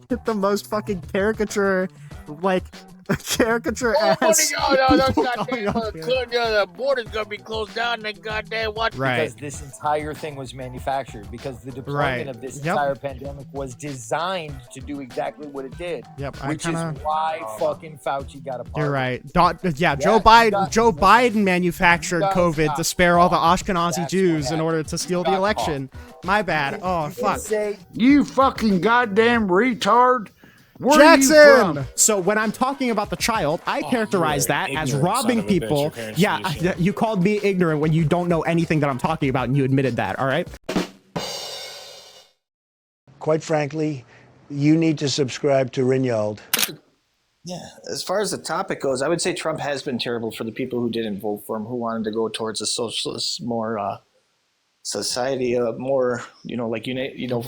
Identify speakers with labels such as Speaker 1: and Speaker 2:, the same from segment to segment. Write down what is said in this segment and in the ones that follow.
Speaker 1: Get the most fucking caricature, like caricature
Speaker 2: Oh,
Speaker 1: ass.
Speaker 2: no,
Speaker 1: people
Speaker 2: goddamn,
Speaker 1: calling
Speaker 2: the border's gonna be closed down. Then goddamn what?
Speaker 1: Right.
Speaker 3: Because this entire thing was manufactured. Because the deployment
Speaker 1: Right.
Speaker 3: of this
Speaker 1: Yep.
Speaker 3: entire pandemic was designed to do exactly what it did.
Speaker 1: Yep.
Speaker 3: Which is why fucking Fauci got a pardon.
Speaker 1: You're right. Joe Biden manufactured COVID to spare all the Ashkenazi Jews in order to steal the election. My bad. Oh, fuck.
Speaker 4: You fucking goddamn retard. Where
Speaker 1: Jackson!
Speaker 4: Are you from?
Speaker 1: So when I'm talking about the child, I characterize that as robbing people. Yeah, you called me ignorant when you don't know anything that I'm talking about, and you admitted that, all right?
Speaker 5: Quite frankly, you need to subscribe to Ringold.
Speaker 6: Yeah, as far as the topic goes, I would say Trump has been terrible for the people who didn't vote for him, who wanted to go towards a socialist, more society, more, like,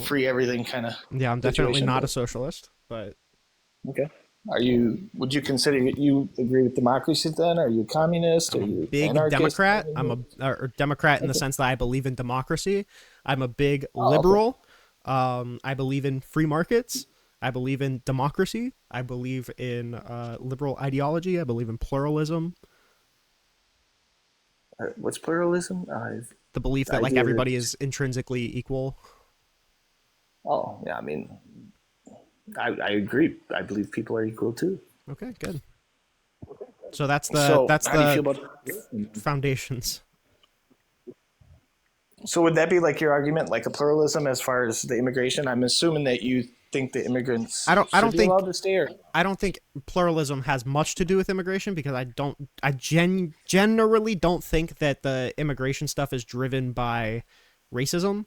Speaker 6: free everything kind of.
Speaker 1: Yeah, I'm definitely not a socialist, but.
Speaker 6: Okay. Would you consider you agree with democracy then? Are you a communist? Are you
Speaker 1: big
Speaker 6: anarchist?
Speaker 1: Democrat? I'm a Democrat in the sense that I believe in democracy. I'm a big liberal. Okay. I believe in free markets. I believe in democracy. I believe in liberal ideology. I believe in pluralism.
Speaker 6: What's pluralism?
Speaker 1: The belief that like everybody is intrinsically equal.
Speaker 6: Oh, yeah. I mean, I agree. I believe people are equal too.
Speaker 1: Okay, good. So that's the foundations.
Speaker 6: So would that be like your argument, like a pluralism as far as the immigration? I'm assuming that you think the immigrants
Speaker 1: I don't think
Speaker 6: allowed to stay, or?
Speaker 1: I don't think pluralism has much to do with immigration, because I generally don't think that the immigration stuff is driven by racism,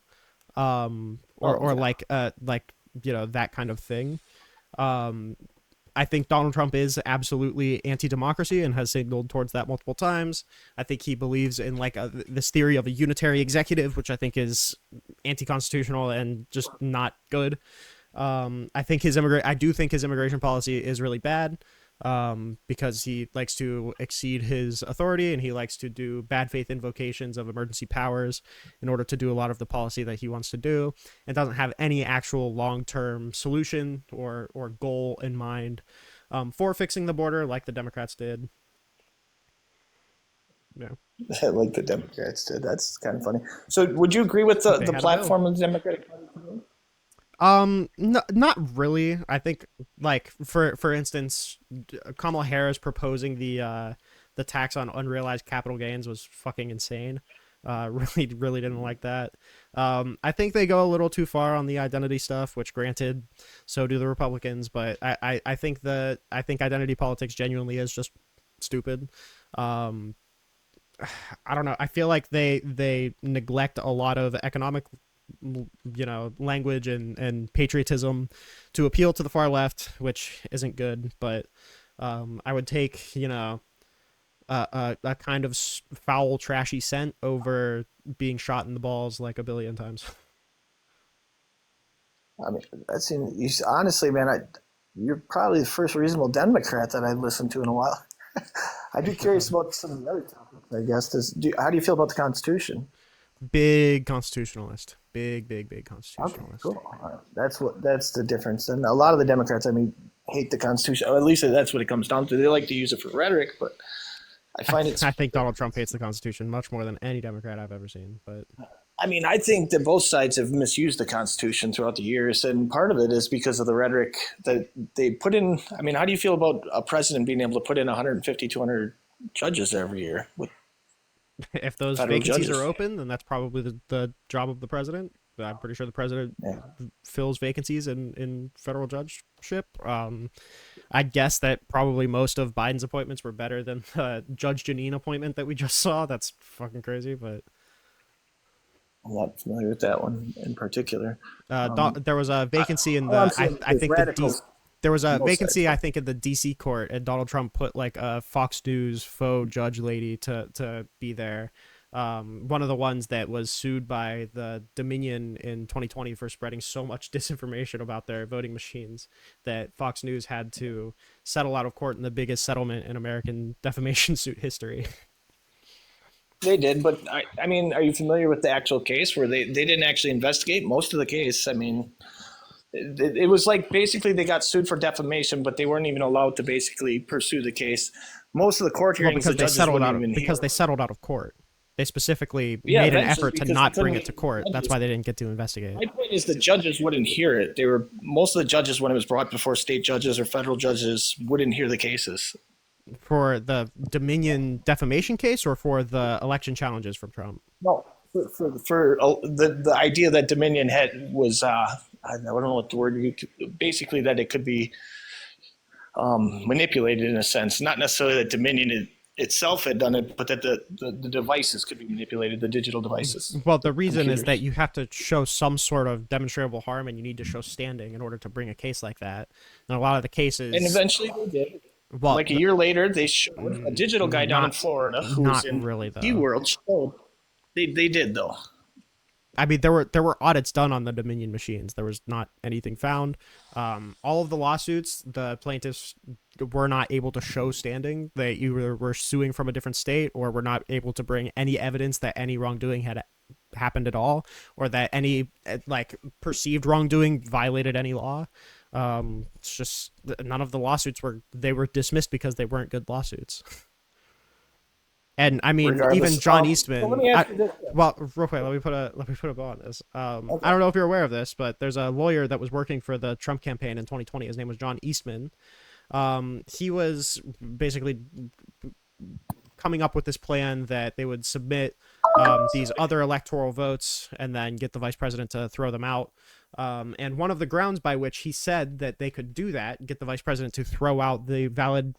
Speaker 1: or like that kind of thing. I think Donald Trump is absolutely anti-democracy and has signaled towards that multiple times. I think he believes in like this theory of a unitary executive, which I think is anti-constitutional and just not good. I do think his immigration policy is really bad, because he likes to exceed his authority, and he likes to do bad faith invocations of emergency powers in order to do a lot of the policy that he wants to do, and doesn't have any actual long-term solution or goal in mind for fixing the border like the Democrats did. Yeah.
Speaker 6: Like the Democrats did. That's kind of funny. So would you agree with the platform of the Democratic Party?
Speaker 1: No, not really. I think, like, for instance, Kamala Harris proposing the tax on unrealized capital gains was fucking insane. Really didn't like that. I think they go a little too far on the identity stuff, which granted, so do the Republicans, but I think identity politics genuinely is just stupid. I don't know. I feel like they neglect a lot of economic language and patriotism to appeal to the far left, which isn't good, but I would take a kind of foul, trashy scent over being shot in the balls like a billion times.
Speaker 6: I mean, honestly, man, you're probably the first reasonable Democrat that I've listened to in a while. I'd be curious about some of the other topics, I guess. How do you feel about the Constitution?
Speaker 1: Big constitutionalist. Big constitutionalist.
Speaker 6: Okay, cool. That's the difference. And a lot of the Democrats, hate the Constitution. Or at least that's what it comes down to. They like to use it for rhetoric, but I think
Speaker 1: Donald Trump hates the Constitution much more than any Democrat I've ever seen. But
Speaker 6: I think that both sides have misused the Constitution throughout the years, and part of it is because of the rhetoric that they put in. How do you feel about a president being able to put in 150, 200 judges every year?
Speaker 1: If those vacancies are open, then that's probably the job of the president. I'm pretty sure the president fills vacancies in federal judgeship. I guess that probably most of Biden's appointments were better than the Judge Janine appointment that we just saw. That's fucking crazy, but
Speaker 6: I'm not familiar with that one in particular.
Speaker 1: There was a vacancy in the there was a vacancy, I think, in the DC court, and Donald Trump put like a Fox News faux judge lady to be there. One of the ones that was sued by the Dominion in 2020 for spreading so much disinformation about their voting machines that Fox News had to settle out of court in the biggest settlement in American defamation suit history.
Speaker 6: They did, but are you familiar with the actual case where they didn't actually investigate most of the case? it was like basically they got sued for defamation, but they weren't even allowed to basically pursue the case. Most of the court
Speaker 1: Well,
Speaker 6: hearings,
Speaker 1: because
Speaker 6: the
Speaker 1: they
Speaker 6: judges
Speaker 1: settled
Speaker 6: wouldn't
Speaker 1: out
Speaker 6: even
Speaker 1: because
Speaker 6: hear.
Speaker 1: they settled out of court. They specifically
Speaker 6: Yeah,
Speaker 1: made an
Speaker 6: eventually,
Speaker 1: effort to
Speaker 6: because they
Speaker 1: not bring
Speaker 6: couldn't
Speaker 1: it to
Speaker 6: get
Speaker 1: court. That's
Speaker 6: judges.
Speaker 1: why they didn't get to investigate.
Speaker 6: My point is the judges wouldn't hear it. They were most of the judges when it was brought before state judges or federal judges wouldn't hear the cases.
Speaker 1: For the Dominion defamation case or for the election challenges from Trump?
Speaker 6: No, for the idea that Dominion had was I don't know what the word basically that it could be manipulated in a sense, not necessarily that Dominion itself had done it, but that the devices could be manipulated, the digital devices.
Speaker 1: Well, the reason is
Speaker 6: Computers.
Speaker 1: that you have to show some sort of demonstrable harm, and you need to show standing in order to bring a case like that. And a lot of the cases,
Speaker 6: And eventually they did.
Speaker 1: well,
Speaker 6: Like a year later, they showed a digital guy down in Florida who
Speaker 1: not
Speaker 6: was in
Speaker 1: really, though.
Speaker 6: SeaWorld showed. They did though.
Speaker 1: I mean, there were audits done on the Dominion machines. There was not anything found. All of the lawsuits, the plaintiffs were not able to show standing. They either were suing from a different state or were not able to bring any evidence that any wrongdoing had happened at all, or that any like perceived wrongdoing violated any law. It's just none of the lawsuits were dismissed because they weren't good lawsuits. And I mean,
Speaker 6: Regardless,
Speaker 1: even John
Speaker 6: so
Speaker 1: Eastman.
Speaker 6: let me ask you this.
Speaker 1: Well, real quick, let me put a bow on this. I don't know if you're aware of this, but there's a lawyer that was working for the Trump campaign in 2020. His name was John Eastman. He was basically coming up with this plan that they would submit these other electoral votes and then get the vice president to throw them out. And one of the grounds by which he said that they could do that, get the vice president to throw out the valid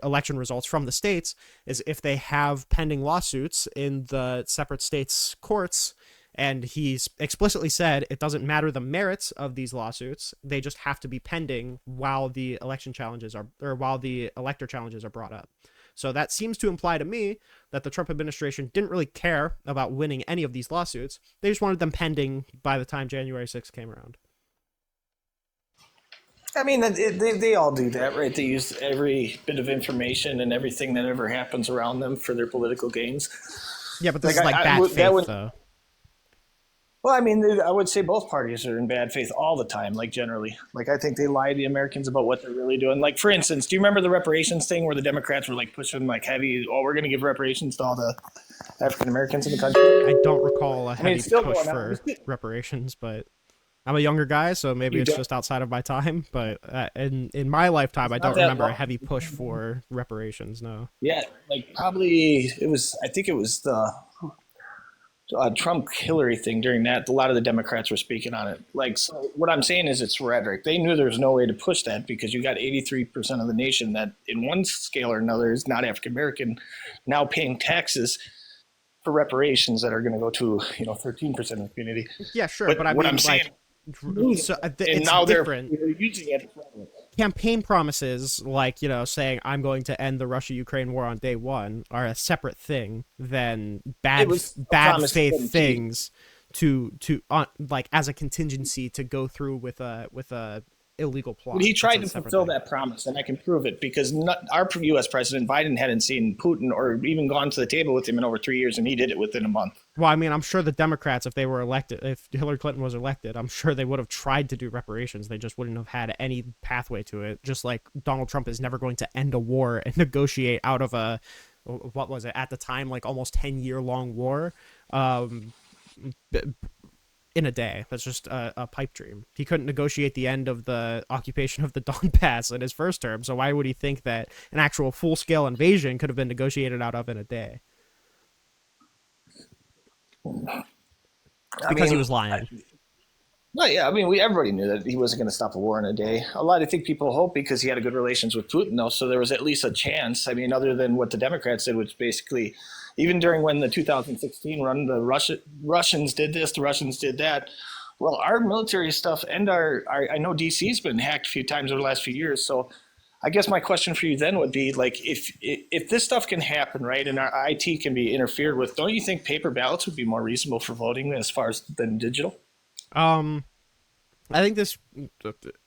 Speaker 1: election results from the states, is if they have pending lawsuits in the separate states' courts. And he's explicitly said it doesn't matter the merits of these lawsuits; they just have to be pending while the election challenges are, or while the elector challenges are brought up. So that seems to imply to me that the Trump administration didn't really care about winning any of these lawsuits. They just wanted them pending by the time January 6th came around.
Speaker 6: I mean, they all do that, right? They use every bit of information and everything that ever happens around them for their political gains.
Speaker 1: Yeah, but this
Speaker 6: Like,
Speaker 1: is like
Speaker 6: I-
Speaker 1: bad
Speaker 6: that
Speaker 1: faith,
Speaker 6: would-
Speaker 1: though.
Speaker 6: Well, I mean, I would say both parties are in bad faith all the time, like generally. Like, I think they lie to the Americans about what they're really doing. Like, for instance, do you remember the reparations thing where the Democrats were like pushing like heavy, oh, we're going to give reparations to all the African Americans in the country?
Speaker 1: I don't recall a heavy
Speaker 6: it's still
Speaker 1: push
Speaker 6: going
Speaker 1: for
Speaker 6: on.
Speaker 1: reparations, but I'm a younger guy, so maybe
Speaker 6: You
Speaker 1: it's
Speaker 6: don't-
Speaker 1: just outside of my time. But in my lifetime, I
Speaker 6: not
Speaker 1: don't
Speaker 6: that
Speaker 1: remember a
Speaker 6: long.
Speaker 1: heavy push for reparations. No.
Speaker 6: Yeah, like probably it was, I think it was the Trump Hillary thing during that. A lot of the Democrats were speaking on it. Like, so what I'm saying is it's rhetoric. They knew there was no way to push that because you got 83% of the nation that in one scale or another is not African American now paying taxes for reparations that are going to go to, 13% of the community.
Speaker 1: Yeah, sure,
Speaker 6: But
Speaker 1: but I
Speaker 6: what
Speaker 1: mean,
Speaker 6: I'm saying-
Speaker 1: so
Speaker 6: And
Speaker 1: it's
Speaker 6: now
Speaker 1: different.
Speaker 6: they're using it.
Speaker 1: Campaign promises, like, saying I'm going to end the Russia-Ukraine war on day one, are a separate thing than bad
Speaker 6: was a
Speaker 1: bad
Speaker 6: promise
Speaker 1: faith
Speaker 6: to keep.
Speaker 1: things to like as a contingency to go through with a illegal plot.
Speaker 6: But he
Speaker 1: It's
Speaker 6: tried
Speaker 1: a
Speaker 6: to
Speaker 1: separate
Speaker 6: fulfill
Speaker 1: thing.
Speaker 6: that promise, and I can prove it because our U.S. President Biden hadn't seen Putin or even gone to the table with him in over 3 years, and he did it within a month.
Speaker 1: Well, I mean, I'm sure the Democrats, if they were elected, if Hillary Clinton was elected, I'm sure they would have tried to do reparations. They just wouldn't have had any pathway to it. Just like Donald Trump is never going to end a war and negotiate out of what was it at the time, like almost 10-year long war, in a day. That's just a pipe dream. He couldn't negotiate the end of the occupation of the Donbass in his first term. So why would he think that an actual full-scale invasion could have been negotiated out of in a day? Because he was lying.
Speaker 6: Well, yeah, I mean, everybody knew that he wasn't going to stop a war in a day. A lot, I think, people hope because he had a good relations with Putin, though, so there was at least a chance. I mean, other than what the Democrats did, which basically, even during when the 2016 run, the Russians did this, the Russians did that. Well, our military stuff and I know DC's been hacked a few times over the last few years, so I guess my question for you then would be, like, if this stuff can happen, right, and our IT can be interfered with, don't you think paper ballots would be more reasonable for voting as far as than digital?
Speaker 1: I think this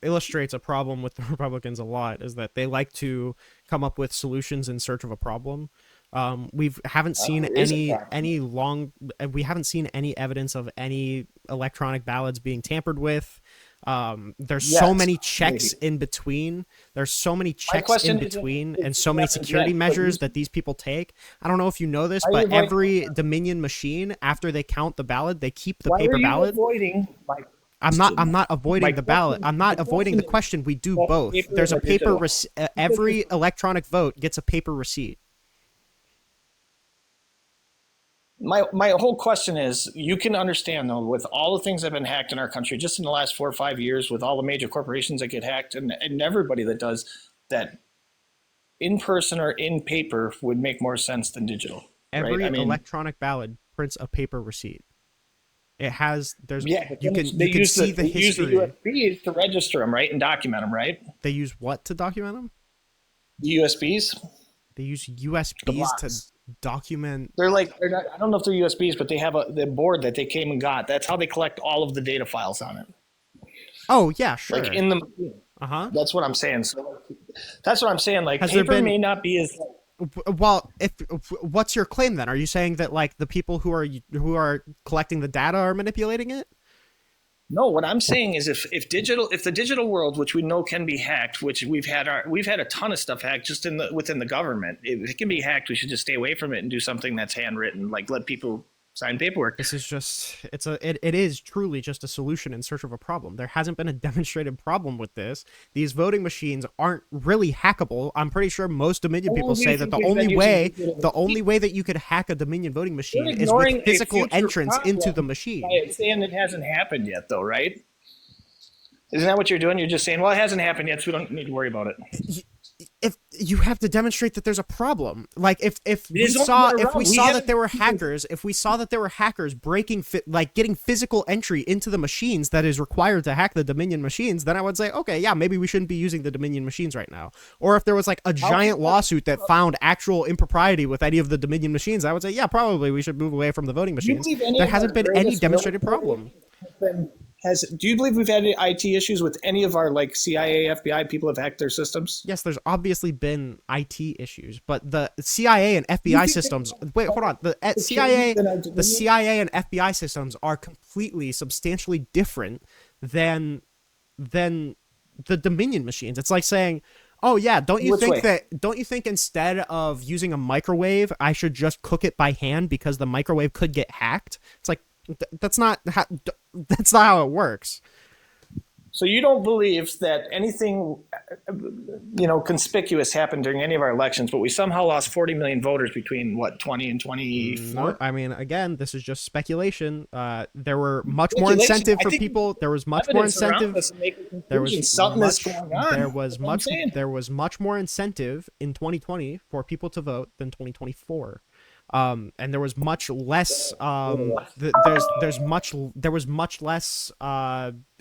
Speaker 1: illustrates a problem with the Republicans a lot, is that they like to come up with solutions in search of a problem. We haven't seen we haven't seen any evidence of any electronic ballots being tampered with. There's
Speaker 6: Yes,
Speaker 1: so many checks
Speaker 6: maybe.
Speaker 1: in between. There's so many checks
Speaker 6: question
Speaker 1: in
Speaker 6: is,
Speaker 1: between,
Speaker 6: is
Speaker 1: and so many
Speaker 6: that
Speaker 1: security
Speaker 6: again, but
Speaker 1: measures
Speaker 6: you-
Speaker 1: that these people take. I don't know if you know this,
Speaker 6: Are you
Speaker 1: but
Speaker 6: avoiding-
Speaker 1: every Dominion machine, after they count the ballot, they keep the
Speaker 6: why
Speaker 1: paper
Speaker 6: are you
Speaker 1: ballot.
Speaker 6: avoiding my
Speaker 1: I'm not avoiding
Speaker 6: My
Speaker 1: the ballot.
Speaker 6: question-
Speaker 1: I'm not
Speaker 6: my
Speaker 1: avoiding the
Speaker 6: question
Speaker 1: question. We do
Speaker 6: about
Speaker 1: both.
Speaker 6: paper
Speaker 1: There's a
Speaker 6: and
Speaker 1: paper
Speaker 6: digital.
Speaker 1: every electronic vote gets a paper receipt.
Speaker 6: My whole question is, you can understand though, with all the things that have been hacked in our country just in the last 4 or 5 years, with all the major corporations that get hacked and everybody that does that, in person or in paper would make more sense than digital.
Speaker 1: Every
Speaker 6: right? I mean,
Speaker 1: electronic ballot prints a paper receipt. It has there's
Speaker 6: yeah, but
Speaker 1: you
Speaker 6: then
Speaker 1: can
Speaker 6: they
Speaker 1: you can
Speaker 6: use
Speaker 1: see the
Speaker 6: they use the
Speaker 1: history.
Speaker 6: USBs to register them, right, and document them, right?
Speaker 1: They use what to document them?
Speaker 6: The USBs,
Speaker 1: They use
Speaker 6: the
Speaker 1: USBs to
Speaker 6: blocks.
Speaker 1: document.
Speaker 6: They're like they're not, I don't know if they're USBs, but they have the board that they came and got. That's how they collect all of the data files on it,
Speaker 1: Oh yeah, sure.
Speaker 6: like in the machine.
Speaker 1: Uh-huh.
Speaker 6: That's what I'm saying. So that's what I'm saying. Like
Speaker 1: Has there
Speaker 6: paper
Speaker 1: been-
Speaker 6: may not be as
Speaker 1: Well, if what's your claim then? Are you saying that like the people who are collecting the data are manipulating it?
Speaker 6: no. What I'm saying is if the digital world, which we know can be hacked, which we've had a ton of stuff hacked just within the government. If it can be hacked, we should just stay away from it and do something that's handwritten, like let people sign paperwork.
Speaker 1: This is just it is truly just a solution in search of a problem. There hasn't been a demonstrated problem with this. These voting machines aren't really hackable. I'm pretty sure most Dominion people say that the only way that you could hack a Dominion voting machine is
Speaker 6: ignoring
Speaker 1: with
Speaker 6: a
Speaker 1: physical
Speaker 6: future
Speaker 1: entrance into
Speaker 6: problem
Speaker 1: the machine.
Speaker 6: by saying it hasn't happened yet, though, right? Isn't that what you're doing? You're just saying, well, it hasn't happened yet, so we don't need to worry about it.
Speaker 1: If you have to demonstrate that there's a problem, like if we
Speaker 6: is
Speaker 1: saw
Speaker 6: only around. We
Speaker 1: that
Speaker 6: haven't-
Speaker 1: there were hackers, if we saw that there were hackers breaking like getting physical entry into the machines that is required to hack the Dominion machines, then I would say, okay, yeah, maybe we shouldn't be using the Dominion machines right now. Or if there was like a giant lawsuit that found actual impropriety with any of the Dominion machines, I would say, yeah, probably we should move away from the voting
Speaker 6: Do you
Speaker 1: machines.
Speaker 6: believe any
Speaker 1: There
Speaker 6: of
Speaker 1: hasn't
Speaker 6: our
Speaker 1: been any
Speaker 6: greatest
Speaker 1: demonstrated
Speaker 6: military
Speaker 1: problem.
Speaker 6: Do you believe we've had any IT issues with any of our like CIA, FBI people have hacked their systems?
Speaker 1: Yes, there's obviously been IT issues, but the CIA and FBI systems. Wait, hold on. The CIA and FBI systems are completely, substantially different than the Dominion machines. It's like saying, "Oh yeah, don't you think instead of using a microwave, I should just cook it by hand because the microwave could get hacked?" It's like that's not how it works.
Speaker 6: So you don't believe that anything, conspicuous happened during any of our elections, but we somehow lost 40 million voters between 20 and 24?
Speaker 1: No, I mean, again, this is just speculation. There were much more incentive for people. There was much more incentive. There was much more incentive in 2020 for people to vote than 2024. And there was much less. There was much less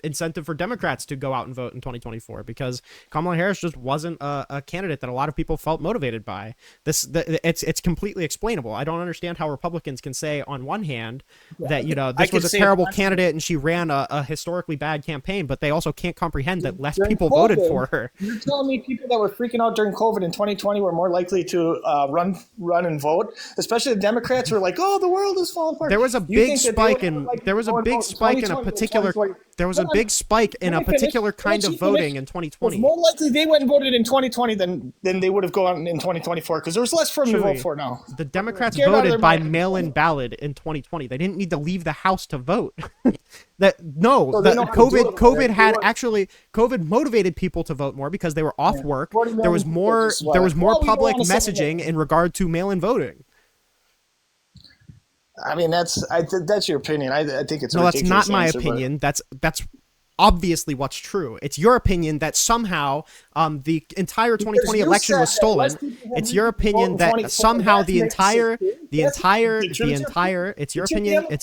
Speaker 1: incentive for Democrats to go out and vote in 2024 because Kamala Harris just wasn't a candidate that a lot of people felt motivated by. It's completely explainable. I don't understand how Republicans can say on one hand that this was a terrible candidate and she ran a historically bad campaign, but they also can't comprehend that less people voted for her.
Speaker 6: You're telling me people that were freaking out during COVID in 2020 were more likely to run and vote, especially the Democrats who were like, "Oh, the world is falling apart."
Speaker 1: There was a big spike in a particular kind of voting in 2020.
Speaker 6: More likely they went and voted in 2020 than they would have gone in 2024 because there was less for them to vote for now.
Speaker 1: The Democrats voted by mail-in ballot in 2020. They didn't need to leave the house to vote. COVID motivated people to vote more because they were off work. There was more public messaging in regard to mail-in voting.
Speaker 6: I mean, that's your opinion. I think it's
Speaker 1: no, that's not my opinion. That's obviously what's true. It's your opinion that somehow the entire 2020 election was stolen. It's your opinion that somehow it's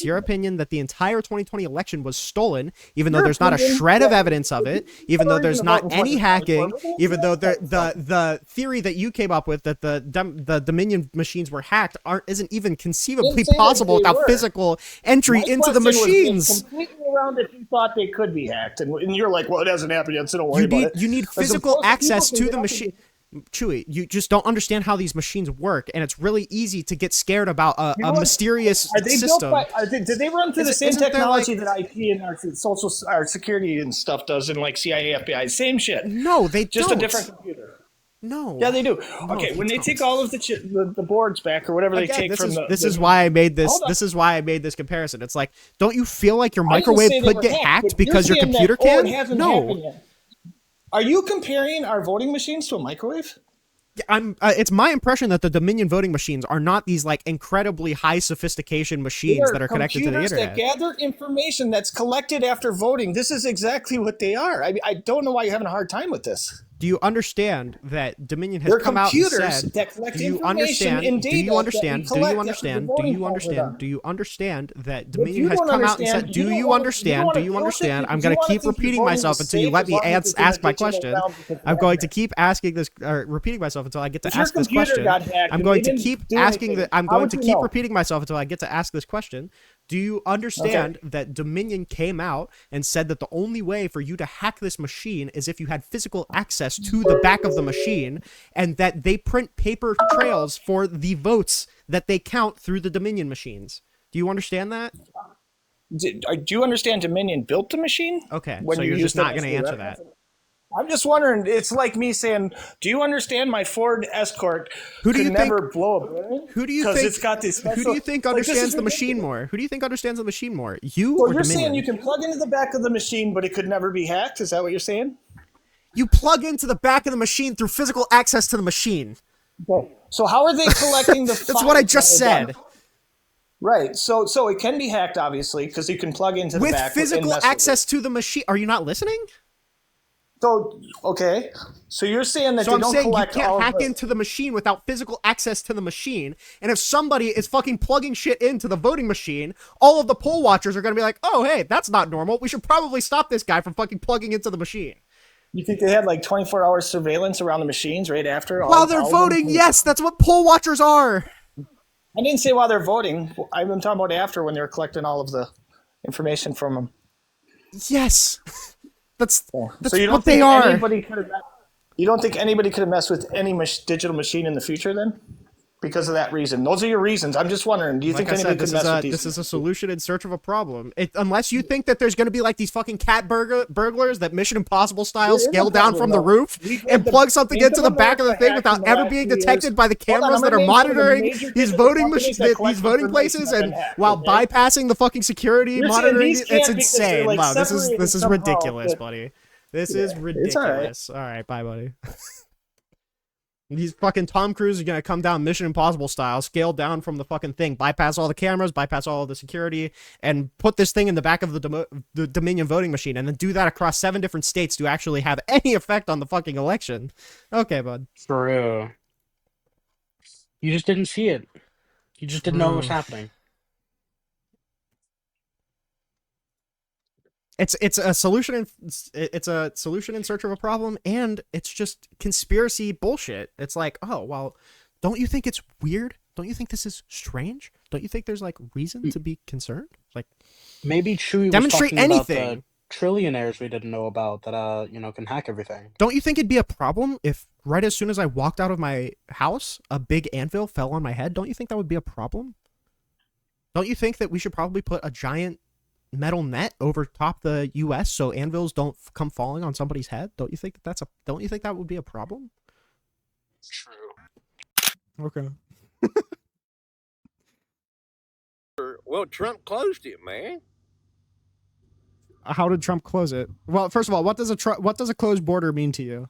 Speaker 1: your opinion that the entire 2020 election was stolen, even though there's not a shred of evidence of it, even though there's not any hacking, even though the theory that you came up with that the Dominion machines were hacked isn't even conceivably possible without physical entry into the machines.
Speaker 6: Completely around if you thought they could be hacked, and you're like, well, it hasn't happened yet, so don't worry about it.
Speaker 1: You need physical access to the machine. Chewy, you just don't understand how these machines work, and it's really easy to get scared about a mysterious
Speaker 6: Are they
Speaker 1: system.
Speaker 6: built by? Did they run through the same
Speaker 1: Isn't there,
Speaker 6: technology that IP and our security and stuff does in like CIA, FBI? Same shit.
Speaker 1: No, they
Speaker 6: just
Speaker 1: don't.
Speaker 6: a different computer.
Speaker 1: No.
Speaker 6: Yeah, they do.
Speaker 1: No,
Speaker 6: Okay, when they
Speaker 1: don't.
Speaker 6: take all of the boards back or whatever
Speaker 1: Again,
Speaker 6: they take from
Speaker 1: this is why I made this. This is why I made this comparison. It's like, don't you feel like your microwave could get hacked because your computer can? No.
Speaker 6: Are you comparing our voting machines to a microwave?
Speaker 1: It's my impression that the Dominion voting machines are not these like incredibly high sophistication machines that are connected to the internet.
Speaker 6: That gather information that's collected after voting. This is exactly what they are. I don't know why you're having a hard time with this.
Speaker 1: Do you understand that Dominion has come out and said,
Speaker 6: that collect
Speaker 1: do you understand, do you understand, do you understand, do you understand, do you understand that Dominion has come out and said, do you understand, do you understand? I'm going to keep repeating myself until you let me ask my question. I'm going to keep asking this, or repeating myself until I get to ask this question. I'm going to keep asking I'm going to keep repeating myself until I get to ask this question. Do you understand that Dominion came out and said that the only way for you to hack this machine is if you had physical access to the back of the machine, and that they print paper trails for the votes that they count through the Dominion machines? Do you understand that?
Speaker 6: Do you understand Dominion built the machine?
Speaker 1: Okay, so you're just not going to answer that.
Speaker 6: I'm just wondering. It's like me saying, "Do you understand my Ford Escort
Speaker 1: who do you
Speaker 6: never
Speaker 1: think,
Speaker 6: blow a brain?"
Speaker 1: Who do you
Speaker 6: think?
Speaker 1: It's got this special, who do you think understands the machine more? Who do you think understands the machine more? You or
Speaker 6: you're
Speaker 1: Dominion?
Speaker 6: Saying you can plug into the back of the machine, but it could never be hacked? Is that what you're saying?
Speaker 1: You plug into the back of the machine through physical access to the machine.
Speaker 6: Okay. So how are they collecting the?
Speaker 1: That's what I just said.
Speaker 6: Right. So it can be hacked, obviously, because you can plug into the back
Speaker 1: with physical access to the machine. Are you not listening?
Speaker 6: So okay, so you're saying that
Speaker 1: so
Speaker 6: they
Speaker 1: I'm
Speaker 6: don't
Speaker 1: saying
Speaker 6: collect
Speaker 1: you can't
Speaker 6: all
Speaker 1: hack into the machine without physical access to the machine. And if somebody is fucking plugging shit into the voting machine, all of the poll watchers are going to be like, "Oh, hey, that's not normal. We should probably stop this guy from fucking plugging into the machine."
Speaker 6: You think they had like 24-hour surveillance around the machines right after?
Speaker 1: While they're voting, yes, that's what poll watchers are.
Speaker 6: I didn't say while they're voting. I've been talking about after when they were collecting all of the information from them.
Speaker 1: Yes. That's
Speaker 6: so you don't
Speaker 1: what
Speaker 6: think
Speaker 1: they are.
Speaker 6: You don't think anybody could have messed with any digital machine in the future then? Because of that reason. Those are your reasons. I'm just wondering, do you think anybody could mess with these?
Speaker 1: This is a solution in search of a problem. Unless you think that there's going to be like these fucking cat burglars that Mission Impossible style scale down from the roof and plug something into the back of the thing without ever being detected by the cameras that are monitoring these voting places, and while bypassing the fucking security monitoring. It's insane. Wow, this is ridiculous, buddy. This is ridiculous. All right, bye, buddy. These fucking Tom Cruise is gonna come down Mission Impossible style, scale down from the fucking thing, bypass all the cameras, bypass all of the security, and put this thing in the back of the Dominion voting machine, and then do that across 7 different states to actually have any effect on the fucking election. Okay, bud.
Speaker 7: For real. You just didn't see it. You just didn't know what was happening.
Speaker 1: It's a solution in search of a problem, and it's just conspiracy bullshit. It's like, oh well, don't you think it's weird? Don't you think this is strange? Don't you think there's like reason to be concerned? Like
Speaker 7: maybe Chewie
Speaker 1: demonstrate
Speaker 7: was talking
Speaker 1: anything.
Speaker 7: About the trillionaires we didn't know about that can hack everything.
Speaker 1: Don't you think it'd be a problem if right as soon as I walked out of my house, a big anvil fell on my head? Don't you think that would be a problem? Don't you think that we should probably put a giant metal net over top the U.S. so anvils don't come falling on somebody's head? Don't you think don't you think that would be a problem?
Speaker 7: True.
Speaker 1: Okay.
Speaker 2: Well, Trump closed it, man.
Speaker 1: How did Trump close it? Well, first of all, what does a closed border mean to you?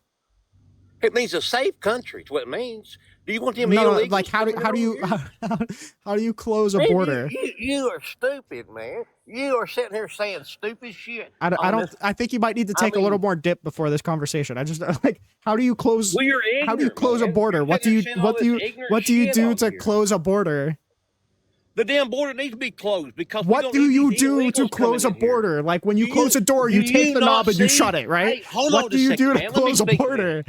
Speaker 2: It means a safe country. Is what it means. Do you want them
Speaker 1: illegals? Like how do you close a border?
Speaker 2: You are stupid, man. You are sitting here saying stupid shit.
Speaker 1: I think you might need to take a little more dip before this conversation. I just like how do you close?
Speaker 2: Well, you're ignorant,
Speaker 1: how do you close
Speaker 2: man.
Speaker 1: a border? What do you do to close a border?
Speaker 2: The damn border needs to be closed because
Speaker 1: what do you do to close a border? Like when you close a door, you take the knob and you shut it, right? What do you do to close a border?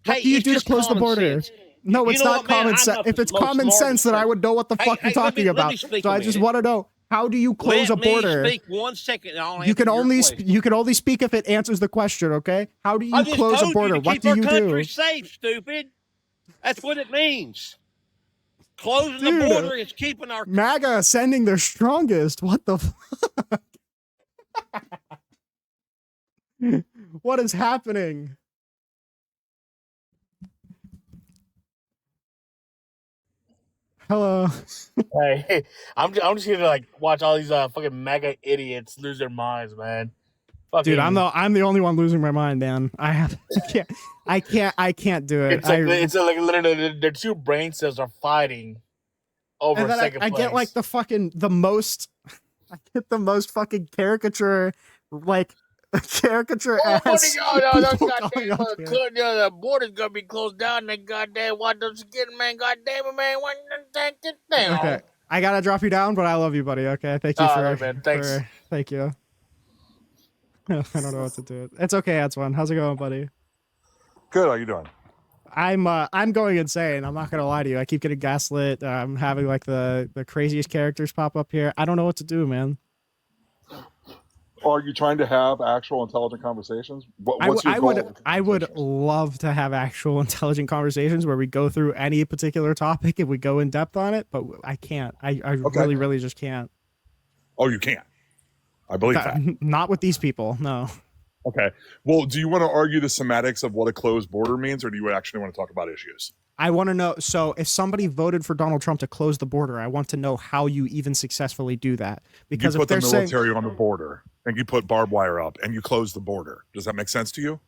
Speaker 1: What do you do to close the border? No, it's not common sense. If it's common sense, then I would know what the fuck you're talking about. So I just want to know. How do you close
Speaker 2: Let
Speaker 1: a border?
Speaker 2: me speak 1 second. And I'll
Speaker 1: You
Speaker 2: answer
Speaker 1: can
Speaker 2: your
Speaker 1: only
Speaker 2: question.
Speaker 1: you can only speak if it answers the question. Okay. How do
Speaker 2: I
Speaker 1: you
Speaker 2: just
Speaker 1: close a
Speaker 2: told
Speaker 1: border?
Speaker 2: you to
Speaker 1: What
Speaker 2: keep
Speaker 1: do
Speaker 2: our
Speaker 1: you
Speaker 2: country
Speaker 1: do,
Speaker 2: safe, stupid. That's what it means. Closing the
Speaker 1: dude?
Speaker 2: border is keeping our.
Speaker 1: MAGA sending their strongest. What the fuck? What is happening? Hello.
Speaker 7: Hey, I'm just here to like watch all these fucking mega idiots lose their minds, man. Fucking,
Speaker 1: Dude, I'm the only one losing my mind, man. I can't do it.
Speaker 7: it's like literally their two brain cells are fighting over
Speaker 1: and then
Speaker 7: second
Speaker 1: I
Speaker 7: place.
Speaker 1: get like the most I get the most fucking caricature like caricature
Speaker 7: Oh, buddy,
Speaker 1: ass
Speaker 7: no, those
Speaker 1: people
Speaker 7: goddamn
Speaker 1: going up here.
Speaker 7: the border's gonna be closed down. They goddamn what those getting, man? Goddamn it, man! What take it down?
Speaker 1: Okay, I gotta drop you down, but I love you, buddy. Okay, thank you
Speaker 7: Man, thanks.
Speaker 1: thank you. I don't know what to do. It's okay, that's one. How's it going, buddy?
Speaker 8: Good. How you doing?
Speaker 1: I'm going insane. I'm not gonna lie to you. I keep getting gaslit. I'm having like the craziest characters pop up here. I don't know what to do, man.
Speaker 8: Are you trying to have actual intelligent conversations? What's your goal?
Speaker 1: I would love to have actual intelligent conversations where we go through any particular topic and we go in depth on it, but I can't. I
Speaker 8: Okay.
Speaker 1: really just can't.
Speaker 8: Oh, you can't. I believe that.
Speaker 1: Not with these people. No.
Speaker 8: Okay. Well, do you want to argue the semantics of what a closed border means, or do you actually want to talk about issues?
Speaker 1: I want to know. So, if somebody voted for Donald Trump to close the border, I want to know how you even successfully do that. Because
Speaker 8: you
Speaker 1: if
Speaker 8: put the
Speaker 1: they're
Speaker 8: military on the border and you put barbed wire up and you close the border. Does that make sense to you?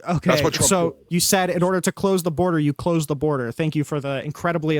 Speaker 1: Okay,
Speaker 8: That's what Trump
Speaker 1: so
Speaker 8: did.
Speaker 1: you said in order to close the border, you close the border. Thank you for the incredibly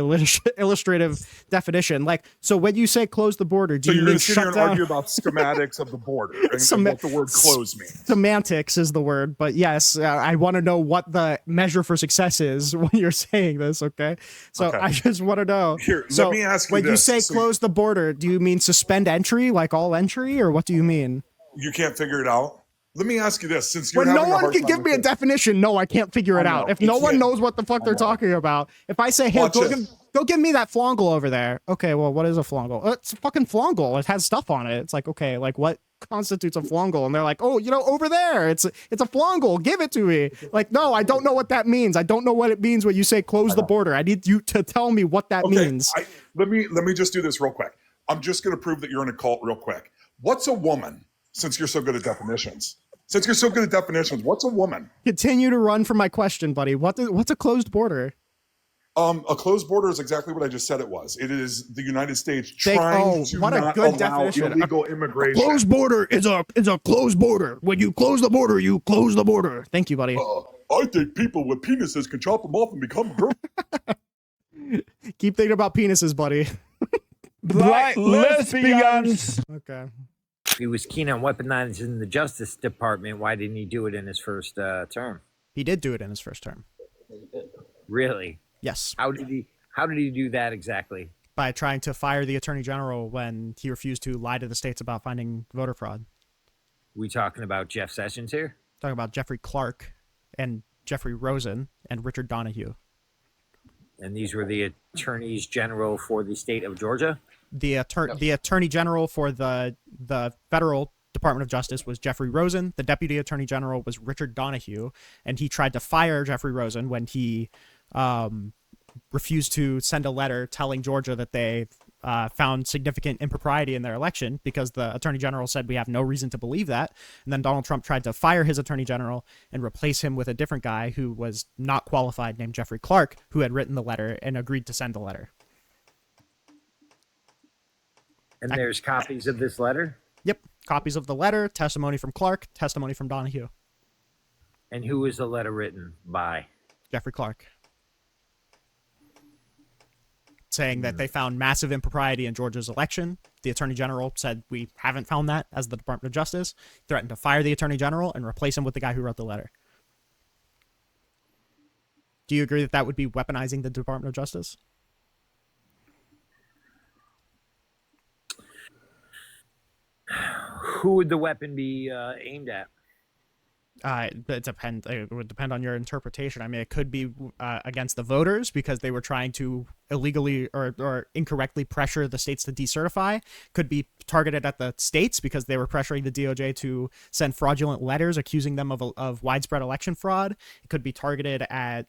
Speaker 1: illustrative definition. Like, so when you say close the border, do
Speaker 8: So
Speaker 1: you
Speaker 8: you're
Speaker 1: mean
Speaker 8: going to sit here
Speaker 1: shut
Speaker 8: and
Speaker 1: down?
Speaker 8: argue about schematics of the border and what the word close means.
Speaker 1: Semantics is the word, but yes, I want to know what the measure for success is when you're saying this. Okay, so
Speaker 8: Okay.
Speaker 1: I just want to know.
Speaker 8: Here,
Speaker 1: so
Speaker 8: let me ask you
Speaker 1: when you
Speaker 8: this.
Speaker 1: say
Speaker 8: So
Speaker 1: close the border, do you mean suspend entry, like all entry, or what do you mean?
Speaker 8: you can't figure it out? Let me ask you this. Since you're
Speaker 1: When no
Speaker 8: having a
Speaker 1: one
Speaker 8: hard
Speaker 1: can
Speaker 8: time
Speaker 1: give
Speaker 8: with
Speaker 1: me a
Speaker 8: this-
Speaker 1: definition, no, I can't figure it
Speaker 8: I
Speaker 1: out.
Speaker 8: know.
Speaker 1: If no one
Speaker 8: Yeah.
Speaker 1: knows what the fuck they're
Speaker 8: know.
Speaker 1: talking about, if I say, hey,
Speaker 8: Watch
Speaker 1: go
Speaker 8: this.
Speaker 1: give me that flongle over there. Okay, well, what is a flongle? It's a fucking flongle. It has stuff on it. It's like, okay, like what constitutes a flongle? And they're like, oh, over there, it's a flongle. Give it to me. Like, no, I don't know what that means. I don't know what it means when you say close the border. I need you to tell me what that means.
Speaker 8: Let me just do this real quick. I'm just going to prove that you're in a cult real quick. What's a woman? Since you're so good at definitions. What's a woman?
Speaker 1: Continue to run from my question, buddy. What's a closed border?
Speaker 8: A closed border is exactly what I just said it was. It is the United States
Speaker 1: What
Speaker 8: to
Speaker 1: a
Speaker 8: not
Speaker 1: good
Speaker 8: allow
Speaker 1: definition.
Speaker 8: illegal immigration.
Speaker 1: Closed border is a closed border. When you close the border, you close the border. Thank you, buddy.
Speaker 8: I think people with penises can chop them off and become girls.
Speaker 1: Keep thinking about penises, buddy.
Speaker 4: Black lesbians.
Speaker 1: Okay.
Speaker 3: He was keen on weaponizing the Justice Department. Why didn't he do it in his first term?
Speaker 1: He did do it in his first term.
Speaker 3: Really?
Speaker 1: Yes.
Speaker 3: How did he do that exactly?
Speaker 1: By trying to fire the attorney general when he refused to lie to the states about finding voter fraud.
Speaker 3: We talking about Jeff Sessions here?
Speaker 1: Talking about Jeffrey Clark and Jeffrey Rosen and Richard Donahue.
Speaker 3: And these were the attorneys general for the state of Georgia?
Speaker 1: The attorney general for the federal Department of Justice was Jeffrey Rosen. The deputy attorney general was Richard Donahue, and he tried to fire Jeffrey Rosen when he refused to send a letter telling Georgia that they found significant impropriety in their election because the attorney general said we have no reason to believe that. And then Donald Trump tried to fire his attorney general and replace him with a different guy who was not qualified named Jeffrey Clark, who had written the letter and agreed to send the letter.
Speaker 3: And there's copies of this letter?
Speaker 1: Yep. Copies of the letter, testimony from Clark, testimony from Donahue.
Speaker 3: And who is the letter written by?
Speaker 1: Jeffrey Clark. Saying that they found massive impropriety in Georgia's election. The attorney general said we haven't found that as the Department of Justice. Threatened to fire the attorney general and replace him with the guy who wrote the letter. Do you agree that that would be weaponizing the Department of Justice?
Speaker 3: Who would the weapon be aimed at?
Speaker 1: It depend. It would depend on your interpretation. I mean, it could be against the voters because they were trying to illegally or incorrectly pressure the states to decertify. Could be targeted at the states because they were pressuring the DOJ to send fraudulent letters accusing them of widespread election fraud. It could be targeted at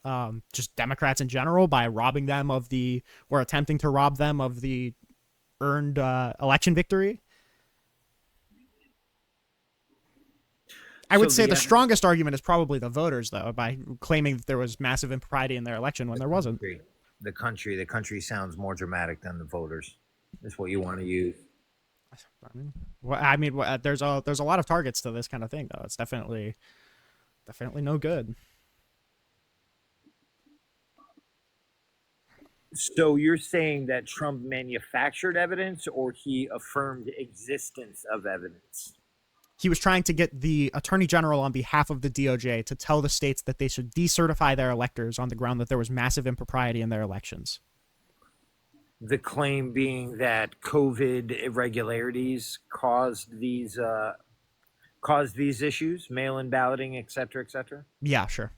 Speaker 1: just Democrats in general by robbing them of the or attempting to rob them of the earned election victory. I would say the strongest argument is probably the voters, though, by claiming that there was massive impropriety in their election when there wasn't.
Speaker 3: The country sounds more dramatic than the voters. That's what you want to use.
Speaker 1: There's a lot of targets to this kind of thing, though. It's definitely no good.
Speaker 3: So you're saying that Trump manufactured evidence, or he affirmed existence of evidence?
Speaker 1: He was trying to get the attorney general on behalf of the DOJ to tell the states that they should decertify their electors on the ground that there was massive impropriety in their elections.
Speaker 3: The claim being that COVID irregularities caused these issues, mail-in balloting, et cetera, et cetera?
Speaker 1: Yeah, sure.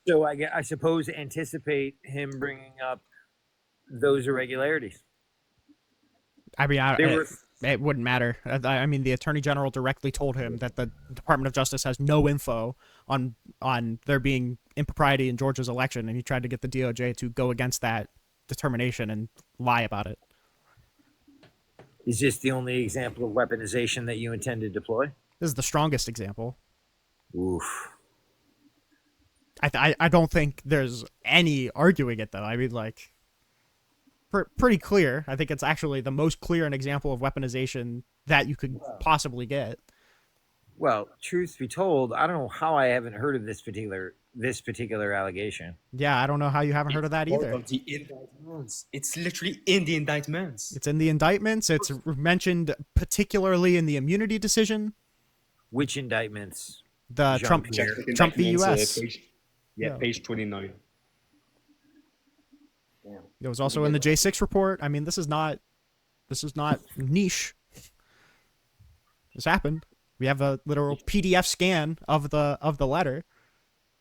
Speaker 3: So I suppose anticipate him bringing up those irregularities.
Speaker 1: I mean, it wouldn't matter. I mean, the attorney general directly told him that the Department of Justice has no info on there being impropriety in Georgia's election, and he tried to get the DOJ to go against that determination and lie about it.
Speaker 3: Is this the only example of weaponization that you intend to deploy?
Speaker 1: This is the strongest example.
Speaker 3: Oof.
Speaker 1: I don't think there's any arguing it, though. I mean, like, pretty clear. I think it's actually the most clear an example of weaponization that you could possibly get.
Speaker 3: Well, truth be told, I don't know how I haven't heard of this particular allegation.
Speaker 1: Yeah, I don't know how you haven't heard of that either.
Speaker 9: Of the indictments. It's literally in the indictments.
Speaker 1: It's in the indictments. It's mentioned particularly in the immunity decision.
Speaker 3: Which indictments?
Speaker 1: The Trump v. U.S.
Speaker 9: Page 29.
Speaker 1: It was also in the J6 report. I mean, this is not niche. This happened. We have a literal PDF scan of the letter.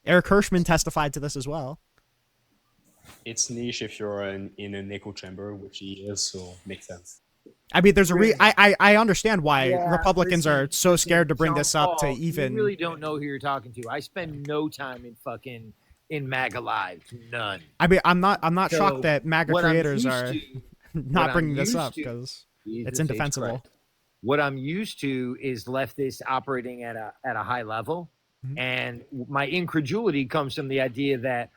Speaker 1: Eric Hirschman testified to this as well.
Speaker 9: It's niche if you're in an echo chamber, which he is, so makes sense.
Speaker 1: I mean, there's I understand why Republicans are so scared to bring this up to even.
Speaker 3: You really don't know who you're talking to. I spend no time in MAGA lives, none.
Speaker 1: I mean, I'm not shocked that MAGA creators are not bringing this up because it's indefensible.
Speaker 3: What I'm used to is leftists operating at a high level, and my incredulity comes from the idea that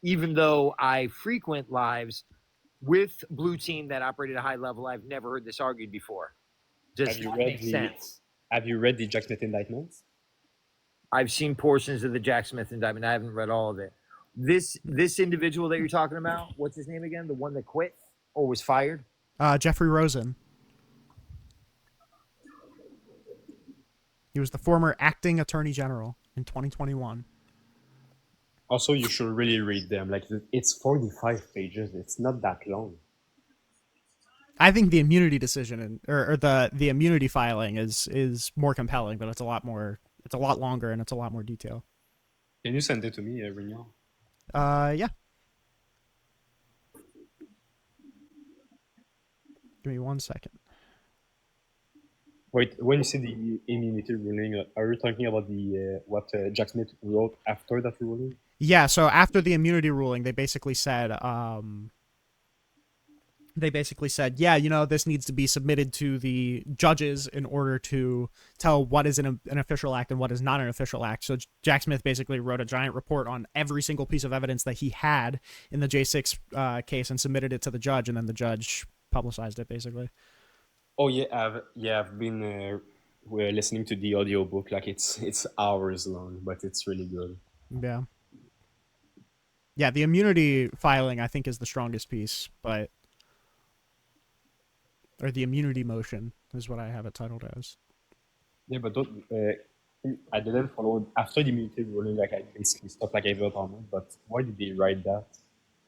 Speaker 3: even though I frequent lives with blue team that operate at a high level, I've never heard this argued before. Does that make sense?
Speaker 9: Have you read the Jack Smith indictments?
Speaker 3: I've seen portions of the Jack Smith indictment. I haven't read all of it. This individual that you're talking about, what's his name again? The one that quit or was fired?
Speaker 1: Jeffrey Rosen. He was the former acting attorney general in 2021.
Speaker 9: Also, you should really read them. Like, it's 45 pages. It's not that long.
Speaker 1: I think the immunity decision or the immunity filing is more compelling, but it's a lot longer and it's a lot more detail.
Speaker 9: Can you send it to me, Rignon?
Speaker 1: Yeah. Give me 1 second.
Speaker 9: Wait, when you say the immunity ruling, are you talking about the what Jack Smith wrote after that ruling?
Speaker 1: Yeah, so after the immunity ruling, they basically said, yeah, you know, this needs to be submitted to the judges in order to tell what is an official act and what is not an official act. So Jack Smith basically wrote a giant report on every single piece of evidence that he had in the J6 case and submitted it to the judge, and then the judge publicized it, basically.
Speaker 9: Oh yeah, I've been listening to the audiobook. Like it's hours long, but it's really good.
Speaker 1: Yeah. Yeah, the immunity filing, I think, is the strongest piece, or the immunity motion is what I have it titled as.
Speaker 9: Yeah, but I didn't follow after the immunity ruling. Like I basically stopped. Like I gave up on it. But why did they write that?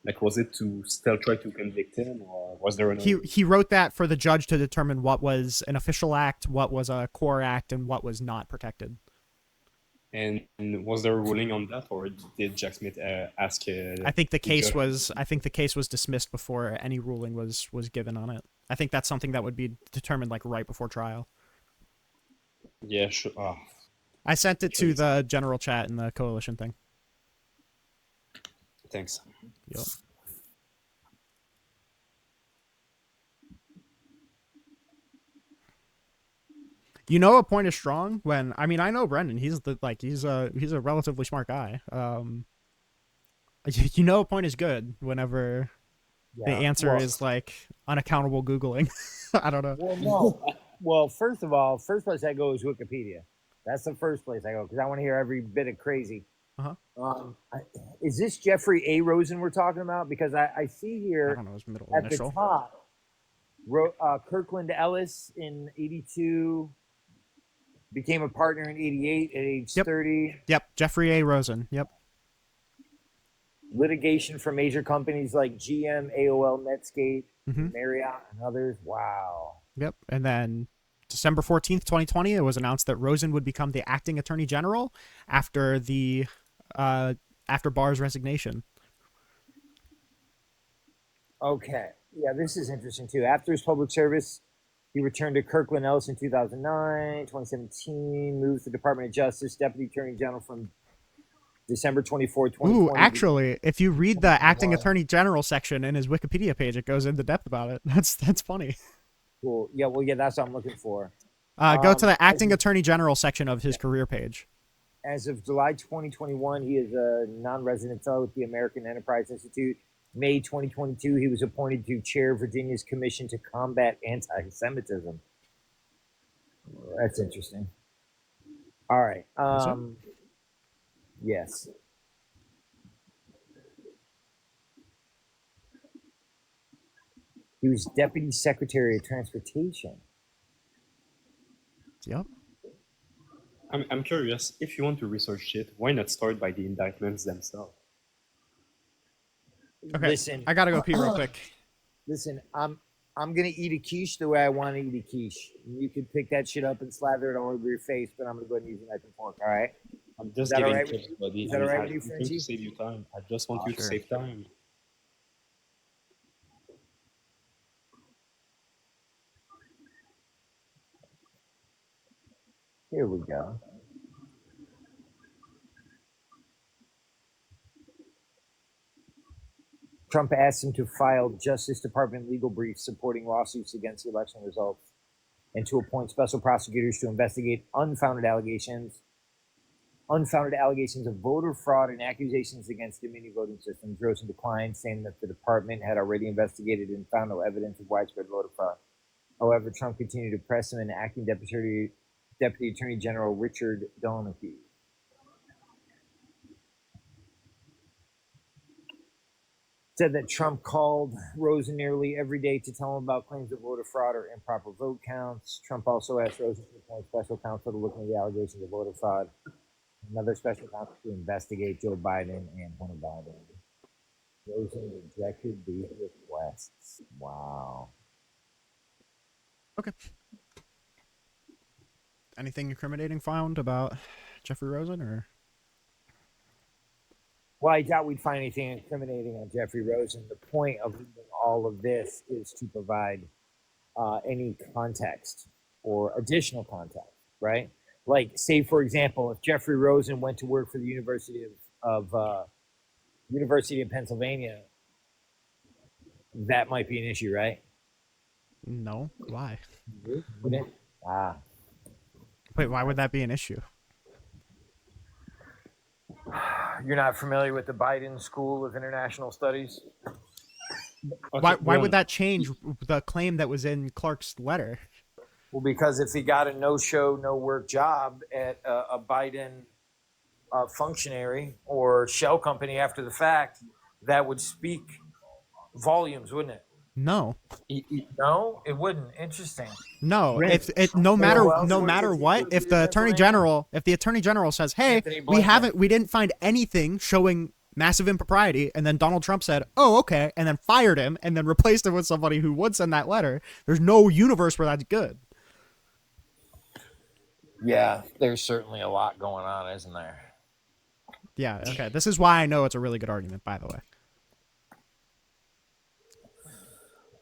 Speaker 9: Like, was it to still try to convict him, or was there another?
Speaker 1: He wrote that for the judge to determine what was an official act, what was a core act, and what was not protected.
Speaker 9: And was there a ruling on that, or did Jack Smith ask?
Speaker 1: I think the case
Speaker 9: judge?
Speaker 1: was dismissed before any ruling was given on it. I think that's something that would be determined like right before trial.
Speaker 9: Yeah, sure. Oh,
Speaker 1: I sent it to the general chat in the coalition thing.
Speaker 9: thanks.
Speaker 1: Yep. You know, a point is strong when I know Brendan. He's a relatively smart guy. You know, a point is good whenever the answer is like unaccountable Googling. I don't know.
Speaker 3: Well, no. Well, first of all, first place I go is Wikipedia. That's the first place I go because I want to hear every bit of crazy. Is this Jeffrey A. Rosen we're talking about? Because I see here
Speaker 1: I don't know his middle
Speaker 3: at
Speaker 1: initial.
Speaker 3: the top, Kirkland Ellis in '82 became a partner in '88 at age 30.
Speaker 1: Yep, Jeffrey A. Rosen. Yep.
Speaker 3: Litigation for major companies like GM, AOL, Netscape,
Speaker 1: Mhm.
Speaker 3: Marriott, and others. Wow.
Speaker 1: Yep. And then December 14th, 2020, it was announced that Rosen would become the acting attorney general after the after Barr's resignation.
Speaker 3: Okay. Yeah, this is interesting too. After his public service, he returned to Kirkland Ellis in 2009, 2017, moved to the Department of Justice, Deputy Attorney General from December 24, 2020.
Speaker 1: Ooh, actually, if you read the acting attorney general section in his Wikipedia page, it goes into depth about it. That's funny.
Speaker 3: Cool. Yeah, well, yeah, that's what I'm looking for.
Speaker 1: Go to the acting attorney general section of his career page.
Speaker 3: As of July 2021, he is a non-resident fellow with the American Enterprise Institute. May 2022, he was appointed to chair Virginia's Commission to Combat Anti-Semitism. That's interesting. All right. Yes. He was Deputy Secretary of Transportation.
Speaker 1: Yep.
Speaker 9: I'm curious. If you want to research it, why not start by the indictments themselves?
Speaker 1: Okay.
Speaker 3: Listen,
Speaker 1: I gotta go pee real quick.
Speaker 3: Listen, I'm gonna eat a quiche the way I want to eat a quiche. You can pick that shit up and slather it all over your face, but I'm gonna go ahead and use a knife and fork. All right?
Speaker 9: I'm just
Speaker 3: Is that
Speaker 9: giving
Speaker 3: all right
Speaker 9: tips, buddy.
Speaker 3: Is that all right with you,
Speaker 9: I'm trying
Speaker 3: Frenchie?
Speaker 9: to save you time. I just want you to
Speaker 1: sure.
Speaker 9: save time.
Speaker 3: Here we go. Trump asked him to file Justice Department legal briefs supporting lawsuits against the election results and to appoint special prosecutors to investigate unfounded allegations of voter fraud and accusations against Dominion voting systems. Rosen declined, saying that the department had already investigated and found no evidence of widespread voter fraud. However, Trump continued to press him, and acting Deputy Attorney General Richard Donahue said that Trump called Rosen nearly every day to tell him about claims of voter fraud or improper vote counts. Trump also asked Rosen to appoint special counsel to look into the allegations of voter fraud. Another special counsel to investigate Joe Biden and Hunter Biden. Rosen rejected these requests. Wow.
Speaker 1: Okay. Anything incriminating found about Jeffrey Rosen, or?
Speaker 3: Well, I doubt we'd find anything incriminating on Jeffrey Rosen. The point of all of this is to provide any context or additional context, right? Like, say, for example, if Jeffrey Rosen went to work for the University of Pennsylvania, that might be an issue, right?
Speaker 1: No. Why?
Speaker 3: Wouldn't it?
Speaker 1: Wait, why would that be an issue?
Speaker 3: You're not familiar with the Biden School of International Studies?
Speaker 1: Okay, why would that change the claim that was in Clark's letter?
Speaker 3: Well, because if he got a no-show, no-work job at a Biden functionary or shell company after the fact, that would speak volumes, wouldn't it?
Speaker 1: No.
Speaker 3: No, it wouldn't. Interesting.
Speaker 1: No, no matter what, if the attorney general says, "Hey, we didn't find anything showing massive impropriety, and then Donald Trump said, oh, okay, and then fired him, and then replaced him with somebody who would send that letter. There's no universe where that's good.
Speaker 3: Yeah, there's certainly a lot going on, isn't there?
Speaker 1: Yeah, okay. This is why I know it's a really good argument, by the way.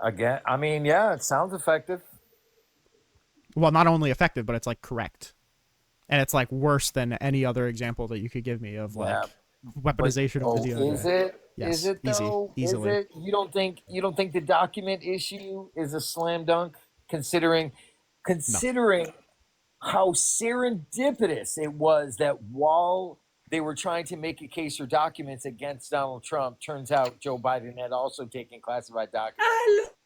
Speaker 3: Again, I mean, yeah, it sounds effective.
Speaker 1: Well, not only effective, but it's like correct. And it's like worse than any other example that you could give me of like weaponization of the DOJ.
Speaker 3: Is it?
Speaker 1: Yes,
Speaker 3: Is it though?
Speaker 1: easily.
Speaker 3: Is it? You don't think the document issue is a slam dunk, considering how serendipitous it was that while they were trying to make a case for documents against Donald Trump, turns out Joe Biden had also taken classified documents.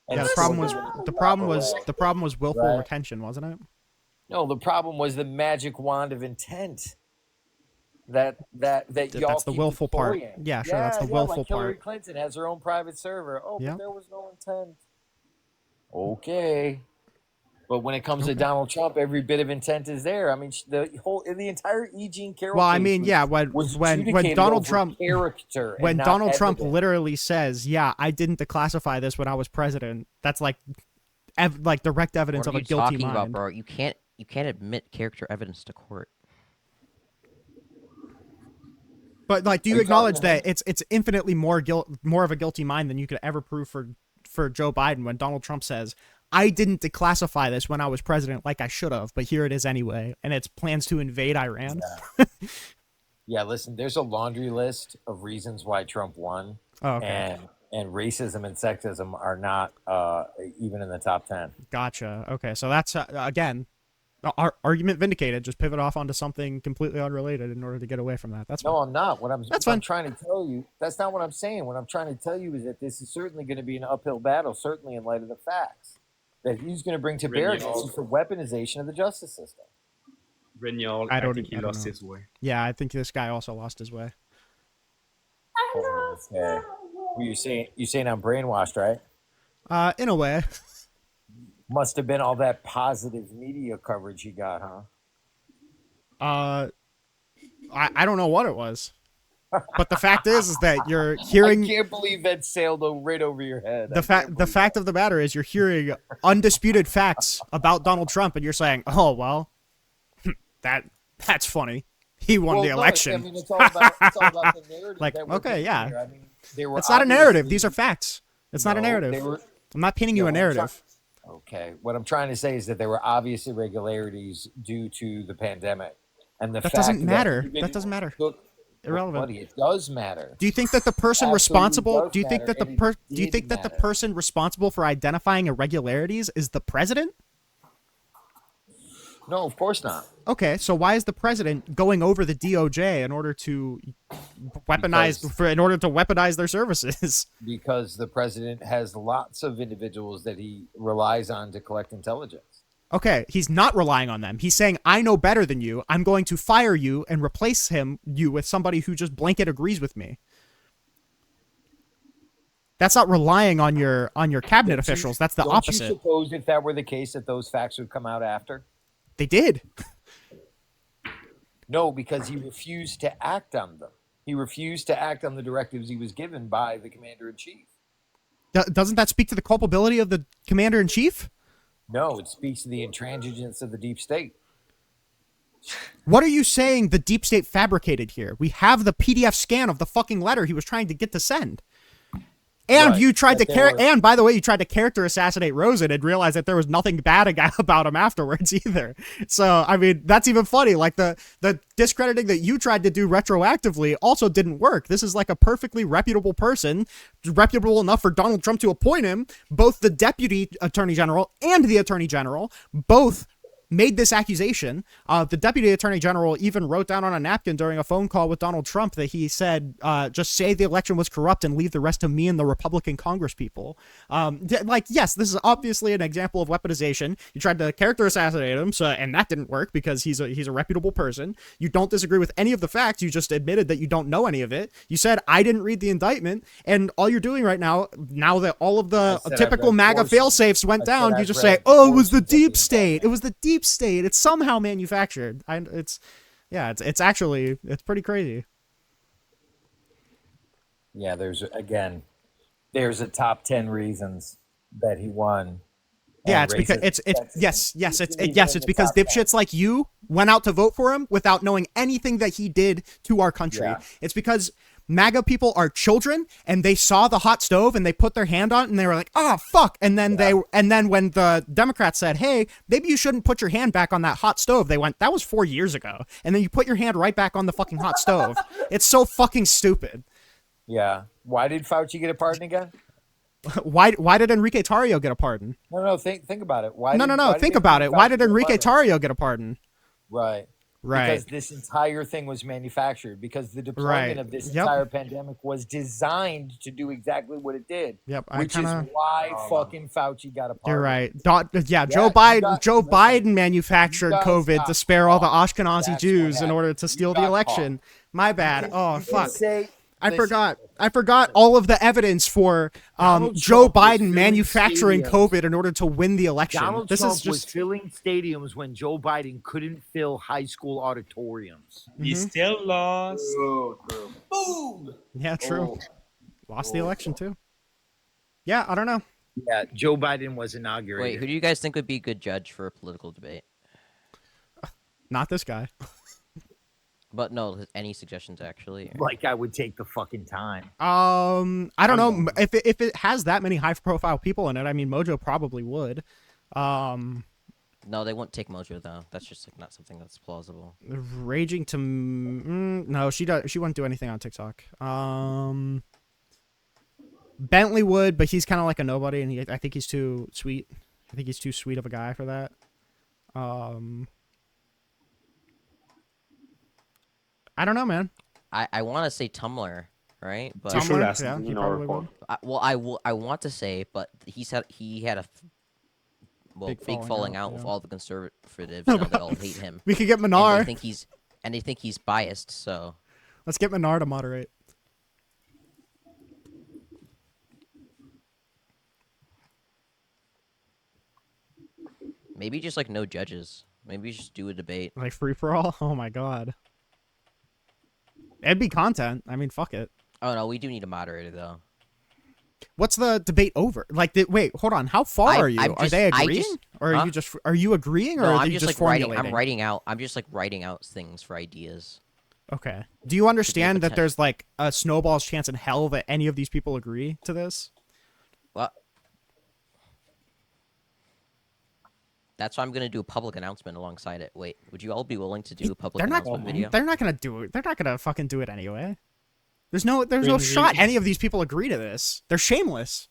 Speaker 1: Yeah, the problem was willful retention, wasn't it?
Speaker 3: No, the problem was the magic wand of intent. That y'all
Speaker 1: that's the willful part.
Speaker 3: deploying.
Speaker 1: Yeah, sure, that's the willful
Speaker 3: like Hillary
Speaker 1: part.
Speaker 3: Clinton has her own private server. Oh,
Speaker 1: Yeah.
Speaker 3: but there was no intent. Okay. But when it comes to Donald Trump, every bit of intent is there. I mean, the entire E. Jean Carroll.
Speaker 1: Well, I
Speaker 3: case
Speaker 1: mean, yeah, when Donald Trump Trump literally says, "Yeah, I didn't declassify this when I was president," that's like direct evidence of a guilty
Speaker 10: talking
Speaker 1: mind.
Speaker 10: about, bro? You can't admit character evidence to court.
Speaker 1: But like, do you acknowledge that it's infinitely more of a guilty mind than you could ever prove for Joe Biden when Donald Trump says, I didn't declassify this when I was president like I should have, but here it is anyway, and it's plans to invade Iran.
Speaker 3: Yeah, listen, there's a laundry list of reasons why Trump won.
Speaker 1: Oh, okay.
Speaker 3: And racism and sexism are not even in the top 10.
Speaker 1: Gotcha. Okay, so that's, again, our argument vindicated. Just pivot off onto something completely unrelated in order to get away from that. That's fine.
Speaker 3: No, I'm not.
Speaker 1: That's fine.
Speaker 3: I'm trying to tell you, that's not what I'm saying. What I'm trying to tell you is that this is certainly going to be an uphill battle, certainly in light of the facts that he's going to bring to bear for weaponization of the justice system.
Speaker 9: Grignol, I think he lost his way.
Speaker 1: Yeah, I think this guy also lost his way.
Speaker 3: Okay. Well, you saying I'm brainwashed, right?
Speaker 1: In a way.
Speaker 3: Must have been all that positive media coverage he got, huh?
Speaker 1: I don't know what it was. But the fact is that you're hearing.
Speaker 3: I can't believe that sailed right over your head.
Speaker 1: The fact of the matter is you're hearing undisputed facts about Donald Trump, and you're saying, "Oh well, that's funny. He won the election."
Speaker 3: I mean, it's all about the narrative.
Speaker 1: Like, okay, yeah,
Speaker 3: I mean,
Speaker 1: it's not a narrative. These are facts. It's not a narrative. I'm not painting you a narrative.
Speaker 3: Okay, what I'm trying to say is that there were obvious irregularities due to the pandemic, and
Speaker 1: that doesn't matter. That doesn't matter. Irrelevant.
Speaker 3: Buddy, it does matter.
Speaker 1: Do you think that the person responsible? Do you think that the person responsible for identifying irregularities is the president?
Speaker 3: No, of course not.
Speaker 1: Okay, so why is the president going over the DOJ in order to weaponize their services?
Speaker 3: Because the president has lots of individuals that he relies on to collect intelligence.
Speaker 1: Okay, he's not relying on them. He's saying, I know better than you. I'm going to fire you and replace you with somebody who just blanket agrees with me. That's not relying on your cabinet officials. That's the opposite.
Speaker 3: Don't you suppose if that were the case that those facts would come out after?
Speaker 1: They did.
Speaker 3: No, because he refused to act on them. He refused to act on the directives he was given by the commander-in-chief.
Speaker 1: Doesn't that speak to the culpability of the commander-in-chief?
Speaker 3: No, it speaks to the intransigence of the deep state.
Speaker 1: What are you saying the deep state fabricated here? We have the PDF scan of the fucking letter he was trying to get to send. And you tried to and by the way, you tried to character assassinate Rosen and realized that there was nothing bad about him afterwards either. So, I mean, that's even funny. Like the discrediting that you tried to do retroactively also didn't work. This is like a perfectly reputable person, reputable enough for Donald Trump to appoint him. Both the deputy attorney general and the attorney general both made this accusation. The deputy attorney general even wrote down on a napkin during a phone call with Donald Trump that he said, just say the election was corrupt and leave the rest to me and the Republican Congress people. Like, yes, this is obviously an example of weaponization. You tried to character assassinate him, and that didn't work because he's a reputable person. You don't disagree with any of the facts. You just admitted that you don't know any of it. You said, I didn't read the indictment. And all you're doing right now that all of the typical MAGA fail-safes went down, you just say, oh, it was the deep state. It was the deep state. It's somehow manufactured. It's actually pretty crazy.
Speaker 3: Yeah, there's a top 10 reasons that he won.
Speaker 1: Yeah,
Speaker 3: And
Speaker 1: it's because
Speaker 3: racism,
Speaker 1: it's
Speaker 3: sexism
Speaker 1: yes,
Speaker 3: easily been in
Speaker 1: it's
Speaker 3: the
Speaker 1: because
Speaker 3: top 10.
Speaker 1: dipshits like you went out to vote for him without knowing anything that he did to our country.
Speaker 3: Yeah.
Speaker 1: It's because MAGA people are children and they saw the hot stove and they put their hand on it and they were like, "Oh fuck." And then when the Democrats said, "Hey, maybe you shouldn't put your hand back on that hot stove." They went, "That was 4 years ago." And then you put your hand right back on the fucking hot stove. It's so fucking stupid.
Speaker 3: Yeah. Why did Fauci get a pardon again?
Speaker 1: Why did Enrique Tarrio get a pardon?
Speaker 3: No. Think about it. Why?
Speaker 1: No,
Speaker 3: did
Speaker 1: think about it. Why did
Speaker 3: Fauci get a
Speaker 1: Enrique
Speaker 3: pardon?
Speaker 1: Tarrio get a pardon?
Speaker 3: Right.
Speaker 1: Right.
Speaker 3: Because this entire thing was manufactured. Because the deployment of this
Speaker 1: Yep.
Speaker 3: entire pandemic was designed to do exactly what it did.
Speaker 1: Yep,
Speaker 3: Which is why fucking Fauci got a pardon.
Speaker 1: You're right. Joe
Speaker 3: listen,
Speaker 1: Biden manufactured
Speaker 3: guys
Speaker 1: COVID
Speaker 3: got
Speaker 1: to spare all the
Speaker 3: caught.
Speaker 1: Ashkenazi
Speaker 3: That's
Speaker 1: Jews
Speaker 3: what
Speaker 1: in order
Speaker 3: happened.
Speaker 1: to
Speaker 3: You
Speaker 1: steal the
Speaker 3: got
Speaker 1: election. My bad. Oh fuck.
Speaker 3: Listen,
Speaker 1: I forgot all of the evidence for
Speaker 3: Donald
Speaker 1: Joe
Speaker 3: Trump was
Speaker 1: Biden
Speaker 3: filling
Speaker 1: manufacturing
Speaker 3: stadiums.
Speaker 1: COVID in order to win the election.
Speaker 3: Donald
Speaker 1: This
Speaker 3: Trump
Speaker 1: is
Speaker 3: was
Speaker 1: just
Speaker 3: filling stadiums when Joe Biden couldn't fill high school auditoriums.
Speaker 9: He still lost.
Speaker 3: Boom!
Speaker 1: yeah, true. Lost the election too. Yeah, I don't know.
Speaker 3: Yeah, Joe Biden was inaugurated.
Speaker 10: Wait, who do you guys think would be a good judge for a political debate?
Speaker 1: Not this guy.
Speaker 10: But no, any suggestions actually? Or-
Speaker 3: Like I would take the fucking time.
Speaker 1: I don't know if it has that many high profile people in it. I mean, Mojo probably would.
Speaker 10: No, they won't take Mojo though. That's just like not something that's plausible.
Speaker 1: Raging to no, she wouldn't do anything on TikTok. Bentley would, but he's kind of like a nobody, and I think he's too sweet. I think he's too sweet of a guy for that. I don't know, man.
Speaker 10: I want to say Tumblr, right? But
Speaker 1: Tumblr, yeah, he probably would.
Speaker 10: I want to say, but he had a big falling out with all the conservatives. Now they all hate him.
Speaker 1: We could get
Speaker 10: And
Speaker 1: Minar.
Speaker 10: they think he's biased. So
Speaker 1: Let's get Minar to moderate.
Speaker 10: maybe just like no judges. Maybe just do a debate.
Speaker 1: Like free for all. Oh my god. It'd be content. I mean, fuck it.
Speaker 10: Oh no, we do need a moderator though.
Speaker 1: What's the debate over? Like, wait, hold on. How far are you? Are they agreeing, or are you agreeing, or
Speaker 10: No,
Speaker 1: are
Speaker 10: I'm
Speaker 1: you
Speaker 10: just
Speaker 1: just
Speaker 10: like writing.
Speaker 1: formulating?
Speaker 10: I'm writing out. I'm just like writing out things for ideas.
Speaker 1: Okay. Do you understand that
Speaker 10: potential.
Speaker 1: there's like a snowball's chance in hell that any of these people agree to this?
Speaker 10: Well, that's why I'm gonna do a public announcement alongside it. Wait, would you all be willing to do a public announcement video?
Speaker 1: They're not gonna do it. They're not gonna fucking do it anyway. There's no shot any of these people agree to this. They're shameless.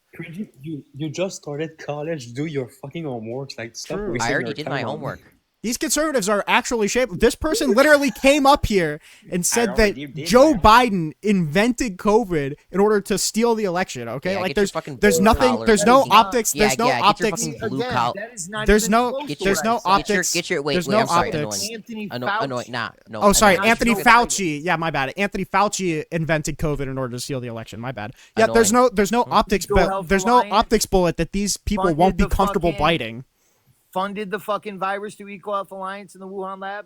Speaker 9: You just started college. Do your fucking homework. Like, stop
Speaker 1: True.
Speaker 9: wasting
Speaker 10: I already
Speaker 9: your
Speaker 10: did
Speaker 9: time
Speaker 10: my
Speaker 9: on-
Speaker 10: homework.
Speaker 1: These conservatives are actually shameless. This person literally came up here and said
Speaker 9: already
Speaker 1: that
Speaker 9: did
Speaker 1: Joe
Speaker 9: my
Speaker 1: Biden invented COVID in order to steal the election. Okay,
Speaker 10: Yeah,
Speaker 1: like
Speaker 10: get your
Speaker 1: there's
Speaker 10: fucking
Speaker 1: there's
Speaker 10: blue
Speaker 1: nothing.
Speaker 10: collar
Speaker 1: There's no
Speaker 10: voting.
Speaker 1: optics.
Speaker 10: Yeah,
Speaker 1: There's no
Speaker 10: yeah, get your
Speaker 1: optics.
Speaker 10: fucking blue
Speaker 3: Again,
Speaker 10: collar.
Speaker 3: that is not
Speaker 1: There's
Speaker 3: even
Speaker 1: no
Speaker 3: close to
Speaker 1: there's
Speaker 3: what
Speaker 1: no
Speaker 3: I said.
Speaker 1: optics.
Speaker 10: Get your wait.
Speaker 1: There's
Speaker 10: wait,
Speaker 1: no
Speaker 10: I'm sorry.
Speaker 1: optics.
Speaker 10: Annoying.
Speaker 3: Anthony
Speaker 10: Annoying.
Speaker 3: Fauci.
Speaker 10: Nah. No.
Speaker 1: Oh, sorry,
Speaker 10: annoying.
Speaker 1: Anthony
Speaker 3: Fauci.
Speaker 1: Fauci. Yeah, my bad. Anthony Fauci invented COVID in order to steal the election. My bad. Yeah, there's no optics,
Speaker 3: Eco
Speaker 1: but
Speaker 3: Health
Speaker 1: there's no
Speaker 3: Alliance
Speaker 1: optics bullet that these people
Speaker 3: funded
Speaker 1: won't be
Speaker 3: the
Speaker 1: comfortable
Speaker 3: fucking-
Speaker 1: biting.
Speaker 3: Funded the fucking virus through Eco Health Alliance in the Wuhan lab.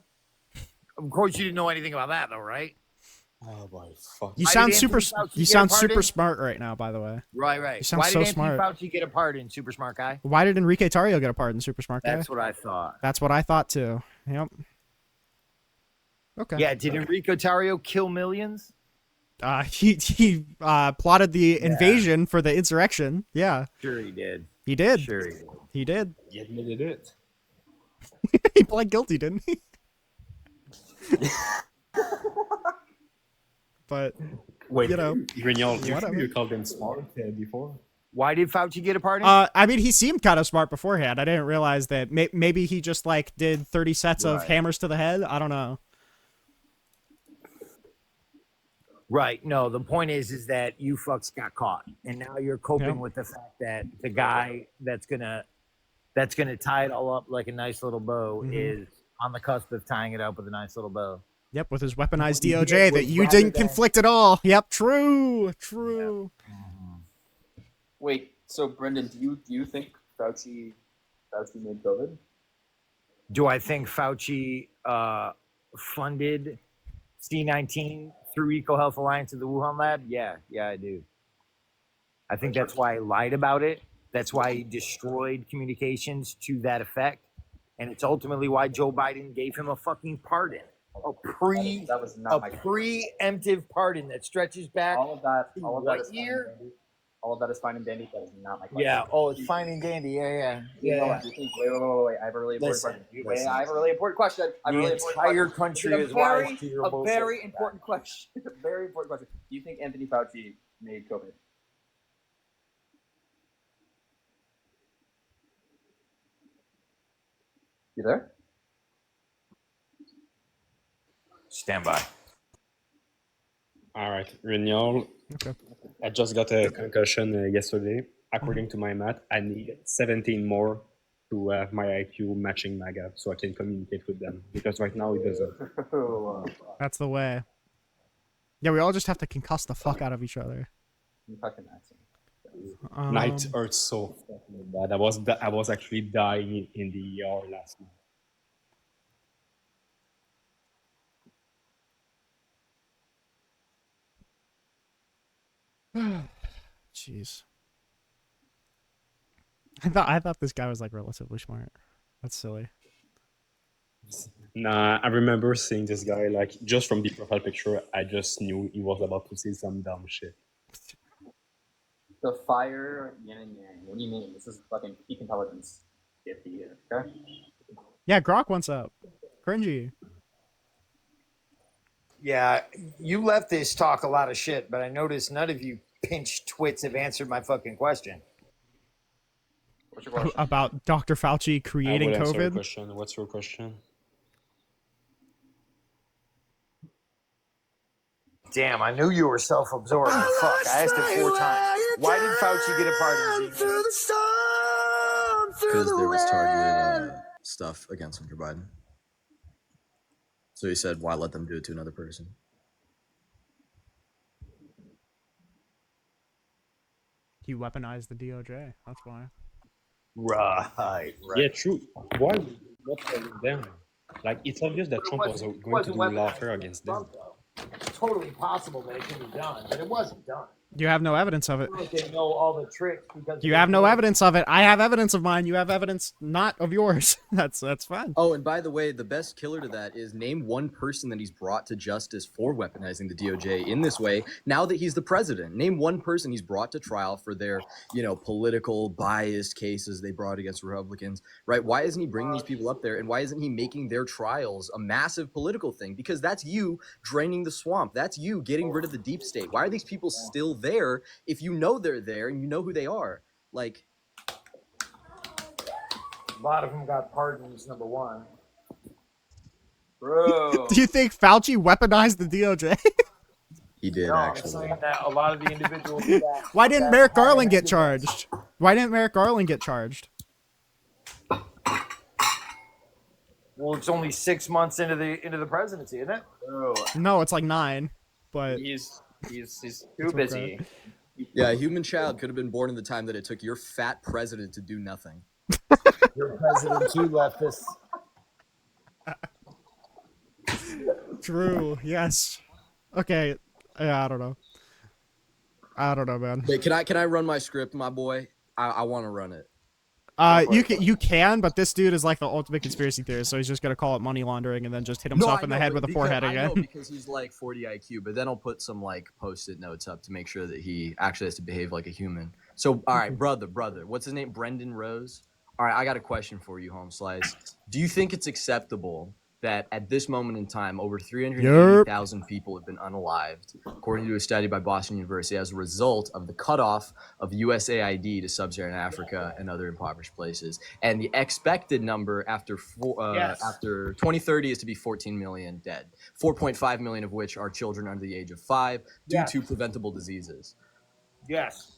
Speaker 3: Of course, you didn't know anything about that, though, right?
Speaker 9: Oh my fuck.
Speaker 1: You
Speaker 3: Why
Speaker 1: sound
Speaker 3: did
Speaker 1: super.
Speaker 3: Anthony Fauci
Speaker 1: You
Speaker 3: get
Speaker 1: sound
Speaker 3: a
Speaker 1: super
Speaker 3: pardon?
Speaker 1: smart right now. By the way,
Speaker 3: Right.
Speaker 1: You sound
Speaker 3: Why
Speaker 1: so
Speaker 3: did Anthony
Speaker 1: smart.
Speaker 3: Fauci get a pardon? Super smart guy.
Speaker 1: why did Enrique Tarrio get a pardon? Super smart guy.
Speaker 3: That's what I thought.
Speaker 1: That's what I thought too. Yep. Okay.
Speaker 3: Yeah, did Enrico Tarrio kill millions?
Speaker 1: He plotted the invasion for the insurrection. Yeah,
Speaker 3: Sure he did.
Speaker 1: he did.
Speaker 3: Sure he did.
Speaker 1: He did.
Speaker 9: He admitted it.
Speaker 1: He pled guilty, didn't he? But
Speaker 9: Wait,
Speaker 1: you know,
Speaker 9: Grignol, do you
Speaker 1: whatever.
Speaker 9: think you called him smart before?
Speaker 3: Why did Fauci get a pardon?
Speaker 1: I mean, he seemed kind of smart beforehand. I didn't realize that. Maybe he just like did 30 sets of
Speaker 3: Right.
Speaker 1: hammers to the head. I don't know.
Speaker 3: Right. No, the point is that you fucks got caught, and now you're coping
Speaker 1: Yep.
Speaker 3: with the fact that the guy that's gonna tie it all up like a nice little bow
Speaker 1: Mhm.
Speaker 3: is on the cusp of tying it up with a nice little bow.
Speaker 1: Yep, with his weaponized
Speaker 3: What he did
Speaker 1: DOJ that
Speaker 3: was
Speaker 1: you
Speaker 3: rather
Speaker 1: didn't
Speaker 3: than-
Speaker 1: conflict at all. Yep, true.
Speaker 11: Wait, so Brendan, do you think Fauci made COVID?
Speaker 3: Do I think Fauci funded C-19 through EcoHealth Alliance to the Wuhan lab? Yeah, I do. I think that's why I lied about it. That's why he destroyed communications to that effect. And it's ultimately why Joe Biden gave him a fucking pardon.
Speaker 11: That was not my
Speaker 3: preemptive pardon that stretches back.
Speaker 11: all of that
Speaker 3: what
Speaker 11: is fine and
Speaker 3: year?
Speaker 11: dandy. All of that is fine and dandy. That is not my question.
Speaker 3: Yeah. Oh, it's fine and dandy. Yeah.
Speaker 11: Do you think, wait. I have a really important question. I have a really important question.
Speaker 3: The entire country is wise to your bullshit.
Speaker 11: Very important question. Very important question. Do you think Anthony Fauci made COVID? You there?
Speaker 3: Stand by.
Speaker 9: All right, Renewal.
Speaker 1: Okay.
Speaker 9: I just got a concussion yesterday. According to my math, I need 17 more to have my IQ matching MAGA so I can communicate with them. Because right now it doesn't.
Speaker 1: That's the way. Yeah, we all just have to concuss the fuck out of each other.
Speaker 9: Night hurts so fucking bad. I was actually dying in the ER last night.
Speaker 1: Jeez. I thought this guy was like relatively smart. That's silly.
Speaker 9: Nah, I remember seeing this guy like just from the profile picture. I just knew he was about to say some dumb shit.
Speaker 11: The fire yin and yang. What do you mean? This is fucking peak intelligence. Get the okay.
Speaker 1: Yeah, Grok wants up. Cringy.
Speaker 3: Yeah, you leftists talk a lot of shit, but I noticed none of you pinch twits have answered my fucking question.
Speaker 11: What's your question?
Speaker 1: About Dr. Fauci creating
Speaker 9: I will answer your
Speaker 1: COVID.
Speaker 9: question. What's your question?
Speaker 3: Damn, I knew you were self-absorbed. Fuck, I asked it 4 times. Why did Fauci get a pardon?
Speaker 12: Because there was targeted stuff against Hunter Biden. So he said, why let them do it to another person?
Speaker 1: He weaponized the DOJ. That's why.
Speaker 3: Right.
Speaker 9: Yeah, true. Why? What was them? Like, it's obvious that Trump was going to do lawfare against them.
Speaker 3: It's totally possible that it can be done, but it wasn't done.
Speaker 1: You have no evidence of it.
Speaker 3: They know all the tricks because
Speaker 1: You have no evidence of it. I have evidence of mine. You have evidence not of yours. That's fine.
Speaker 12: Oh, and by the way, the best killer to that is name one person that he's brought to justice for weaponizing the DOJ in this way. Now that he's the president, name one person he's brought to trial for their, political biased cases they brought against Republicans, right? Why isn't he bringing these people up there, and why isn't he making their trials a massive political thing? Because that's you draining the swamp. That's you getting rid of the deep state. Why are these people still there if you know they're there and you know who they are? Like,
Speaker 3: a lot of them got pardons, number one. Bro.
Speaker 1: Do you think Fauci weaponized the DOJ?
Speaker 12: He did, actually.
Speaker 3: I'm saying that a lot of the individuals
Speaker 1: Why didn't Merrick Garland get charged? Why didn't Merrick Garland get charged?
Speaker 3: Well, it's only 6 months into the presidency, isn't it?
Speaker 1: No, it's like 9. But
Speaker 11: he's too busy.
Speaker 1: Okay.
Speaker 12: Yeah, a human child could have been born in the time that it took your fat president to do nothing.
Speaker 3: Your president too, leftist.
Speaker 1: True. Yes. Okay. Yeah, I don't know. Man.
Speaker 12: Wait, can I run my script, my boy? I want to run it.
Speaker 1: You can, but this dude is like the ultimate conspiracy theorist, so he's just gonna call it money laundering and then just hit himself in the head with a forehead again.
Speaker 12: I know, because he's like 40 IQ, but then I'll put some like post-it notes up to make sure that he actually has to behave like a human. So, all right, brother, what's his name? Brendan Rose. All right, I got a question for you, Home Slice. Do you think it's acceptable that at this moment in time, over 380,000 people have been unalived, according to a study by Boston University, as a result of the cutoff of USAID to sub-Saharan Africa and other impoverished places? And the expected number after 2030 is to be 14 million dead, 4.5 million of which are children under the age of 5 due to preventable diseases.
Speaker 3: Yes.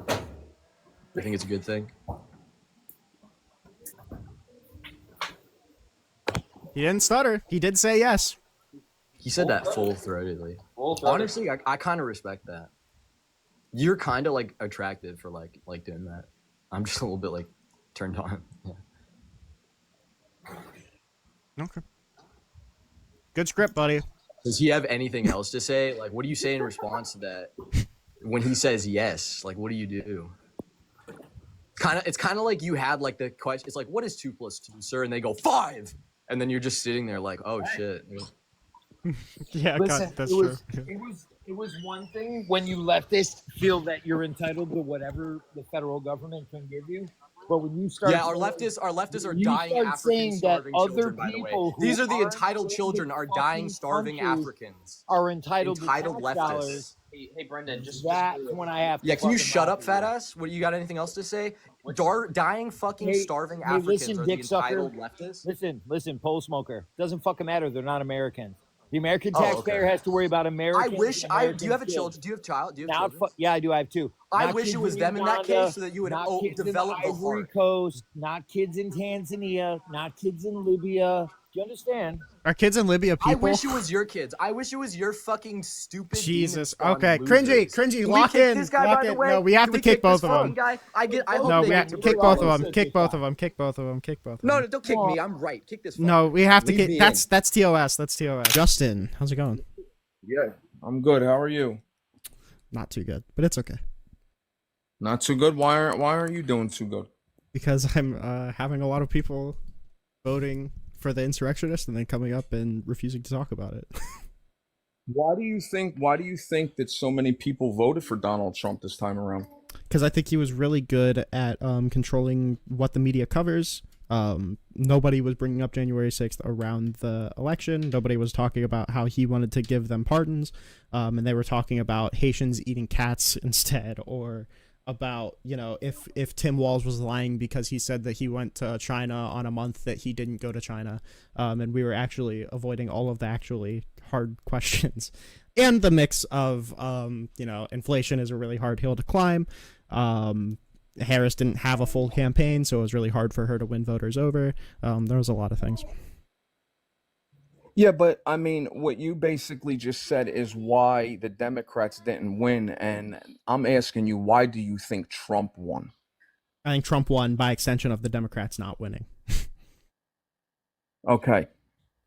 Speaker 12: You think it's a good thing?
Speaker 1: He didn't stutter. He did say yes.
Speaker 12: He said that full-throatedly. Honestly, I kind of respect that. You're kind of like attractive for like doing that. I'm just a little bit like turned on. Yeah.
Speaker 1: Okay. Good script, buddy.
Speaker 12: Does he have anything else to say? Like, what do you say in response to that? When he says yes, like, what do you do? It's kind of like you had like the question. It's like, what is 2 + 2, sir? And they go 5, and then you're just sitting there like, oh shit.
Speaker 1: Yeah,
Speaker 3: Listen,
Speaker 1: that's
Speaker 3: it
Speaker 1: true.
Speaker 3: was it was one thing when you leftists feel that you're entitled to whatever the federal government can give you, but when you start
Speaker 12: Yeah, our leftists are
Speaker 3: you
Speaker 12: dying
Speaker 3: start
Speaker 12: African
Speaker 3: saying that
Speaker 12: starving
Speaker 3: other
Speaker 12: children. By the way,
Speaker 3: people who
Speaker 12: these are the
Speaker 3: aren't
Speaker 12: entitled
Speaker 3: in
Speaker 12: children,
Speaker 3: the
Speaker 12: are dying
Speaker 3: fucking
Speaker 12: starving
Speaker 3: countries
Speaker 12: Africans.
Speaker 3: are entitled to tax
Speaker 12: leftists.
Speaker 3: dollars.
Speaker 11: Hey, Brendan, just
Speaker 3: That's when I have to.
Speaker 12: Yeah, can you
Speaker 3: fucking
Speaker 12: shut
Speaker 3: laugh
Speaker 12: up,
Speaker 3: at
Speaker 12: fat
Speaker 3: you.
Speaker 12: ass? What, you got anything else to say? Dying fucking starving
Speaker 3: Hey,
Speaker 12: Afrians
Speaker 3: listen,
Speaker 12: are the
Speaker 3: dick sucker.
Speaker 12: entitled leftists.
Speaker 3: Listen, pole smoker. Doesn't fucking matter. They're not Americans. The American
Speaker 12: Oh,
Speaker 3: taxpayer
Speaker 12: okay.
Speaker 3: has to worry about Americans.
Speaker 12: Do you have a child? Do you have children?
Speaker 3: Yeah, I do. I have 2.
Speaker 12: I
Speaker 3: Not
Speaker 12: wish
Speaker 3: kids
Speaker 12: it was
Speaker 3: in
Speaker 12: them in that
Speaker 3: Uganda,
Speaker 12: case, so that you would
Speaker 3: not kids
Speaker 12: develop
Speaker 3: in
Speaker 12: the
Speaker 3: Ivory
Speaker 12: heart.
Speaker 3: Coast, not kids in Tanzania, not kids in Libya. Do you understand?
Speaker 1: Are kids in Libya people?
Speaker 12: I wish it was your kids. I wish it was your fucking stupid.
Speaker 1: Jesus.
Speaker 12: demon-spawned
Speaker 1: Okay,
Speaker 12: losers.
Speaker 1: cringy.
Speaker 12: Can
Speaker 1: Lock
Speaker 12: we kick
Speaker 1: in.
Speaker 12: this guy,
Speaker 1: lock
Speaker 12: by the
Speaker 1: in.
Speaker 12: way?
Speaker 1: No, we have
Speaker 12: Can
Speaker 1: to
Speaker 12: we
Speaker 1: kick both
Speaker 12: this
Speaker 1: of
Speaker 12: fucking
Speaker 1: them.
Speaker 12: guy? I hope
Speaker 1: No,
Speaker 12: they
Speaker 1: we
Speaker 12: get
Speaker 1: have
Speaker 12: to
Speaker 1: to kick
Speaker 12: break
Speaker 1: both
Speaker 12: all
Speaker 1: of
Speaker 12: this.
Speaker 1: them. Kick both of them. Kick both of them. Kick both of them.
Speaker 12: No, don't kick me. I'm right. Kick this.
Speaker 1: No, we have to
Speaker 12: Leave
Speaker 1: kick.
Speaker 12: me
Speaker 1: That's TOS. That's TOS. Justin, how's it going?
Speaker 13: Yeah, I'm good. How are you?
Speaker 1: Not too good, but it's okay.
Speaker 13: Not too good. Why aren't you doing too good?
Speaker 1: Because I'm having a lot of people voting for the insurrectionists and then coming up and refusing to talk about it.
Speaker 13: Why do you think that so many people voted for Donald Trump this time around?
Speaker 1: Because I think he was really good at controlling what the media covers. Nobody was bringing up January 6th around the election. Nobody was talking about how he wanted to give them pardons. And they were talking about Haitians eating cats instead, or about, if Tim Walz was lying because he said that he went to China on a month that he didn't go to China. And we were actually avoiding all of the actually hard questions. And the mix of, inflation is a really hard hill to climb. Harris didn't have a full campaign, so it was really hard for her to win voters over. There was a lot of things.
Speaker 13: Yeah, but I mean, what you basically just said is why the Democrats didn't win, and I'm asking you, why do you think Trump won?
Speaker 1: I think Trump won by extension of the Democrats not winning.
Speaker 13: Okay,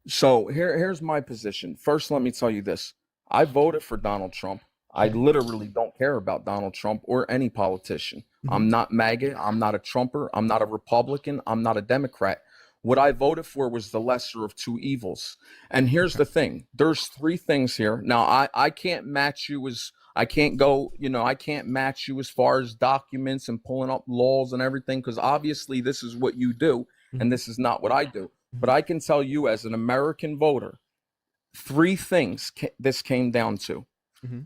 Speaker 13: so here's my position. First, let me tell you this. I voted for Donald Trump. I literally don't care about Donald Trump or any politician. Mm-hmm. I'm not MAGA. I'm not a Trumper. I'm not a Republican. I'm not a Democrat. What I voted for was the lesser of two evils. And here's the thing. There's 3 things here. Now, I can't match you I can't match you as far as documents and pulling up laws and everything, because obviously this is what you do and this is not what I do. But I can tell you as an American voter, 3 things this came down to. Mm-hmm.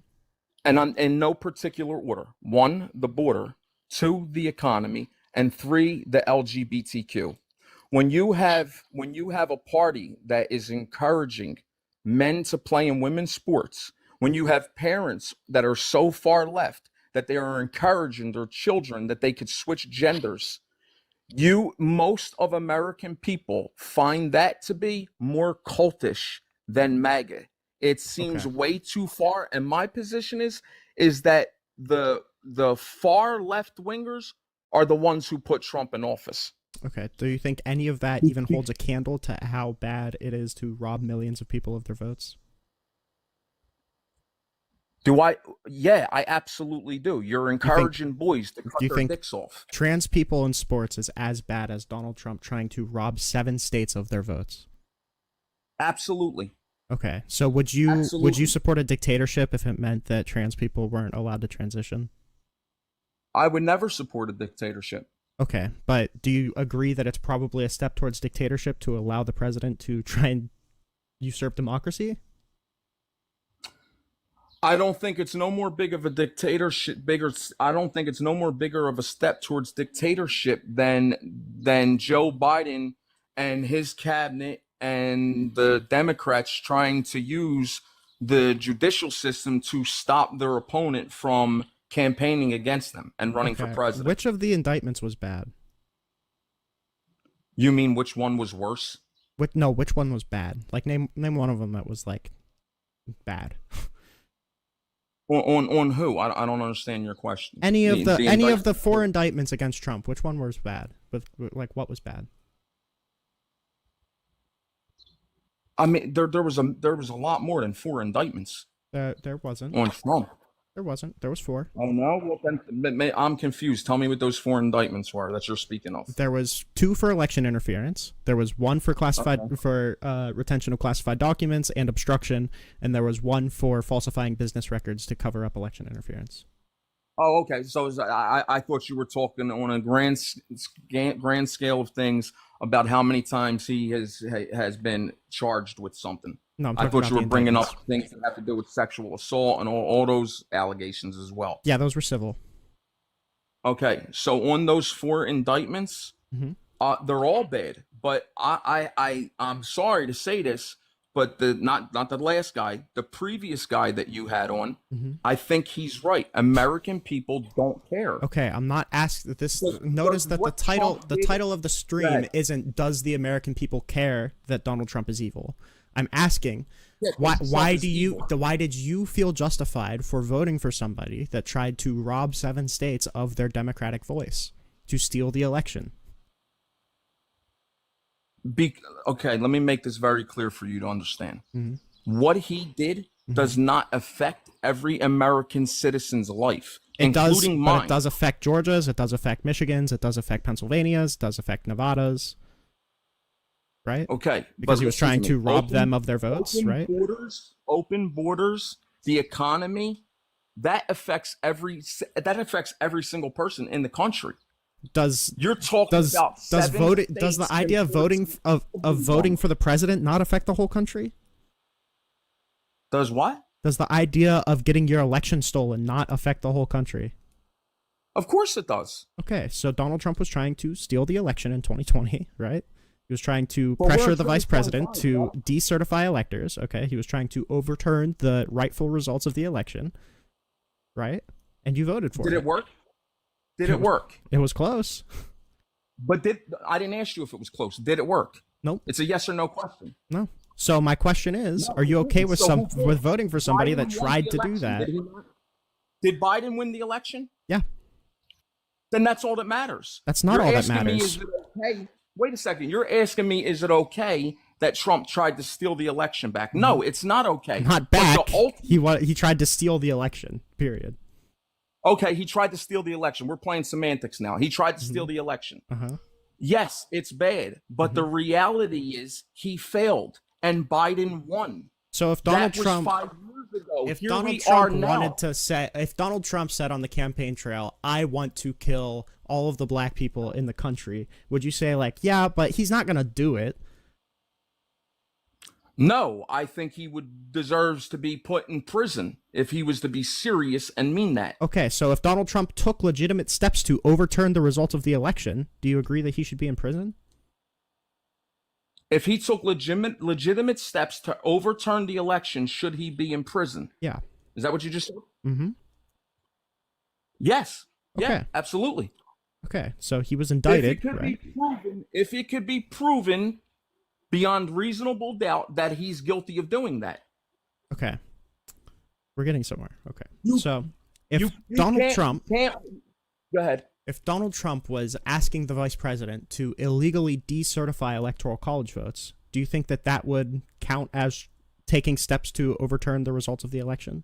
Speaker 13: And in no particular order. 1, the border. 2, the economy. And 3, the LGBTQ. When you have a party that is encouraging men to play in women's sports, when you have parents that are so far left that they are encouraging their children that they could switch genders, most of American people find that to be more cultish than MAGA. It seems way too far, and my position is that the far left wingers are the ones who put Trump in office.
Speaker 1: Okay. Do you think any of that even holds a candle to how bad it is to rob millions of people of their votes?
Speaker 13: Yeah, I absolutely do. You're encouraging boys to cut their dicks off.
Speaker 1: Trans people in sports is as bad as Donald Trump trying to rob 7 states of their votes?
Speaker 13: Absolutely.
Speaker 1: Okay. So would you support a dictatorship if it meant that trans people weren't allowed to transition?
Speaker 13: I would never support a dictatorship.
Speaker 1: Okay, but do you agree that it's probably a step towards dictatorship to allow the president to try and usurp democracy?
Speaker 13: I don't think it's no more big of a dictatorship. I don't think it's no more bigger of a step towards dictatorship than Joe Biden and his cabinet and the Democrats trying to use the judicial system to stop their opponent from campaigning against them and running for president.
Speaker 1: Which of the indictments was bad?
Speaker 13: You mean which one was worse?
Speaker 1: Which one was bad? Like name one of them that was like bad.
Speaker 13: On who? I don't understand your question.
Speaker 1: Any of the 4 indictments against Trump, which one was bad? Like what was bad?
Speaker 13: I mean, there was a lot more than 4 indictments
Speaker 1: There wasn't.
Speaker 13: on Trump.
Speaker 1: There wasn't. There was 4.
Speaker 13: Oh no, well then I'm confused. Tell me what those 4 indictments were that you're speaking of.
Speaker 1: There was 2 for election interference. There was 1 for retention of classified documents and obstruction, and there was 1 for falsifying business records to cover up election interference.
Speaker 13: Oh, okay. So I thought you were talking on a grand scale of things about how many times he has been charged with something.
Speaker 1: No,
Speaker 13: I thought you were bringing up things that have to do with sexual assault and all those allegations as well.
Speaker 1: Yeah, those were civil.
Speaker 13: Okay, so on those 4 indictments, they're all bad. But I'm sorry to say this, but not the last guy, the previous guy that you had on, I think he's right. American people don't care.
Speaker 1: Okay, I'm not asking this. Notice that the title of the stream isn't "Does the American people care that Donald Trump is evil?" I'm asking, why did you feel justified for voting for somebody that tried to rob 7 states of their democratic voice, to steal the election?
Speaker 13: Okay, let me make this very clear for you to understand. What he did does not affect every American citizen's life, including mine.
Speaker 1: But it does affect Georgia's, it does affect Michigan's, it does affect Pennsylvania's, it does affect Nevada's. Right?
Speaker 13: Okay.
Speaker 1: Because he was trying to rob them of their votes, right?
Speaker 13: Open borders, the economy, that affects every single person in the country.
Speaker 1: Does
Speaker 13: the
Speaker 1: idea of voting for the president not affect the whole country?
Speaker 13: Does what?
Speaker 1: Does the idea of getting your election stolen not affect the whole country?
Speaker 13: Of course it does.
Speaker 1: Okay, so Donald Trump was trying to steal the election in 2020, right? He was trying to pressure the vice president to decertify electors. Okay, he was trying to overturn the rightful results of the election, right? And you voted for it.
Speaker 13: Did it work? Did it work?
Speaker 1: It was close.
Speaker 13: But I didn't ask you if it was close. Did it work?
Speaker 1: Nope.
Speaker 13: It's a yes or no question.
Speaker 1: No. So my question is, are you okay with with voting for somebody that tried to do that?
Speaker 13: Did Biden win the election?
Speaker 1: Yeah.
Speaker 13: Then that's all that matters.
Speaker 1: That's not all that matters.
Speaker 13: Is it okay? Wait a second. You're asking me, is it okay that Trump tried to steal the election back? No, it's not okay.
Speaker 1: Not back. He tried to steal the election, period.
Speaker 13: Okay, he tried to steal the election. We're playing semantics now. He tried to steal the election. Yes, it's bad. But the reality is he failed and Biden won.
Speaker 1: So if Donald Trump,
Speaker 13: 5 years ago,
Speaker 1: if Donald Trump said on the campaign trail, "I want to kill all of the black people in the country," would you say like, yeah, but he's not gonna do it?
Speaker 13: No, I think he deserves to be put in prison if he was to be serious and mean that.
Speaker 1: Okay, so if Donald Trump took legitimate steps to overturn the results of the election, do you agree that he should be in prison?
Speaker 13: If he took legitimate steps to overturn the election, should he be in prison?
Speaker 1: Yeah.
Speaker 13: Is that what you just said?
Speaker 1: Mm-hmm.
Speaker 13: Yes.
Speaker 1: Okay.
Speaker 13: Yeah, absolutely.
Speaker 1: Okay, so he was indicted,
Speaker 13: If it could be proven beyond reasonable doubt that he's guilty of doing that.
Speaker 1: Okay. We're getting somewhere. Okay. So if Donald Trump...
Speaker 13: Go ahead.
Speaker 1: If Donald Trump was asking the vice president to illegally decertify electoral college votes, do you think that that would count as taking steps to overturn the results of the election?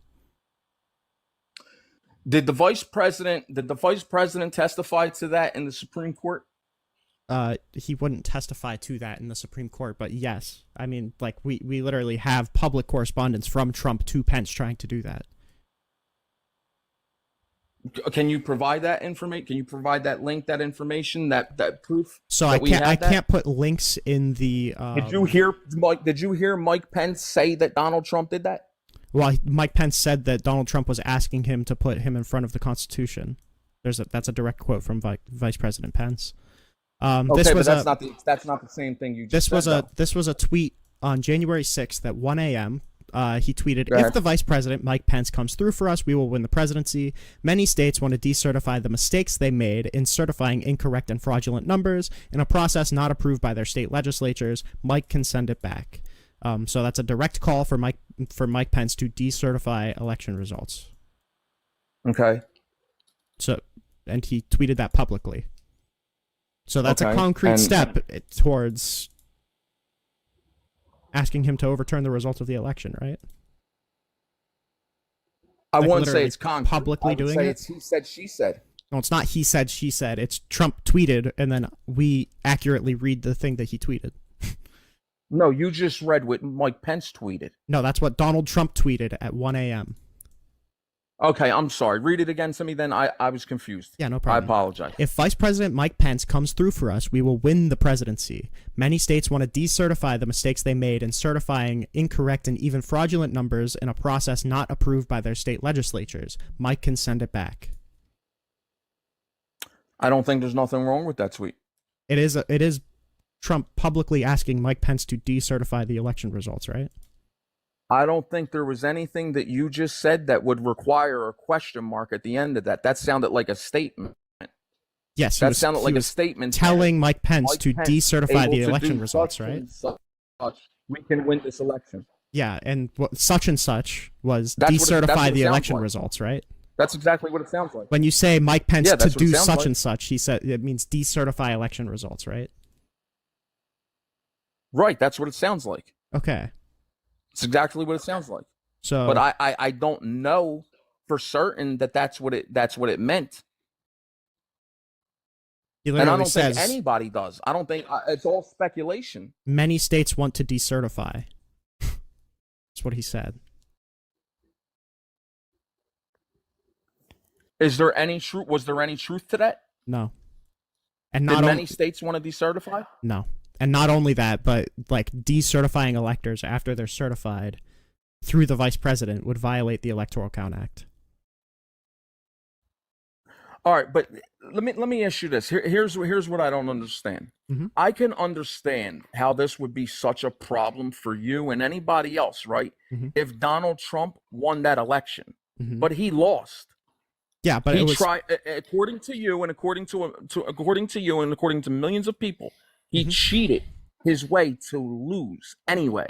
Speaker 13: Did the vice president testify to that in the Supreme Court?
Speaker 1: He wouldn't testify to that in the Supreme Court, but yes. I mean, like we literally have public correspondence from Trump to Pence trying to do that.
Speaker 13: Can you provide that information? Can you provide that link, that information, that proof?
Speaker 1: So I can't put links in the.
Speaker 13: Did you hear Mike Pence say that Donald Trump did that?
Speaker 1: Well, Mike Pence said that Donald Trump was asking him to put him in front of the Constitution. That's a direct quote from Vice President Pence.
Speaker 13: Okay, but that's not the same thing you just said.
Speaker 1: This was a tweet on January 6th at 1 a.m. He tweeted, "If the vice president, Mike Pence, comes through for us, we will win the presidency. Many states want to decertify the mistakes they made in certifying incorrect and fraudulent numbers in a process not approved by their state legislatures. Mike can send it back." So that's a direct call for Mike Pence to decertify election results.
Speaker 13: Okay.
Speaker 1: So, and he tweeted that publicly. So that's a concrete step towards asking him to overturn the results of the election, right?
Speaker 13: I
Speaker 1: Like,
Speaker 13: wouldn't say
Speaker 1: literally
Speaker 13: it's concrete.
Speaker 1: publicly
Speaker 13: I would
Speaker 1: doing
Speaker 13: say
Speaker 1: it?
Speaker 13: it's he said, she said.
Speaker 1: No, it's not he said, she said. It's Trump tweeted, and then we accurately read the thing that he tweeted.
Speaker 13: No, you just read what Mike Pence tweeted.
Speaker 1: No, that's what Donald Trump tweeted at 1 a.m.
Speaker 13: Okay, I'm sorry. Read it again to me then. I was confused.
Speaker 1: Yeah, no problem.
Speaker 13: I apologize.
Speaker 1: If Vice President Mike Pence comes through for us, we will win the presidency. Many states want to decertify the mistakes they made in certifying incorrect and even fraudulent numbers in a process not approved by their state legislatures. Mike can send it back.
Speaker 13: I don't think there's nothing wrong with that tweet.
Speaker 1: It is Trump publicly asking Mike Pence to decertify the election results, right?
Speaker 13: I don't think there was anything that you just said that would require a question mark at the end of that. That sounded like a statement.
Speaker 1: Yes,
Speaker 13: that sounded like a statement
Speaker 1: telling Mike Pence
Speaker 13: Mike
Speaker 1: to
Speaker 13: Pence
Speaker 1: decertify the
Speaker 13: able to
Speaker 1: election
Speaker 13: do
Speaker 1: results,
Speaker 13: such
Speaker 1: right?
Speaker 13: and such. We can win this election.
Speaker 1: Yeah, and such and such was
Speaker 13: That's
Speaker 1: decertify
Speaker 13: what it
Speaker 1: the
Speaker 13: sounds
Speaker 1: election
Speaker 13: like.
Speaker 1: results, right?
Speaker 13: That's exactly what it sounds like.
Speaker 1: When you say Mike Pence
Speaker 13: Yeah,
Speaker 1: to
Speaker 13: that's what it
Speaker 1: do
Speaker 13: sounds
Speaker 1: such
Speaker 13: like.
Speaker 1: and such, he said it means decertify election results, right?
Speaker 13: Right, that's what it sounds like.
Speaker 1: Okay.
Speaker 13: It's exactly what it sounds like.
Speaker 1: So,
Speaker 13: but I don't know for certain that that's what it meant.
Speaker 1: he
Speaker 13: And I
Speaker 1: literally
Speaker 13: don't
Speaker 1: says
Speaker 13: think anybody does. I don't think it's all speculation.
Speaker 1: many states want to decertify. That's what he said.
Speaker 13: Is there any truth? Was there any truth to that?
Speaker 1: No. And
Speaker 13: Did
Speaker 1: not
Speaker 13: many states want to decertify?
Speaker 1: No. And not only that, but like decertifying electors after they're certified through the vice president would violate the Electoral Count Act.
Speaker 13: All right, but let me ask you this. Here's what I don't understand.
Speaker 1: Mhm.
Speaker 13: I can understand how this would be such a problem for you and anybody else, right?
Speaker 1: Mhm.
Speaker 13: If Donald Trump won that election,
Speaker 1: Mhm.
Speaker 13: but he lost.
Speaker 1: Yeah, but
Speaker 13: he
Speaker 1: it was
Speaker 13: tried, according to you and according to millions of people, he cheated his way to lose anyway.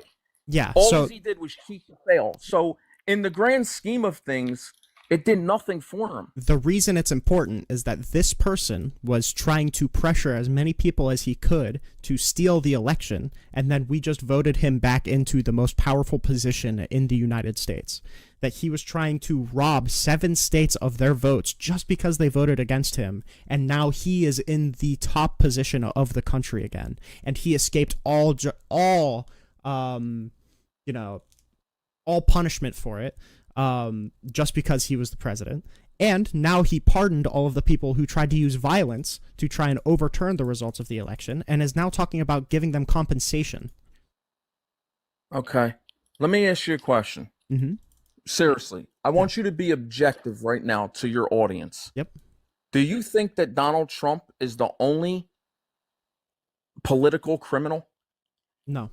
Speaker 1: Yeah,
Speaker 13: All
Speaker 1: so
Speaker 13: he did was cheat to fail. So in the grand scheme of things, it did nothing for him.
Speaker 1: the reason it's important is that this person was trying to pressure as many people as he could to steal the election, and then we just voted him back into the most powerful position in the United States. That he was trying to rob 7 states of their votes just because they voted against him, and now he is in the top position of the country again, and he escaped all punishment for it, just because he was the president. And now he pardoned all of the people who tried to use violence to try and overturn the results of the election, and is now talking about giving them compensation.
Speaker 13: Okay. Let me ask you a question.
Speaker 1: Mm-hmm.
Speaker 13: Seriously, I want you to be objective right now to your audience.
Speaker 1: Yep.
Speaker 13: Do you think that Donald Trump is the only political criminal?
Speaker 1: No.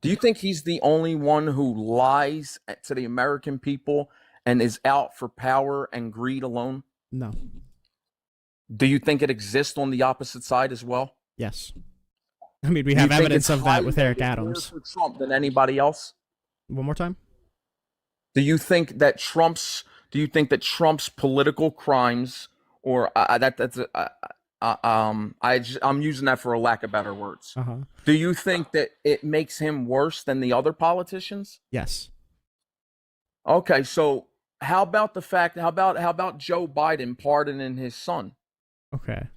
Speaker 13: Do you think he's the only one who lies to the American people and is out for power and greed alone?
Speaker 1: No.
Speaker 13: Do you think it exists on the opposite side as well?
Speaker 1: Yes. I mean, we
Speaker 13: Do you
Speaker 1: have
Speaker 13: think
Speaker 1: evidence
Speaker 13: it's
Speaker 1: of that with
Speaker 13: highly
Speaker 1: Eric
Speaker 13: more
Speaker 1: Adams.
Speaker 13: for Trump than anybody else?
Speaker 1: One more time?
Speaker 13: Do you think that Trump's political crimes, or I'm using that for a lack of better words.
Speaker 1: Uh-huh.
Speaker 13: Do you think that it makes him worse than the other politicians?
Speaker 1: Yes.
Speaker 13: Okay, so how about Joe Biden pardoning his son?
Speaker 1: Okay.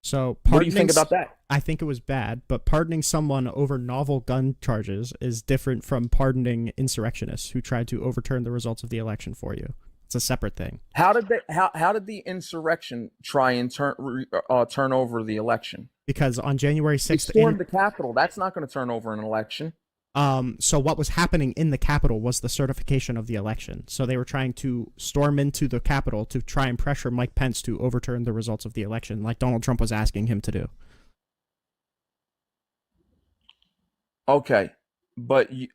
Speaker 1: So
Speaker 13: What do you think
Speaker 1: pardoning-
Speaker 13: about that?
Speaker 1: I think it was bad, but pardoning someone over novel gun charges is different from pardoning insurrectionists who tried to overturn the results of the election for you. It's a separate thing.
Speaker 13: How did the insurrection try and turn over the election?
Speaker 1: Because on January
Speaker 13: They
Speaker 1: 6th,
Speaker 13: stormed the Capitol. That's not going to turn over an election.
Speaker 1: so what was happening in the Capitol was the certification of the election. So they were trying to storm into the Capitol to try and pressure Mike Pence to overturn the results of the election, like Donald Trump was asking him to do.
Speaker 13: Okay,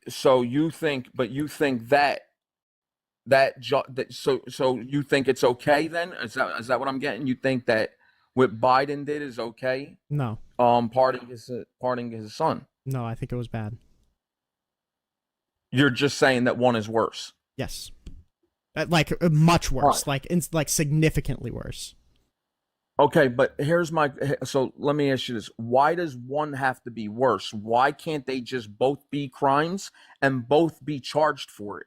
Speaker 13: so you think that you think it's okay then? Is that what I'm getting? You think that what Biden did is okay?
Speaker 1: No.
Speaker 13: Pardoning his son.
Speaker 1: No, I think it was bad.
Speaker 13: You're just saying that one is worse.
Speaker 1: Yes. Like much worse,
Speaker 13: Right.
Speaker 1: like significantly worse.
Speaker 13: Okay, but here's my so let me ask you this. Why does one have to be worse? Why can't they just both be crimes and both be charged for it?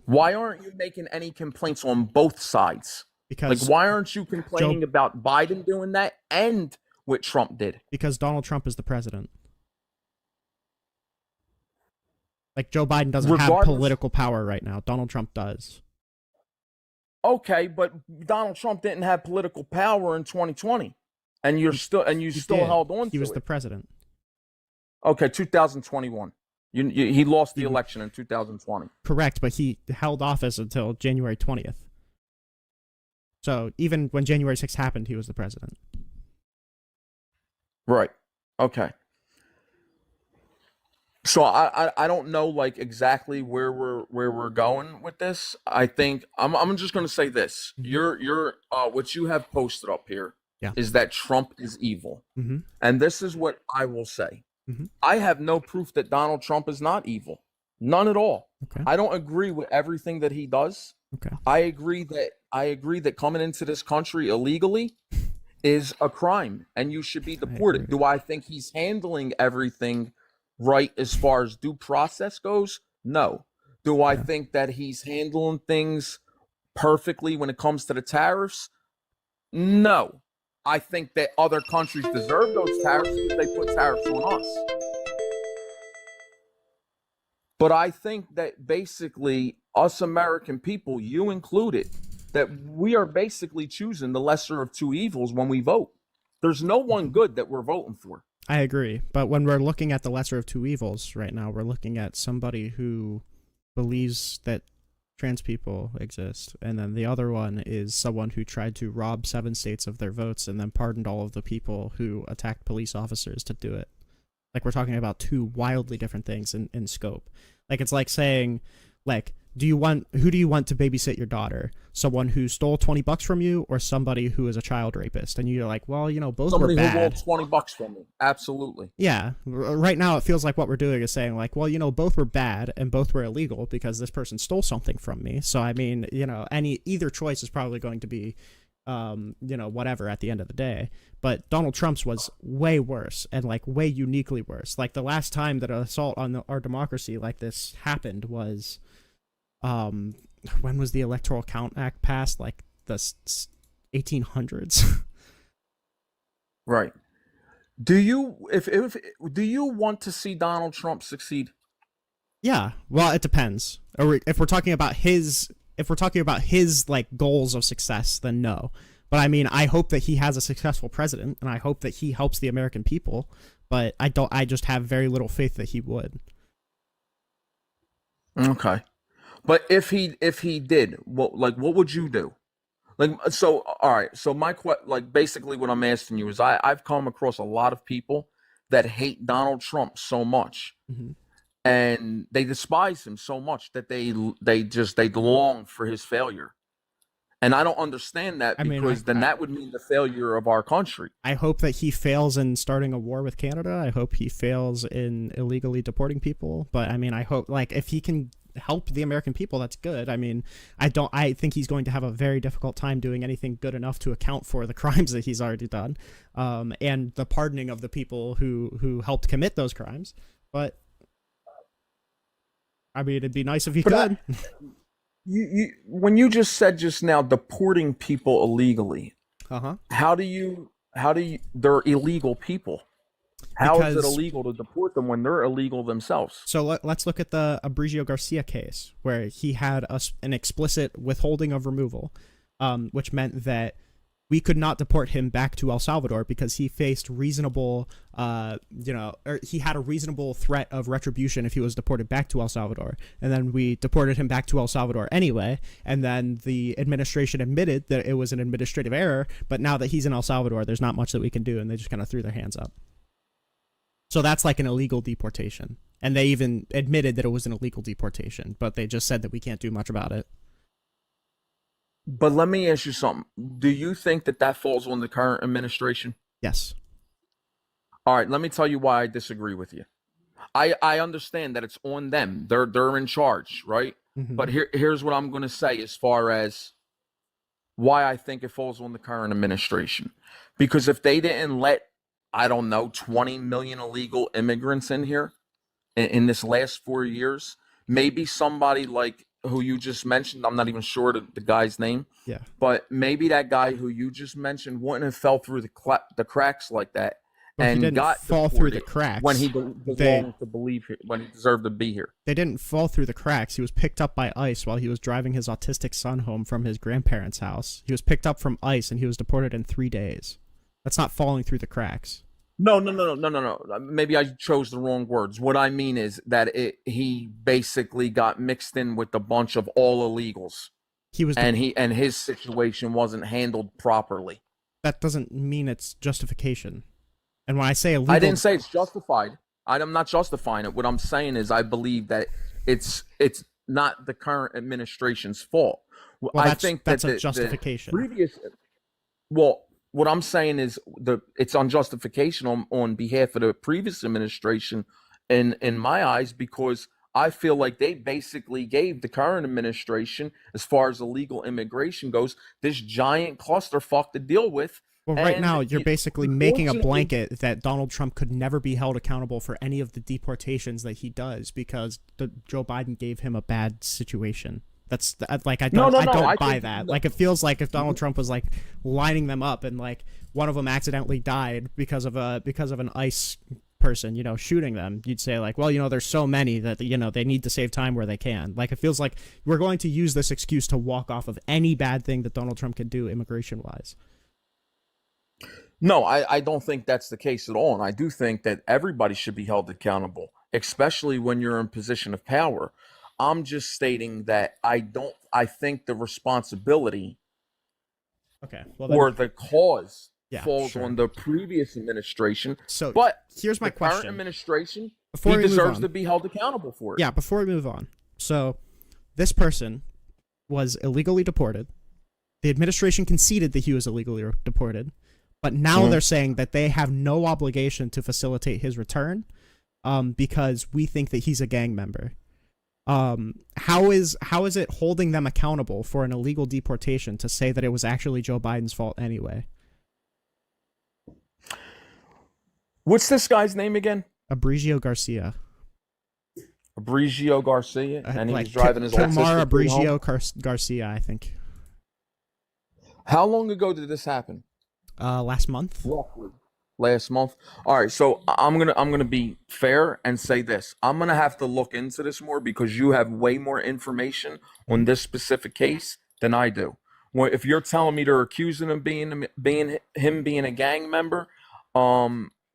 Speaker 13: Why aren't you making any complaints on both sides? Like,
Speaker 1: because
Speaker 13: why aren't you complaining about Biden doing that and what Trump did?
Speaker 1: Because Donald Trump is the president. Like, Joe Biden doesn't have political power right now. Donald Trump does.
Speaker 13: Okay, but Donald Trump didn't have political power in 2020, and you still held on.
Speaker 1: He was the president.
Speaker 13: Okay, 2021. He lost the election in 2020.
Speaker 1: Correct, but he held office until January 20th. So even when January 6th happened, he was the president.
Speaker 13: Right. Okay. So I don't know like exactly where we're going with this. I think I'm just gonna say this. You're what you have posted up here is that Trump is evil. And this is what I will say. I have no proof that Donald Trump is not evil. None at all.
Speaker 1: Okay.
Speaker 13: I don't agree with everything that he does.
Speaker 1: Okay.
Speaker 13: I agree that coming into this country illegally is a crime and you should be deported. Do I think he's handling everything right as far as due process goes? No. Do I think that he's handling things perfectly when it comes to the tariffs? No. I think that other countries deserve those tariffs because they put tariffs on us. But I think that basically us American people, you included, that we are basically choosing the lesser of two evils when we vote. There's no one good that we're voting for.
Speaker 1: I agree. But when we're looking at the lesser of two evils right now, we're looking at somebody who believes that trans people exist. And then the other one is someone who tried to rob 7 states of their votes and then pardoned all of the people who attacked police officers to do it. Like, we're talking about 2 wildly different things in scope. Like, it's like saying, like, who do you want to babysit your daughter? Someone who stole $20 from you or somebody who is a child rapist? And you're like, well, both
Speaker 13: somebody
Speaker 1: were bad.
Speaker 13: Somebody who rolled $20 from me. Absolutely.
Speaker 1: Yeah. Right now, it feels like what we're doing is saying, like, well, both were bad and both were illegal because this person stole something from me. So, I mean, either choice is probably going to be, whatever at the end of the day. But Donald Trump's was way worse and, like, way uniquely worse. Like, the last time that an assault on our democracy like this happened was... when was the Electoral Count Act passed? Like the 1800s.
Speaker 13: Right. Do you do you want to see Donald Trump succeed?
Speaker 1: Yeah. Well, it depends. Or if we're talking about his like goals of success, then no. But I mean, I hope that he has a successful president, and I hope that he helps the American people. But I just have very little faith that he would.
Speaker 13: Okay. But if he did, what would you do? Like, so, all right. So basically what I'm asking you is I've come across a lot of people that hate Donald Trump so much, and they despise him so much that they long for his failure. And I don't understand that because then that would mean the failure of our country.
Speaker 1: I hope that he fails in starting a war with Canada. I hope he fails in illegally deporting people. But I mean, I hope, like, if he can help the American people, that's good. I mean, I think he's going to have a very difficult time doing anything good enough to account for the crimes that he's already done, and the pardoning of the people who helped commit those crimes. But I mean, it'd be nice if he could.
Speaker 13: When you just said just now deporting people illegally, how do you they're illegal people? How is it illegal to deport them when they're illegal themselves?
Speaker 1: So let's look at the Abrigio Garcia case, where he had an explicit withholding of removal, which meant that we could not deport him back to El Salvador because he faced reasonable, or he had a reasonable threat of retribution if he was deported back to El Salvador. And then we deported him back to El Salvador anyway. And then the administration admitted that it was an administrative error. But now that he's in El Salvador, there's not much that we can do. And they just kind of threw their hands up. So that's like an illegal deportation. And they even admitted that it was an illegal deportation. But they just said that we can't do much about it.
Speaker 13: But let me ask you something. Do you think that falls on the current administration?
Speaker 1: Yes.
Speaker 13: All right, let me tell you why I disagree with you. I understand that it's on them. They're in charge, right? But here's what I'm going to say as far as why I think it falls on the current administration. Because if they didn't let, I don't know, 20 million illegal immigrants in here in this last 4 years, maybe somebody like who you just mentioned, I'm not even sure the guy's name.
Speaker 1: Yeah.
Speaker 13: But maybe that guy who you just mentioned wouldn't have fell through the cracks like that.
Speaker 1: Well, he
Speaker 13: and
Speaker 1: didn't
Speaker 13: got
Speaker 1: fall through the
Speaker 13: deported
Speaker 1: cracks.
Speaker 13: when he belonged to believe when he deserved to be here.
Speaker 1: They didn't fall through the cracks. He was picked up by ICE while he was driving his autistic son home from his grandparents' house. He was picked up from ICE and he was deported in 3 days. That's not falling through the cracks.
Speaker 13: No. Maybe I chose the wrong words. What I mean is that he basically got mixed in with a bunch of all illegals. And his situation wasn't handled properly.
Speaker 1: That doesn't mean it's justification. And when I say illegal,
Speaker 13: I didn't say it's justified. I'm not justifying it. What I'm saying is I believe that it's not the current administration's fault.
Speaker 1: well,
Speaker 13: I think
Speaker 1: that's
Speaker 13: that
Speaker 1: a justification.
Speaker 13: What I'm saying is it's on justification on behalf of the previous administration in my eyes, because I feel like they basically gave the current administration, as far as illegal immigration goes, this giant clusterfuck to deal with.
Speaker 1: Well, right now, you're basically making a blanket that Donald Trump could never be held accountable for any of the deportations that he does because Joe Biden gave him a bad situation. That's like I don't buy that. Like, it feels like if Donald Trump was like lining them up and like one of them accidentally died because of an ICE person, shooting them, you'd say like, well, there's so many that they need to save time where they can. Like, it feels like we're going to use this excuse to walk off of any bad thing that Donald Trump can do immigration wise.
Speaker 13: No, I don't think that's the case at all. And I do think that everybody should be held accountable, especially when you're in a position of power. I'm just stating that I think the responsibility or the cause falls on the previous administration.
Speaker 1: So
Speaker 13: but
Speaker 1: here's my question.
Speaker 13: Current administration,
Speaker 1: Before
Speaker 13: he deserves to be held accountable for it.
Speaker 1: Yeah, before we move on. So this person was illegally deported. The administration conceded that he was illegally deported. But now they're saying that they have no obligation to facilitate his return because we think that he's a gang member. How is it holding them accountable for an illegal deportation to say that it was actually Joe Biden's fault anyway?
Speaker 13: What's this guy's name again?
Speaker 1: Abrigio Garcia.
Speaker 13: Abrigio Garcia? And
Speaker 1: like
Speaker 13: he's driving his
Speaker 1: Kilmar
Speaker 13: autistic
Speaker 1: Abrigio Garcia, I think.
Speaker 13: How long ago did this happen?
Speaker 1: Last month.
Speaker 13: Roughly. Last month. All right, so I'm gonna be fair and say this. I'm gonna have to look into this more because you have way more information on this specific case than I do. Well, if you're telling me they're accusing him being a gang member,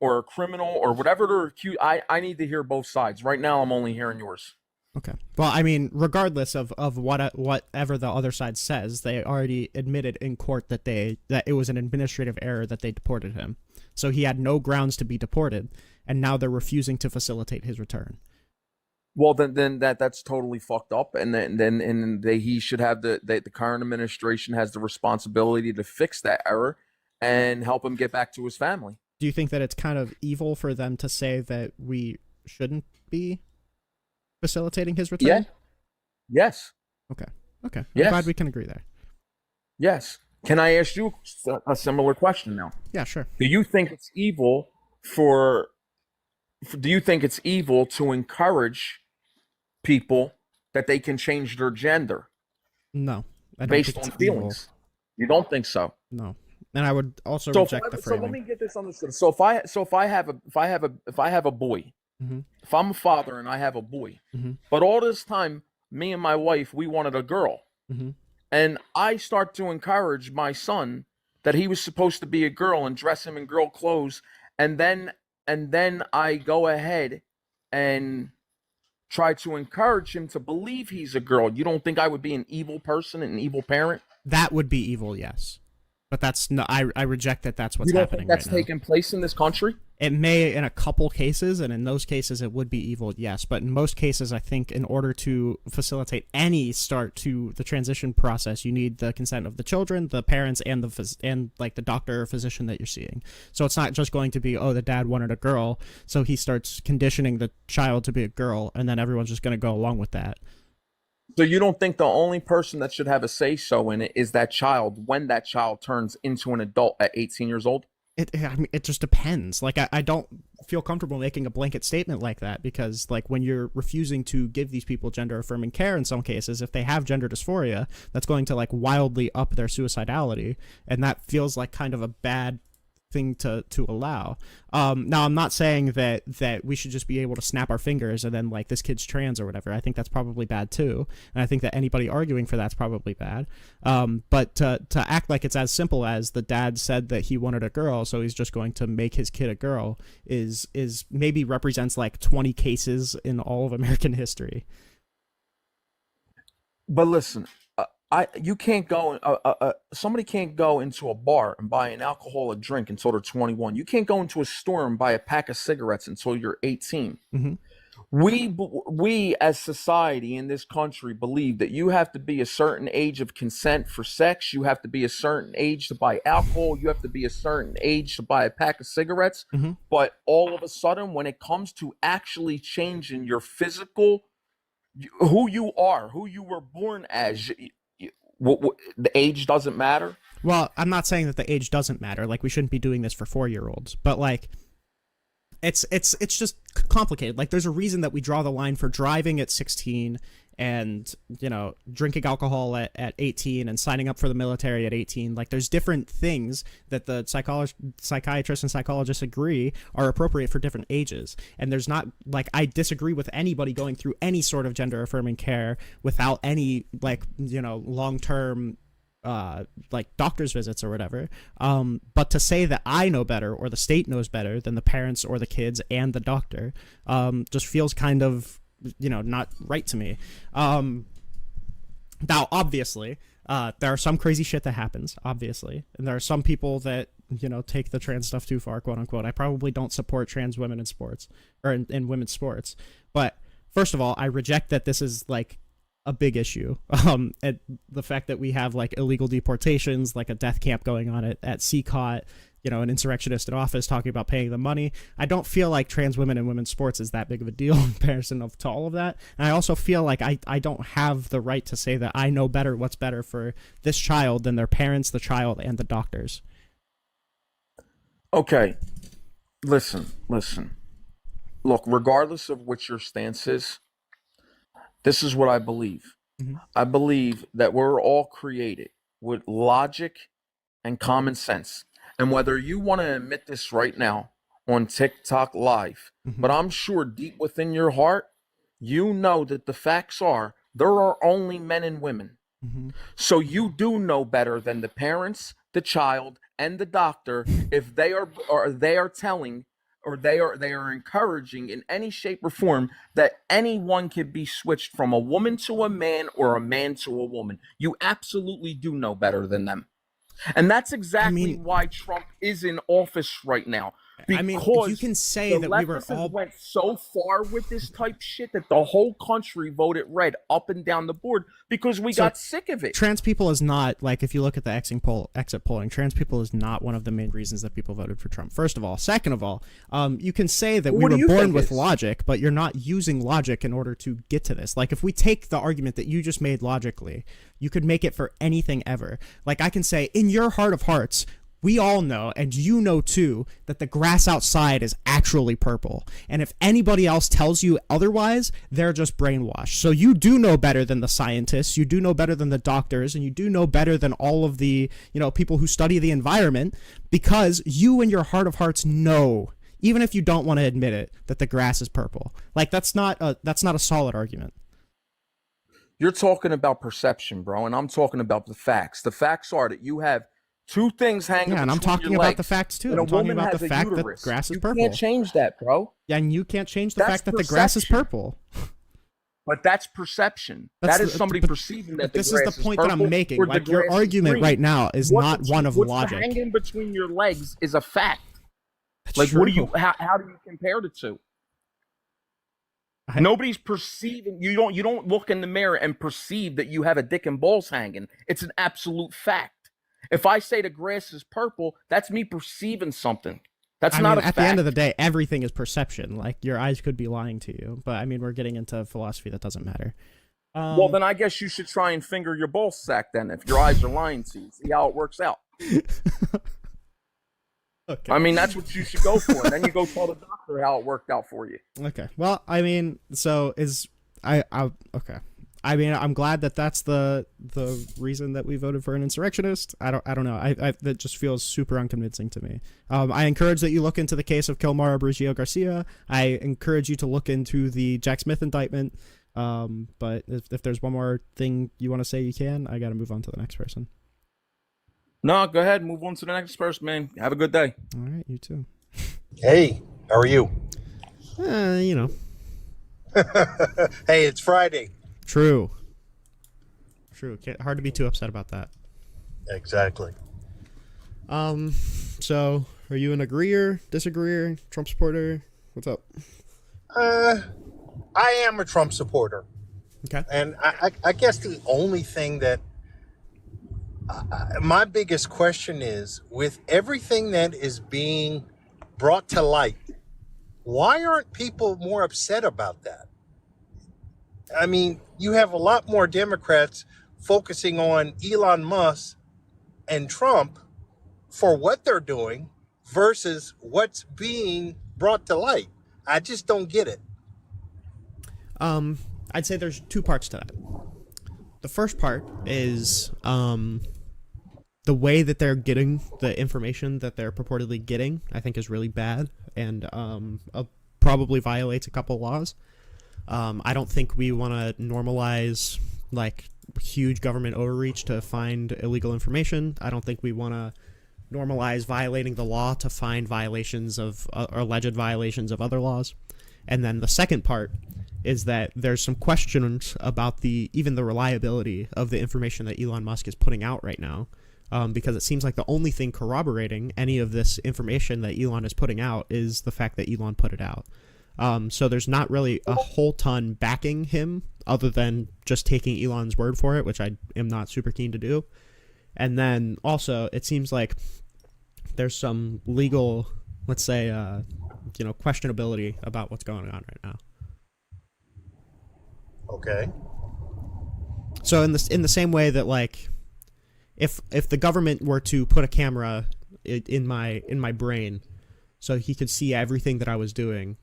Speaker 13: or a criminal or whatever they're accused, I need to hear both sides. Right now, I'm only hearing yours.
Speaker 1: Okay. Well, I mean, regardless of whatever the other side says, they already admitted in court that it was an administrative error that they deported him. So he had no grounds to be deported, and now they're refusing to facilitate his return.
Speaker 13: Well, then that's totally fucked up, and then he should have the current administration has the responsibility to fix that error and help him get back to his family.
Speaker 1: Do you think that it's kind of evil for them to say that we shouldn't be facilitating his return?
Speaker 13: Yeah. Yes.
Speaker 1: Okay. I'm
Speaker 13: yes.
Speaker 1: glad we can agree there.
Speaker 13: Yes. Can I ask you a similar question now?
Speaker 1: Yeah, sure.
Speaker 13: Do you think it's evil to encourage people that they can change their gender?
Speaker 1: No. I don't
Speaker 13: based
Speaker 1: think
Speaker 13: on
Speaker 1: it's
Speaker 13: feelings.
Speaker 1: evil.
Speaker 13: You don't think so?
Speaker 1: No. And I would also reject the framing.
Speaker 13: So let me get this understood. So if I have a boy,
Speaker 1: mm-hmm.
Speaker 13: if I'm a father and I have a boy,
Speaker 1: mm-hmm.
Speaker 13: but all this time, me and my wife, we wanted a girl,
Speaker 1: mm-hmm.
Speaker 13: and I start to encourage my son that he was supposed to be a girl and dress him in girl clothes, and then I go ahead and try to encourage him to believe he's a girl. You don't think I would be an evil person, an evil parent?
Speaker 1: That would be evil, yes. But that's no. I reject that. That's what's
Speaker 13: you don't
Speaker 1: happening.
Speaker 13: Think that's
Speaker 1: right now.
Speaker 13: taking place in this country?
Speaker 1: It may in a couple cases, and in those cases it would be evil, yes. But in most cases, I think in order to facilitate any start to the transition process, you need the consent of the children, the parents, and the doctor or physician that you're seeing. So it's not just going to be, oh, the dad wanted a girl, so he starts conditioning the child to be a girl, and then everyone's just going to go along with that.
Speaker 13: So you don't think the only person that should have a say so in it is that child when that child turns into an adult at 18 years old?
Speaker 1: I mean, it just depends. Like, I don't feel comfortable making a blanket statement like that, because like when you're refusing to give these people gender affirming care, in some cases, if they have gender dysphoria, that's going to like wildly up their suicidality, and that feels like kind of a bad thing to allow. Now I'm not saying that we should just be able to snap our fingers and then like this kid's trans or whatever. I think that's probably bad too, and I think that anybody arguing for that's probably bad. But to act like it's as simple as the dad said that he wanted a girl, so he's just going to make his kid a girl, is maybe represents like 20 cases in all of American history.
Speaker 13: But listen, you can't go. Somebody can't go into a bar and buy an alcoholic drink until they're 21. You can't go into a store and buy a pack of cigarettes until you're 18.
Speaker 1: Mm-hmm.
Speaker 13: We as society in this country believe that you have to be a certain age of consent for sex. You have to be a certain age to buy alcohol. You have to be a certain age to buy a pack of cigarettes.
Speaker 1: Mm-hmm.
Speaker 13: But all of a sudden, when it comes to actually changing your physical, who you are, who you were born as, the age doesn't matter.
Speaker 1: Well, I'm not saying that the age doesn't matter. Like, we shouldn't be doing this for 4-year-olds, but like, it's just complicated. Like, there's a reason that we draw the line for driving at 16 and, you know, drinking alcohol at 18 and signing up for the military at 18. Like, there's different things that the psychiatrists and psychologists agree are appropriate for different ages. And there's not, like, I disagree with anybody going through any sort of gender affirming care without any, like, you know, long-term like doctor's visits or whatever. But to say that I know better or the state knows better than the parents or the kids and the doctor just feels kind of, you know, not right to me. Now, obviously, there are some crazy shit that happens, obviously, and there are some people that, you know, take the trans stuff too far, quote unquote. I probably don't support trans women in sports or in women's sports, but first of all, I reject that this is like a big issue. And the fact that we have like illegal deportations, like a death camp going on at CCOT, you know, an insurrectionist in office talking about paying them money. I don't feel like trans women in women's sports is that big of a deal in comparison to all of that. And I also feel like I don't have the right to say that I know better what's better for this child than their parents, the child, and the doctors.
Speaker 13: Okay, listen. Look, regardless of what your stance is, this is what I believe.
Speaker 1: Mm-hmm.
Speaker 13: I believe that we're all created with logic and common sense. And whether you want to admit this right now on TikTok Live,
Speaker 1: Mm-hmm.
Speaker 13: but I'm sure deep within your heart, you know that the facts are there are only men and women.
Speaker 1: Mm-hmm.
Speaker 13: So you do know better than the parents, the child, and the doctor if they are telling or they are encouraging in any shape or form that anyone can be switched from a woman to a man or a man to a woman. You absolutely do know better than them. And that's exactly why Trump is in office right now.
Speaker 1: I mean, you can say that we were all
Speaker 13: went so far with this type shit that the whole country voted red up and down the board because we got sick of it.
Speaker 1: Trans people is not, like, if you look at the exit polling, trans people is not one of the main reasons that people voted for Trump, first of all. Second of all, you can say that we were born with logic, but you're not using logic in order to get to this. Like, if we take the argument that you just made logically, you could make it for anything ever. Like, I can say, in your heart of hearts, we all know, and you know too, that the grass outside is actually purple. And if anybody else tells you otherwise, they're just brainwashed. So you do know better than the scientists, you do know better than the doctors, and you do know better than all of the, you know, people who study the environment, because you in your heart of hearts know, even if you don't want to admit it, that the grass is purple. Like, that's not a solid argument.
Speaker 13: You're talking about perception, bro, and I'm talking about the facts. The facts are that you have two things hanging.
Speaker 1: Yeah, and I'm talking about the facts too. I'm talking about the fact that grass is purple.
Speaker 13: You can't change that, bro.
Speaker 1: Yeah, and you can't change the fact that the grass is purple.
Speaker 13: But that's perception. That is somebody perceiving that the grass is purple.
Speaker 1: This is the point that I'm making. Like, your argument right now is not one of logic.
Speaker 13: What's hanging between your legs is a fact.
Speaker 1: That's
Speaker 13: like,
Speaker 1: true.
Speaker 13: what do you? How do you compare the two? Nobody's perceiving. You don't look in the mirror and perceive that you have a dick and balls hanging. It's an absolute fact. If I say the grass is purple, that's me perceiving something. That's not a fact.
Speaker 1: At the end of the day, everything is perception. Like, your eyes could be lying to you. But, I mean, we're getting into philosophy that doesn't matter.
Speaker 13: Well, then I guess you should try and finger your ball sack then if your eyes are lying to you. See how it works out.
Speaker 1: Okay.
Speaker 13: I mean, that's what you should go for. And then you go tell the doctor how it worked out for you.
Speaker 1: Okay. Well, I mean, so okay. I mean, I'm glad that that's the reason that we voted for an insurrectionist. I don't know. I that just feels super unconvincing to me. I encourage that you look into the case of Kilmar Abruzio Garcia. I encourage you to look into the Jack Smith indictment. But if there's one more thing you want to say, you can. I got to move on to the next person.
Speaker 13: No, go ahead. Move on to the next person, man. Have a good day.
Speaker 1: All right, you too.
Speaker 14: Hey, how are you?
Speaker 1: You know.
Speaker 14: Hey, it's Friday.
Speaker 1: True. Hard to be too upset about that.
Speaker 14: Exactly.
Speaker 1: So are you an agreeer, disagreeer, Trump supporter? What's up?
Speaker 14: I am a Trump supporter.
Speaker 1: Okay.
Speaker 14: And I guess the only thing that my biggest question is, with everything that is being brought to light, why aren't people more upset about that? I mean, you have a lot more Democrats focusing on Elon Musk and Trump for what they're doing versus what's being brought to light. I just don't get it.
Speaker 1: I'd say there's two parts to that. The first part is the way that they're getting the information that they're purportedly getting, I think is really bad and probably violates a couple laws. I don't think we want to normalize like huge government overreach to find illegal information. I don't think we want to normalize violating the law to find violations of or alleged violations of other laws. And then the second part is that there's some questions about even the reliability of the information that Elon Musk is putting out right now, because it seems like the only thing corroborating any of this information that Elon is putting out is the fact that Elon put it out. So there's not really a whole ton backing him other than just taking Elon's word for it, which I am not super keen to do. And then also it seems like there's some legal, let's say, questionability about what's going on right now.
Speaker 14: Okay.
Speaker 1: So in the same way that like, if the government were to put a camera in my brain, so he could see everything that I was doing,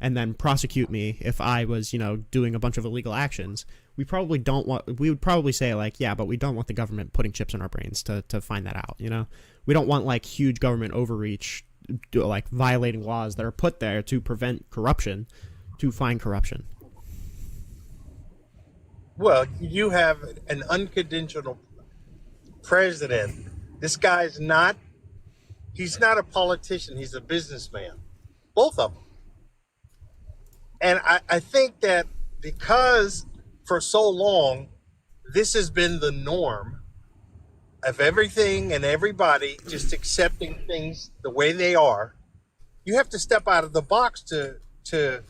Speaker 1: and then prosecute me if I was doing a bunch of illegal actions, we would probably say like, yeah, but we don't want the government putting chips in our brains to find that out. We don't want like huge government overreach, like violating laws that are put there to prevent corruption, to find corruption.
Speaker 14: Well, you have an unconditional president. This guy's he's not a politician. He's a businessman. Both of them. And I think that because for so long, this has been the norm of everything and everybody just accepting things the way they are, you have to step out of the box to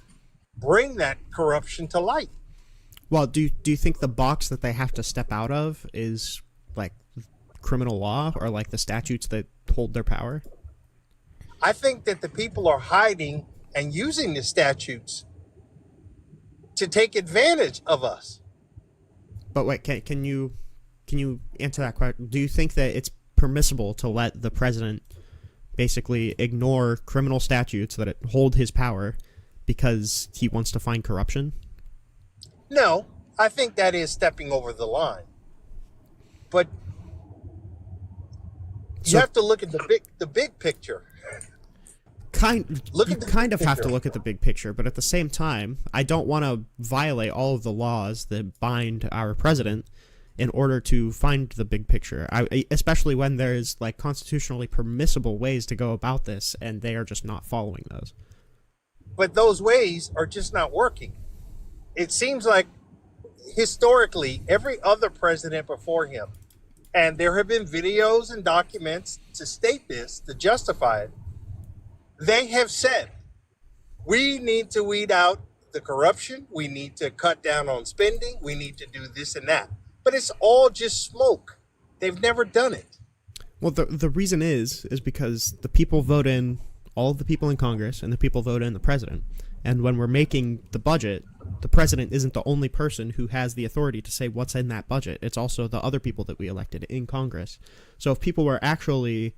Speaker 14: bring that corruption to light.
Speaker 1: Well, do you think the box that they have to step out of is like criminal law or like the statutes that hold their power?
Speaker 14: I think that the people are hiding and using the statutes to take advantage of us.
Speaker 1: But wait, can you answer that question? Do you think that it's permissible to let the president basically ignore criminal statutes that hold his power because he wants to find corruption?
Speaker 14: No, I think that is stepping over the line. But you have to look at the big picture.
Speaker 1: You kind of have to look at the big picture, but at the same time, I don't want to violate all of the laws that bind our president in order to find the big picture. Especially when there's like constitutionally permissible ways to go about this, and they are just not following those.
Speaker 14: But those ways are just not working. It seems like historically, every other president before him, and there have been videos and documents to state this, to justify it, they have said, we need to weed out the corruption, we need to cut down on spending, we need to do this and that. But it's all just smoke. They've never done it.
Speaker 1: Well, the reason is because the people vote in all of the people in Congress and the people vote in the president. And when we're making the budget, the president isn't the only person who has the authority to say what's in that budget. It's also the other people that we elected in Congress. So if people were actually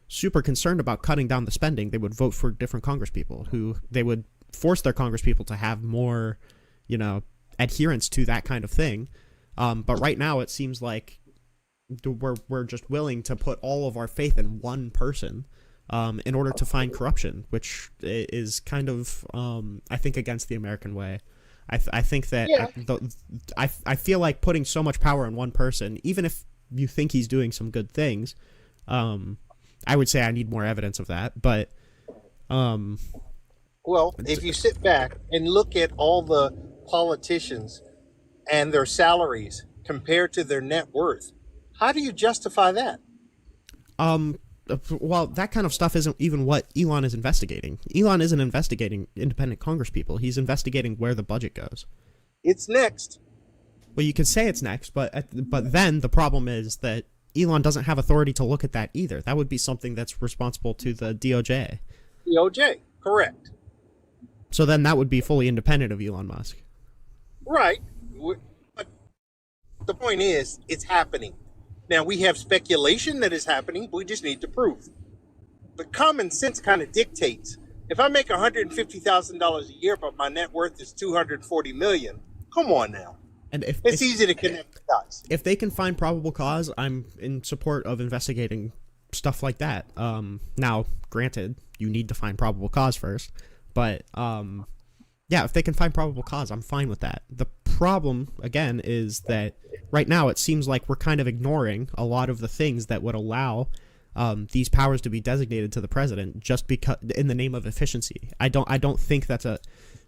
Speaker 1: super concerned about cutting down the spending, they would vote for different congresspeople who they would force their congresspeople to have more, adherence to that kind of thing. But right now it seems like we're just willing to put all of our faith in one person in order to find corruption, which is kind of, I think, against the American way. I think that I feel like putting so much power in one person, even if you think he's doing some good things, I would say I need more evidence of that. But
Speaker 14: well, if you sit back and look at all the politicians and their salaries compared to their net worth, how do you justify that?
Speaker 1: Well, that kind of stuff isn't even what Elon is investigating. Elon isn't investigating independent congresspeople. He's investigating where the budget goes.
Speaker 14: It's next.
Speaker 1: Well, you could say it's next, but then the problem is that Elon doesn't have authority to look at that either. That would be something that's responsible to the DOJ.
Speaker 14: DOJ, correct.
Speaker 1: So then that would be fully independent of Elon Musk.
Speaker 14: Right. But the point is, it's happening. Now, we have speculation that is happening, but we just need to prove. But common sense kind of dictates. If I make $150,000 a year, but my net worth is $240 million, come on now.
Speaker 1: And
Speaker 14: it's easy to connect the dots.
Speaker 1: If they can find probable cause, I'm in support of investigating stuff like that. Now, granted, you need to find probable cause first, but yeah, if they can find probable cause, I'm fine with that. The problem, again, is that right now it seems like we're kind of ignoring a lot of the things that would allow these powers to be designated to the president just because in the name of efficiency. I don't think that's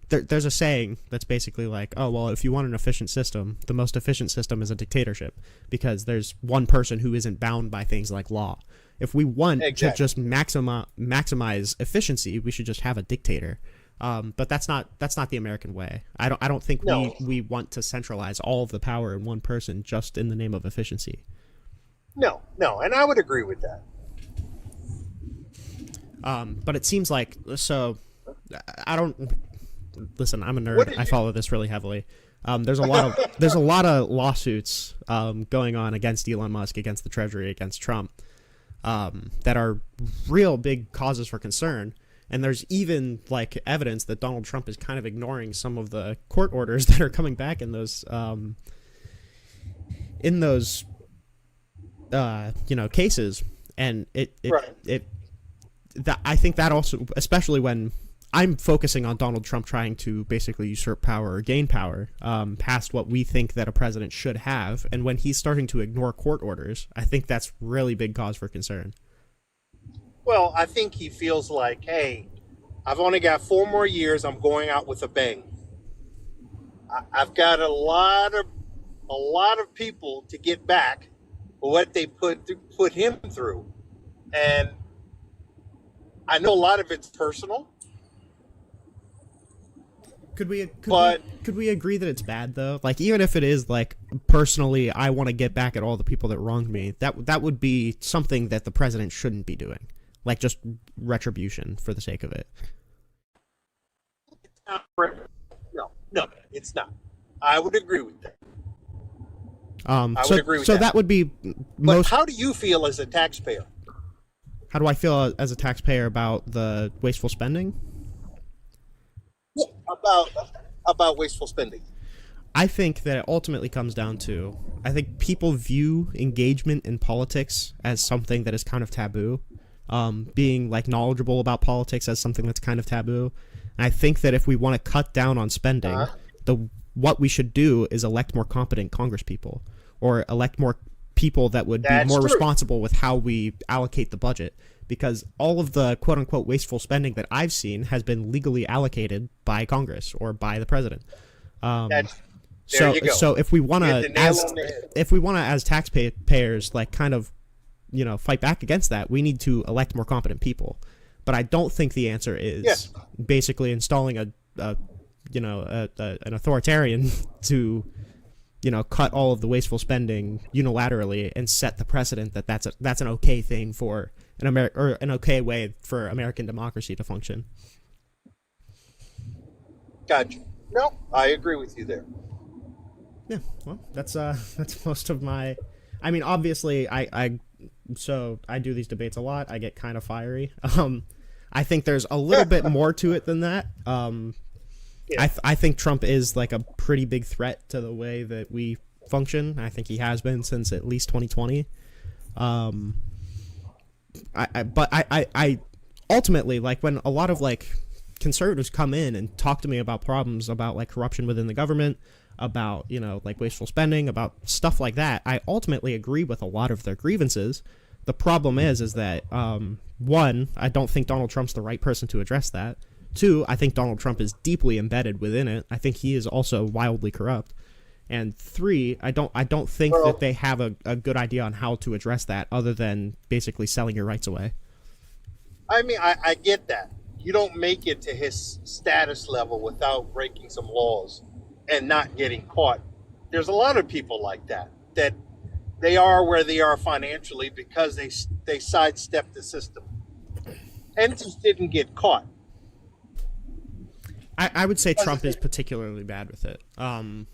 Speaker 1: there's a saying that's basically like, oh, well, if you want an efficient system, the most efficient system is a dictatorship because there's one person who isn't bound by things like law. If we want to just maximize efficiency, we should just have a dictator. But that's not the American way. I don't think we want to centralize all of the power in one person just in the name of efficiency.
Speaker 14: No, and I would agree with that.
Speaker 1: But it seems like, so I don't listen. I'm a nerd. I follow this really heavily. There's a lot of lawsuits going on against Elon Musk, against the Treasury, against Trump that are real big causes for concern. And there's even like evidence that Donald Trump is kind of ignoring some of the court orders that are coming back in those cases. And I think that also, especially when I'm focusing on Donald Trump trying to basically usurp power or gain power past what we think that a president should have, and when he's starting to ignore court orders, I think that's really big cause for concern.
Speaker 14: Well, I think he feels like, hey, I've only got 4 more years. I'm going out with a bang. I've got a lot of people to get back for what they put him through, and I know a lot of it's personal.
Speaker 1: Could we agree that it's bad though? Like, even if it is like personally, I want to get back at all the people that wronged me. That would be something that the president shouldn't be doing. Like just retribution for the sake of it.
Speaker 14: No, it's not. I would agree with that.
Speaker 1: I would agree with that. So that would be
Speaker 14: But how do you feel as a taxpayer?
Speaker 1: How do I feel as a taxpayer about the wasteful spending?
Speaker 14: Yeah, about wasteful spending.
Speaker 1: I think that it ultimately comes down to, I think people view engagement in politics as something that is kind of taboo. Being like knowledgeable about politics as something that's kind of taboo. And I think that if we want to cut down on spending, what we should do is elect more competent congresspeople, or elect more people that would be more responsible with how we allocate the budget. Because all of the quote unquote wasteful spending that I've seen has been legally allocated by Congress or by the president. So if we want to, as taxpayers, like kind of, fight back against that, we need to elect more competent people. But I don't think the answer is basically installing an authoritarian to, cut all of the wasteful spending unilaterally and set the precedent that that's an okay thing for an okay way for American democracy to function.
Speaker 14: got you. No, I agree with you there.
Speaker 1: Yeah, well, that's most of my. I mean, obviously, I do these debates a lot. I get kind of fiery. I think there's a little bit more to it than that. I think Trump is like a pretty big threat to the way that we function. I think he has been since at least 2020. I ultimately, like, when a lot of like conservatives come in and talk to me about problems about like corruption within the government, about, you know, like wasteful spending, about stuff like that, I ultimately agree with a lot of their grievances. The problem is that one, I don't think Donald Trump's the right person to address that. Two, I think Donald Trump is deeply embedded within it. I think he is also wildly corrupt. And three, I don't think that they have a good idea on how to address that other than basically selling your rights away.
Speaker 14: I mean, I get that. You don't make it to his status level without breaking some laws and not getting caught. There's a lot of people like that they are where they are financially because they sidestepped the system and just didn't get caught.
Speaker 1: I would say Trump is particularly bad with it. And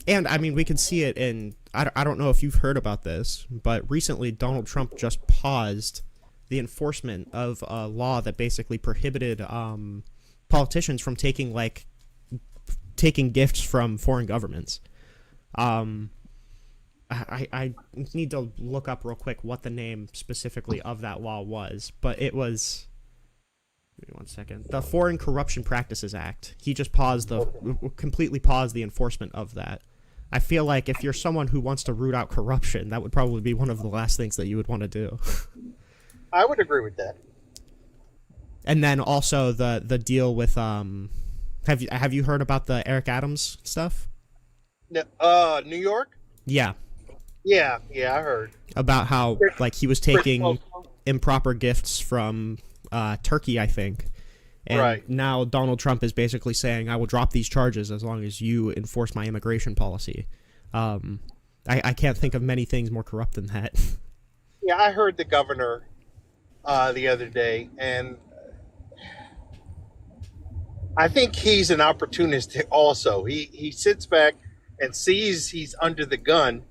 Speaker 1: I mean, we can see it in, I don't know if you've heard about this, but recently Donald Trump just paused the enforcement of a law that basically prohibited politicians from taking gifts from foreign governments. I need to look up real quick what the name specifically of that law was, but it was, give me 1 second, the Foreign Corruption Practices Act. He just completely paused the enforcement of that. I feel like if you're someone who wants to root out corruption, that would probably be one of the last things that you would want to do.
Speaker 14: I would agree with that.
Speaker 1: And then also the deal with have you heard about the Eric Adams stuff?
Speaker 14: New York?
Speaker 1: Yeah.
Speaker 14: Yeah, I heard.
Speaker 1: About how like he was taking improper gifts from Turkey, I think. And
Speaker 14: right.
Speaker 1: Now Donald Trump is basically saying, I will drop these charges as long as you enforce my immigration policy. I can't think of many things more corrupt than that.
Speaker 14: Yeah, I heard the governor the other day, and I think he's an opportunist also. He sits back and sees he's under the gun,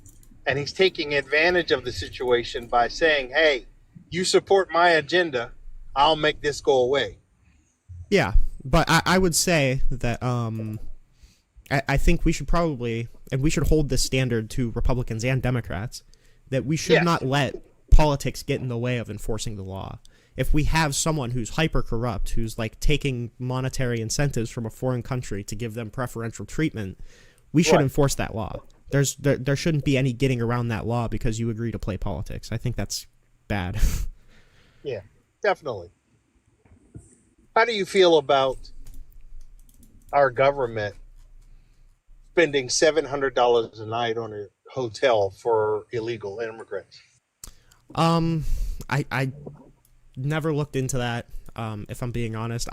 Speaker 14: and he's taking advantage of the situation by saying, hey, you support my agenda, I'll make this go away.
Speaker 1: Yeah, but I would say that I think we should probably, and we should hold this standard to Republicans and Democrats, that we should not let politics get in the way of enforcing the law. If we have someone who's hyper corrupt, who's like taking monetary incentives from a foreign country to give them preferential treatment, we should enforce that law. There shouldn't be any getting around that law because you agree to play politics. I think that's bad.
Speaker 14: Yeah, definitely. How do you feel about our government spending $700 a night on a hotel for illegal immigrants?
Speaker 1: I never looked into that. If I'm being honest,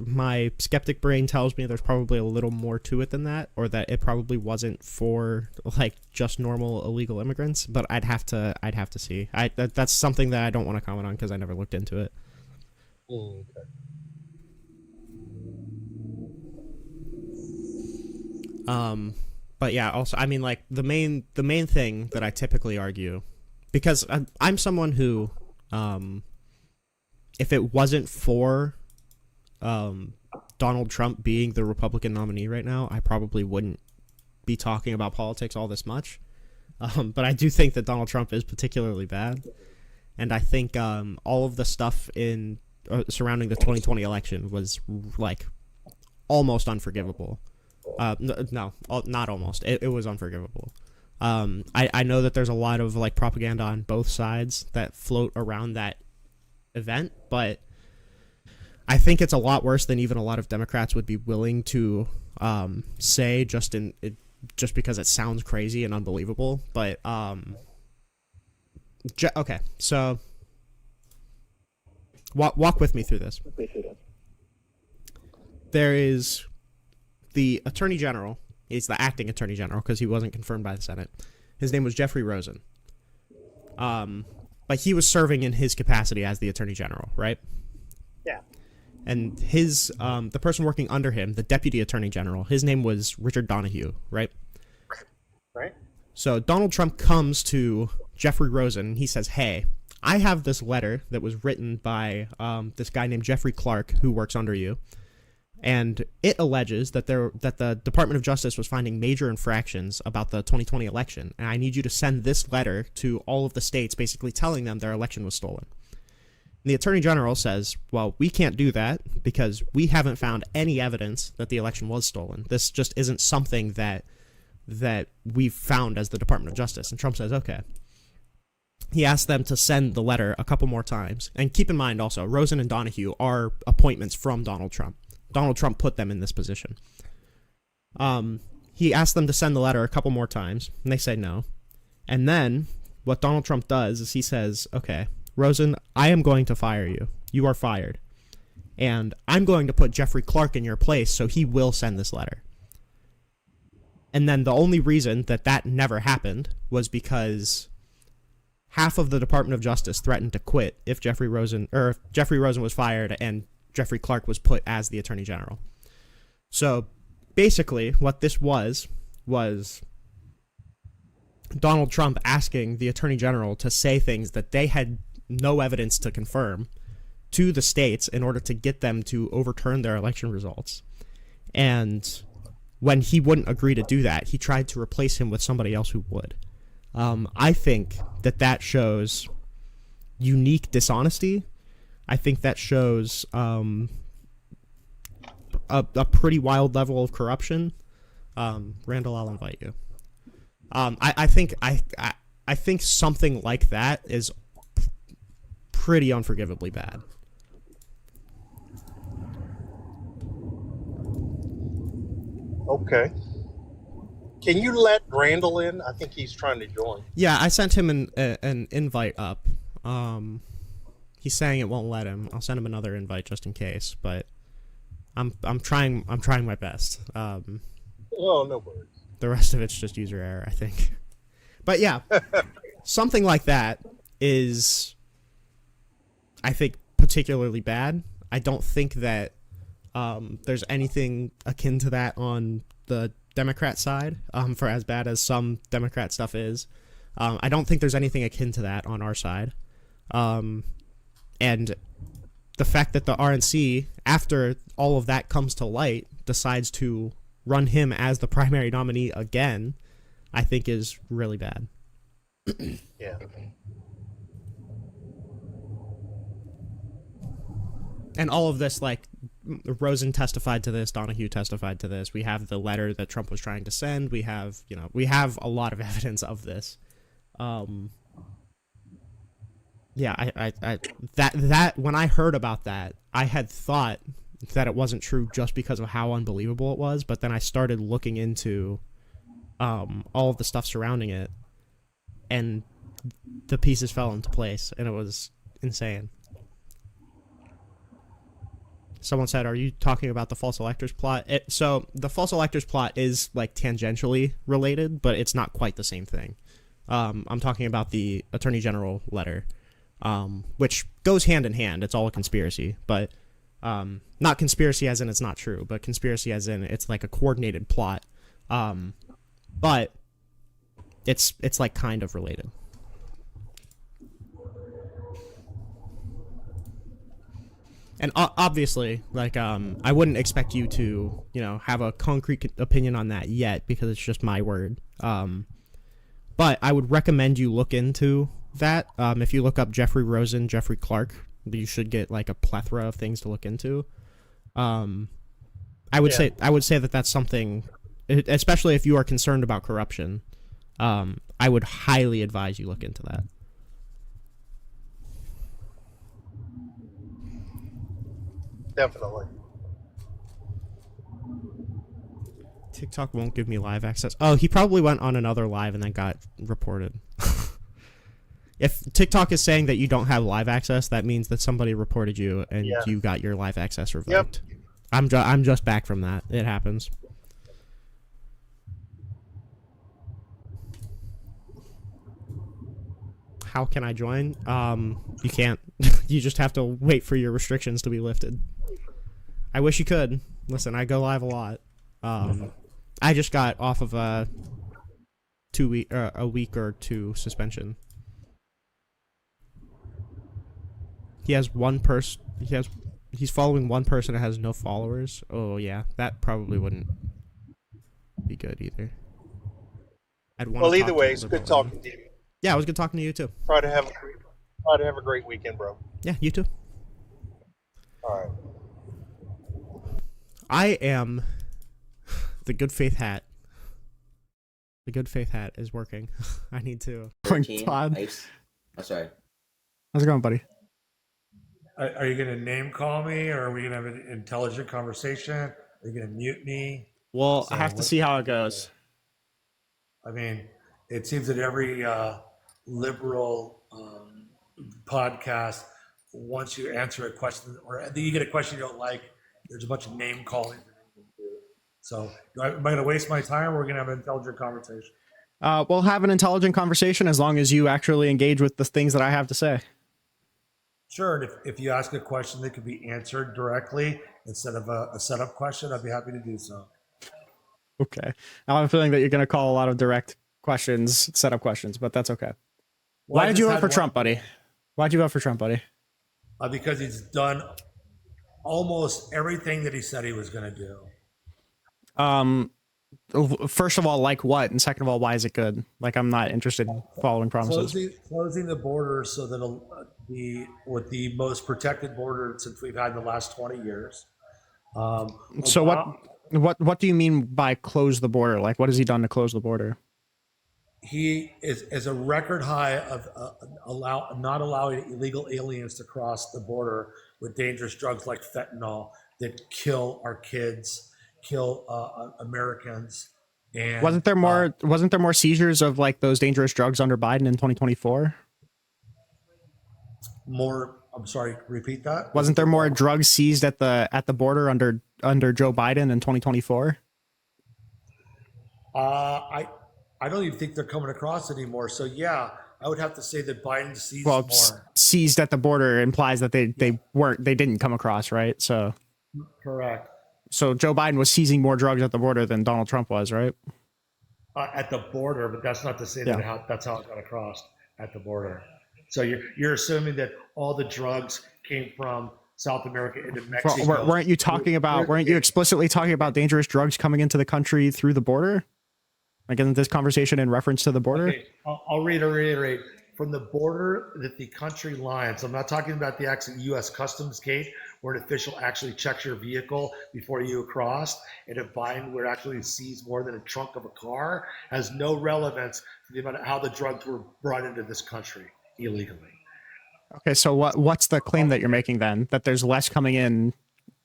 Speaker 1: my skeptic brain tells me there's probably a little more to it than that, or that it probably wasn't for like just normal illegal immigrants. But I'd have to see. That's something that I don't want to comment on because I never looked into it.
Speaker 14: Okay.
Speaker 1: But yeah, also, I mean, like the main thing that I typically argue, because I'm someone who, if it wasn't for, Donald Trump being the Republican nominee right now, I probably wouldn't be talking about politics all this much. But I do think that Donald Trump is particularly bad. And I think, all of the stuff surrounding the 2020 election was like almost unforgivable. No, not almost. It was unforgivable. I know that there's a lot of like propaganda on both sides that float around that event, but I think it's a lot worse than even a lot of Democrats would be willing to say just because it sounds crazy and unbelievable. But okay, so walk with me through this. There is the Attorney General. He's the acting Attorney General because he wasn't confirmed by the Senate. His name was Jeffrey Rosen. But he was serving in his capacity as the Attorney General, right?
Speaker 14: Yeah.
Speaker 1: and his the person working under him, the deputy attorney general, his name was Richard Donahue, right?
Speaker 14: Right.
Speaker 1: So Donald Trump comes to Jeffrey Rosen and he says, "Hey, I have this letter that was written by this guy named Jeffrey Clark who works under you, and it alleges that the Department of Justice was finding major infractions about the 2020 election, and I need you to send this letter to all of the states, basically telling them their election was stolen." And the Attorney General says, "Well, we can't do that because we haven't found any evidence that the election was stolen. This just isn't something that we've found as the Department of Justice." And Trump says, "Okay." He asked them to send the letter a couple more times. And keep in mind also, Rosen and Donahue are appointments from Donald Trump. Donald Trump put them in this position. He asked them to send the letter a couple more times, and they say no. And then what Donald Trump does is he says, "Okay, Rosen, I am going to fire you. You are fired. And I'm going to put Jeffrey Clark in your place so he will send this letter." And then the only reason that never happened was because half of the Department of Justice threatened to quit if Jeffrey Rosen was fired and Jeffrey Clark was put as the Attorney General. So basically what this was Donald Trump asking the Attorney General to say things that they had no evidence to confirm to the states in order to get them to overturn their election results. And when he wouldn't agree to do that, he tried to replace him with somebody else who would. I think that shows unique dishonesty. I think that shows a pretty wild level of corruption. Randall, I'll invite you. I think something like that is pretty unforgivably bad.
Speaker 14: Okay. Can you let Randall in? I think he's trying to join.
Speaker 1: Yeah, I sent him an invite up. He's saying it won't let him. I'll send him another invite just in case, but I'm trying my best.
Speaker 14: Oh, no worries.
Speaker 1: The rest of it's just user error, I think. But yeah, something like that is, I think, particularly bad. I don't think that there's anything akin to that on the Democrat side, for as bad as some Democrat stuff is. I don't think there's anything akin to that on our side. And the fact that the RNC, after all of that comes to light, decides to run him as the primary nominee again, I think is really bad.
Speaker 14: Yeah.
Speaker 1: And all of this, like, Rosen testified to this, Donahue testified to this. We have the letter that Trump was trying to send. We have a lot of evidence of this. Yeah, that when I heard about that, I had thought that it wasn't true just because of how unbelievable it was, but then I started looking into all of the stuff surrounding it, and the pieces fell into place, and it was insane. Someone said, "Are you talking about the false electors plot?" So the false electors plot is like tangentially related, but it's not quite the same thing. I'm talking about the Attorney General letter, which goes hand in hand. It's all a conspiracy, but not conspiracy as in it's not true, but conspiracy as in it's like a coordinated plot. But it's like kind of related. And obviously, like, I wouldn't expect you to, have a concrete opinion on that yet because it's just my word. But I would recommend you look into that. If you look up Jeffrey Rosen, Jeffrey Clark, you should get like a plethora of things to look into. I would say that that's something, especially if you are concerned about corruption. I would highly advise you look into that.
Speaker 14: Definitely.
Speaker 1: TikTok won't give me live access. Oh, he probably went on another live and then got reported. If TikTok is saying that you don't have live access, that means that somebody reported you and you got your live access revoked. Yep. I'm just back from that. It happens. How can I join? You can't. You just have to wait for your restrictions to be lifted. I wish you could. Listen, I go live a lot. I just got off of a week or two suspension. He has one person. He's following one person that has no followers. Oh yeah, that probably wouldn't be good either.
Speaker 14: Well, either way, it's good talking to you.
Speaker 1: Yeah, it was good talking to you too.
Speaker 14: Try to have a great weekend, bro.
Speaker 1: Yeah, you too.
Speaker 14: All right.
Speaker 1: I am the good faith hat. The good faith hat is working. I need to. Todd.
Speaker 15: Oh, sorry.
Speaker 1: How's it going, buddy?
Speaker 16: Are you going to name call me, or are we going to have an intelligent conversation? Are you going to mute me?
Speaker 1: Well, I have to see how it goes.
Speaker 16: I mean, it seems that every liberal podcast, once you answer a question, or you get a question you don't like, there's a bunch of name calling. So, am I going to waste my time, or are we going to have an intelligent conversation?
Speaker 1: We'll have an intelligent conversation as long as you actually engage with the things that I have to say.
Speaker 16: Sure, and if you ask a question that could be answered directly instead of a setup question, I'd be happy to do so.
Speaker 1: Okay. I have a feeling that you're going to call a lot of direct questions, setup questions, but that's okay.
Speaker 16: Well,
Speaker 1: Why did you vote for Trump, buddy? Why'd you vote for Trump, buddy?
Speaker 16: Because he's done almost everything that he said he was going to do.
Speaker 1: First of all, like what? And second of all, why is it good? Like, I'm not interested in following promises.
Speaker 16: Closing the border so that with the most protected border since we've had in the last 20 years.
Speaker 1: So what do you mean by close the border? Like, what has he done to close the border?
Speaker 16: He is a record high of not allowing illegal aliens to cross the border with dangerous drugs like fentanyl that kill our kids, kill Americans. And
Speaker 1: wasn't there more seizures of like those dangerous drugs under Biden in 2024?
Speaker 16: I'm sorry, repeat that.
Speaker 1: Wasn't there more drugs seized at the border under Joe Biden in 2024?
Speaker 16: I don't even think they're coming across anymore. So yeah, I would have to say that Biden seized
Speaker 1: Well,
Speaker 16: more.
Speaker 1: Seized at the border implies that they didn't come across, right? So
Speaker 16: Correct.
Speaker 1: So Joe Biden was seizing more drugs at the border than Donald Trump was, right?
Speaker 16: At the border, but that's not to say that that's how it got across at the border. So you're assuming that all the drugs came from South America into Mexico.
Speaker 1: Well, weren't you explicitly talking about dangerous drugs coming into the country through the border? Like in this conversation in reference to the border?
Speaker 16: Okay, I'll reiterate. From the border that the country lines, I'm not talking about the actual U.S. Customs gate where an official actually checks your vehicle before you cross, and if Biden would actually seize more than a trunk of a car, has no relevance to the amount of how the drugs were brought into this country illegally.
Speaker 1: Okay, so what's the claim that you're making then? That there's less coming in,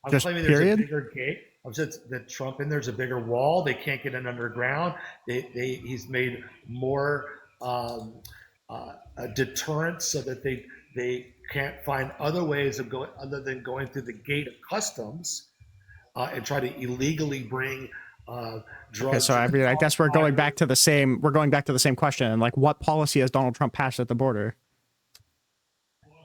Speaker 16: I'm
Speaker 1: just
Speaker 16: claiming there's
Speaker 1: period?
Speaker 16: a bigger gate. I've said that Trump and there's a bigger wall. They can't get in underground. He's made more a deterrent so that they can't find other ways of going other than going through the gate of customs and try to illegally bring drugs.
Speaker 1: Okay, so I guess we're going back to the same question. Like, what policy has Donald Trump passed at the border?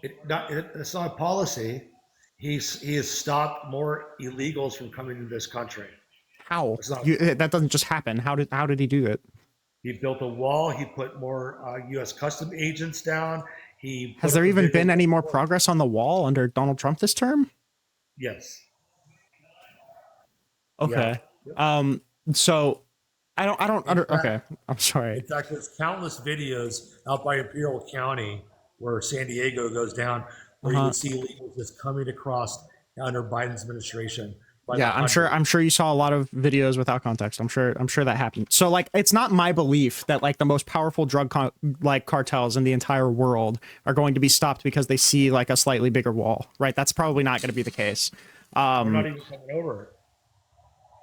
Speaker 16: It's not a policy. He has stopped more illegals from coming to this country.
Speaker 1: How? That doesn't just happen. How did he do it?
Speaker 16: He built a wall. He put more U.S. Custom agents down.
Speaker 1: Has there even been any more progress on the wall under Donald Trump this term?
Speaker 16: Yes.
Speaker 1: Okay.
Speaker 16: Yeah.
Speaker 1: So okay. I'm sorry.
Speaker 16: In fact, there's countless videos out by Imperial County where San Diego goes down, where you would see illegals just coming across under Biden's administration.
Speaker 1: Yeah, I'm sure you saw a lot of videos without context. I'm sure that happened. So like, it's not my belief that like the most powerful drug cartels in the entire world are going to be stopped because they see like a slightly bigger wall, right? That's probably not going to be the case.
Speaker 16: We're not even coming over it.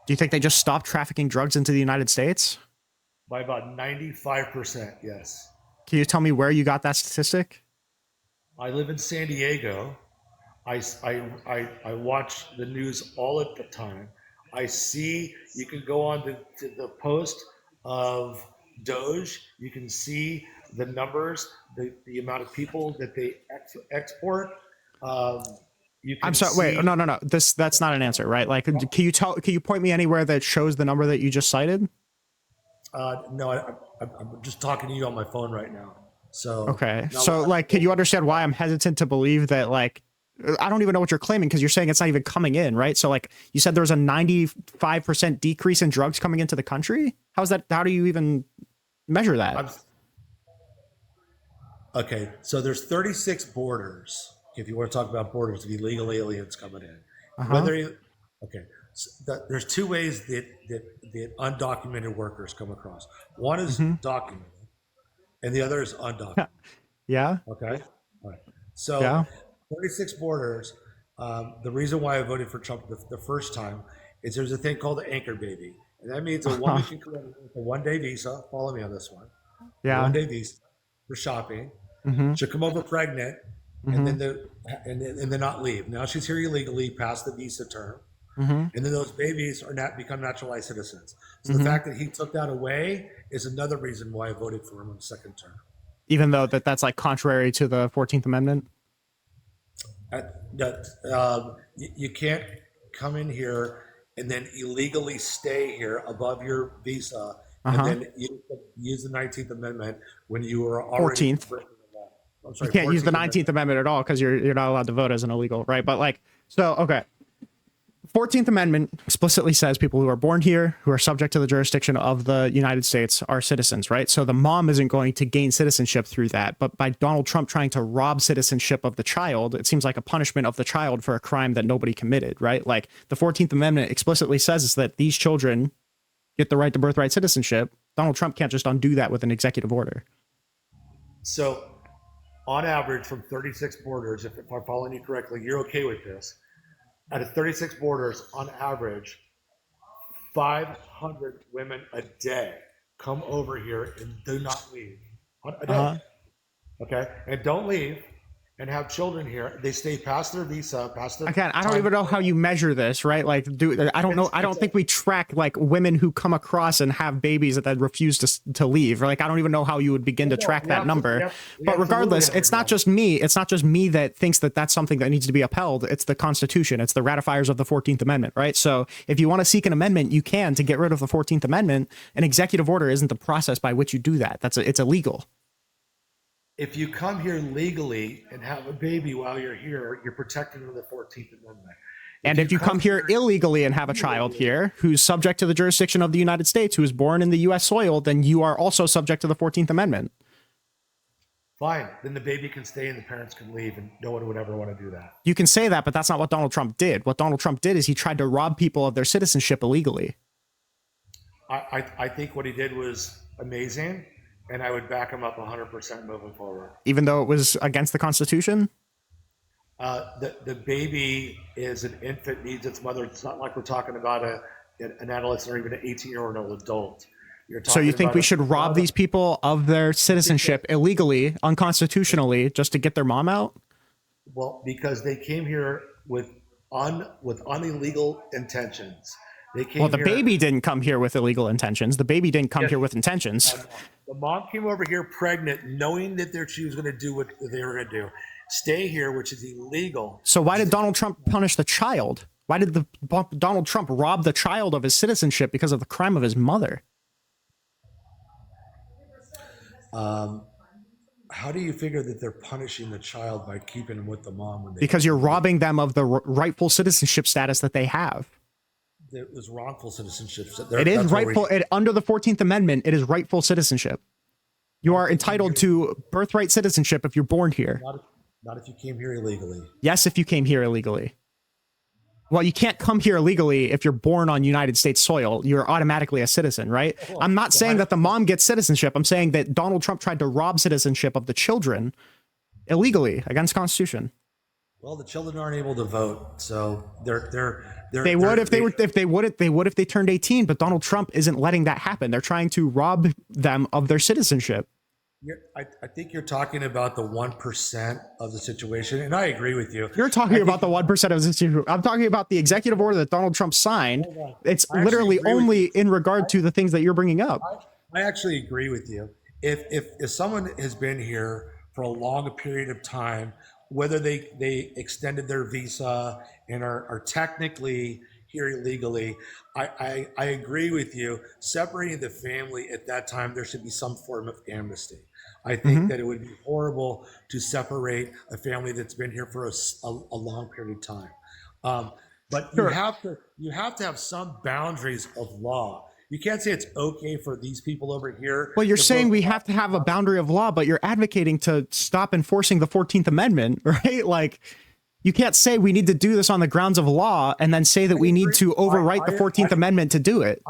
Speaker 1: Do you think they just stopped trafficking drugs into the United States?
Speaker 16: By about 95%, yes.
Speaker 1: Can you tell me where you got that statistic?
Speaker 16: I live in San Diego. I watch the news all at the time. I see, you can go on to the post of Doge. You can see the numbers, the amount of people that they export. You can
Speaker 1: I'm sorry.
Speaker 16: see,
Speaker 1: Wait, no. That's not an answer, right? Like, can you point me anywhere that shows the number that you just cited?
Speaker 16: No, I'm just talking to you on my phone right now. So
Speaker 1: Okay.
Speaker 16: now
Speaker 1: So, like, can you understand why I'm hesitant to believe that, like, I don't even know what you're claiming because you're saying it's not even coming in, right? So, like, you said there was a 95% decrease in drugs coming into the country. How's that? How do you even measure that?
Speaker 16: Okay, so there's 36 borders. If you want to talk about borders, of illegal aliens coming in, whether you, okay, so there's two ways that undocumented workers come across. One is documented, and the other is undocumented.
Speaker 1: Yeah.
Speaker 16: Okay. All right. So
Speaker 1: Yeah.
Speaker 16: 36 borders. The reason why I voted for Trump the first time is there's a thing called the anchor baby, and that means a woman can come in with a 1-day visa. Follow me on this one.
Speaker 1: Yeah.
Speaker 16: 1-day visa for shopping.
Speaker 1: Mm-hmm.
Speaker 16: She'll come over pregnant,
Speaker 1: Mm-hmm.
Speaker 16: and then not leave. Now she's here illegally past the visa term,
Speaker 1: Mm-hmm.
Speaker 16: and then those babies are not become naturalized citizens. So
Speaker 1: Mhm.
Speaker 16: the fact that he took that away is another reason why I voted for him in the second term.
Speaker 1: Even though that's like contrary to the 14th Amendment.
Speaker 16: You can't come in here and then illegally stay here above your visa, and then use the 19th Amendment when you were already
Speaker 1: 14th.
Speaker 16: breaking the law. I'm
Speaker 1: You
Speaker 16: sorry,
Speaker 1: can't use the
Speaker 16: 14th
Speaker 1: 19th Amendment at all because you're not allowed to vote as an illegal, right? But like, so okay. 14th Amendment explicitly says people who are born here, who are subject to the jurisdiction of the United States, are citizens, right? So the mom isn't going to gain citizenship through that. But by Donald Trump trying to rob citizenship of the child, it seems like a punishment of the child for a crime that nobody committed, right? Like the 14th Amendment explicitly says is that these children get the right to birthright citizenship. Donald Trump can't just undo that with an executive order.
Speaker 16: So, on average, from 36 borders, if I'm following you correctly, you're okay with this. Out of 36 borders, on average, 500 women a day come over here and do not leave. A day. Okay? And don't leave and have children here. They stay past their visa, past their
Speaker 1: Again, I don't
Speaker 16: time.
Speaker 1: even know how you measure this, right? Like, I don't know. I don't think we track like women who come across and have babies that then refuse to leave. Like, I don't even know how you would begin to track that number. But regardless, it's not just me. It's not just me that thinks that that's something that needs to be upheld. It's the Constitution. It's the ratifiers of the 14th Amendment, right? So if you want to seek an amendment, you can to get rid of the 14th Amendment. An executive order isn't the process by which you do that. It's illegal.
Speaker 16: If you come here legally and have a baby while you're here, you're protected under the 14th Amendment.
Speaker 1: And if you come here illegally and have a child here who's subject to the jurisdiction of the United States, who is born in the U.S. soil, then you are also subject to the 14th Amendment.
Speaker 16: Fine. Then the baby can stay and the parents can leave, and no one would ever want to do that.
Speaker 1: You can say that, but that's not what Donald Trump did. What Donald Trump did is he tried to rob people of their citizenship illegally.
Speaker 16: I think what he did was amazing, and I would back him up 100% moving forward.
Speaker 1: Even though it was against the Constitution?
Speaker 16: The baby is an infant, needs its mother. It's not like we're talking about an adolescent or even an 18-year-old adult.
Speaker 1: So you think we should rob these people of their citizenship illegally, unconstitutionally, just to get their mom out?
Speaker 16: Well, because they came here with illegal intentions. They came
Speaker 1: Well, the
Speaker 16: here,
Speaker 1: baby didn't come here with illegal intentions. The baby didn't come here with intentions.
Speaker 16: The mom came over here pregnant, knowing that she was going to do what they were going to do. Stay here, which is illegal.
Speaker 1: So why did Donald Trump punish the child? Why did Donald Trump rob the child of his citizenship because of the crime of his mother?
Speaker 16: How do you figure that they're punishing the child by keeping him with the mom? When
Speaker 1: Because you're robbing them of the rightful citizenship status that they have.
Speaker 16: It was wrongful citizenship.
Speaker 1: It is rightful. Under the 14th Amendment, it is rightful citizenship. You are entitled to birthright citizenship if you're born here.
Speaker 16: Not if you came here illegally.
Speaker 1: Yes, if you came here illegally. Well, you can't come here illegally if you're born on United States soil. You're automatically a citizen, right? I'm not saying that the mom gets citizenship. I'm saying that Donald Trump tried to rob citizenship of the children illegally against Constitution.
Speaker 16: Well, the children aren't able to vote, so
Speaker 1: they would if they turned 18, but Donald Trump isn't letting that happen. They're trying to rob them of their citizenship.
Speaker 16: I think you're talking about the 1% of the situation, and I agree with you.
Speaker 1: You're talking about the 1% of the situation. I'm talking about the executive order that Donald Trump signed. It's literally only in regard to the things that you're bringing up.
Speaker 16: I actually agree with you. If someone has been here for a long period of time whether they extended their visa and are technically here illegally, I agree with you. Separating the family at that time, there should be some form of amnesty. I think that it would be horrible to separate a family that's been here for a long period of time. But you have to have some boundaries of law. You can't say it's okay for these people over here.
Speaker 1: Well, you're saying we have to have a boundary of law, but you're advocating to stop enforcing the 14th Amendment, right? Like, you can't say we need to do this on the grounds of law and then say that we need to overwrite the 14th Amendment to do it.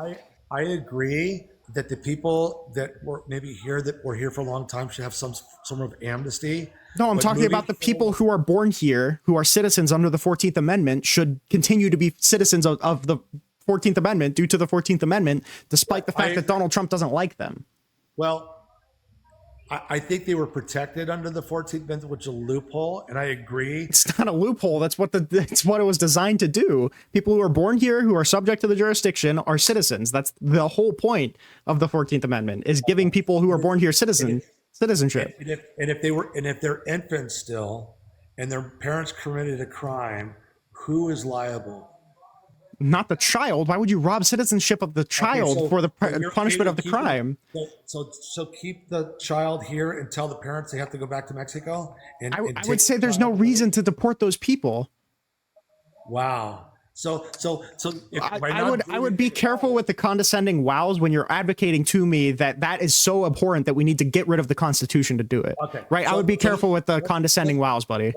Speaker 16: I agree that the people that were maybe here that were here for a long time should have some sort of amnesty.
Speaker 1: No, I'm talking about the people who are born here, who are citizens under the 14th Amendment, should continue to be citizens of the 14th Amendment due to the 14th Amendment, despite the fact that Donald Trump doesn't like them.
Speaker 16: Well, I think they were protected under the 14th Amendment, which is a loophole, and I agree.
Speaker 1: It's not a loophole. That's what it was designed to do. People who are born here, who are subject to the jurisdiction, are citizens. That's the whole point of the 14th Amendment, is giving people who are born here citizenship.
Speaker 16: And if they're infants still, and their parents committed a crime, who is liable?
Speaker 1: Not the child. Why would you rob citizenship of the child for the punishment of the crime?
Speaker 16: So keep the child here and tell the parents they have to go back to Mexico? And
Speaker 1: I would say there's no reason to deport those people.
Speaker 16: Wow. So if
Speaker 1: I would be careful with the condescending wows when you're advocating to me that is so abhorrent that we need to get rid of the Constitution to do it.
Speaker 16: Okay.
Speaker 1: Right? I would be careful with the condescending wows, buddy.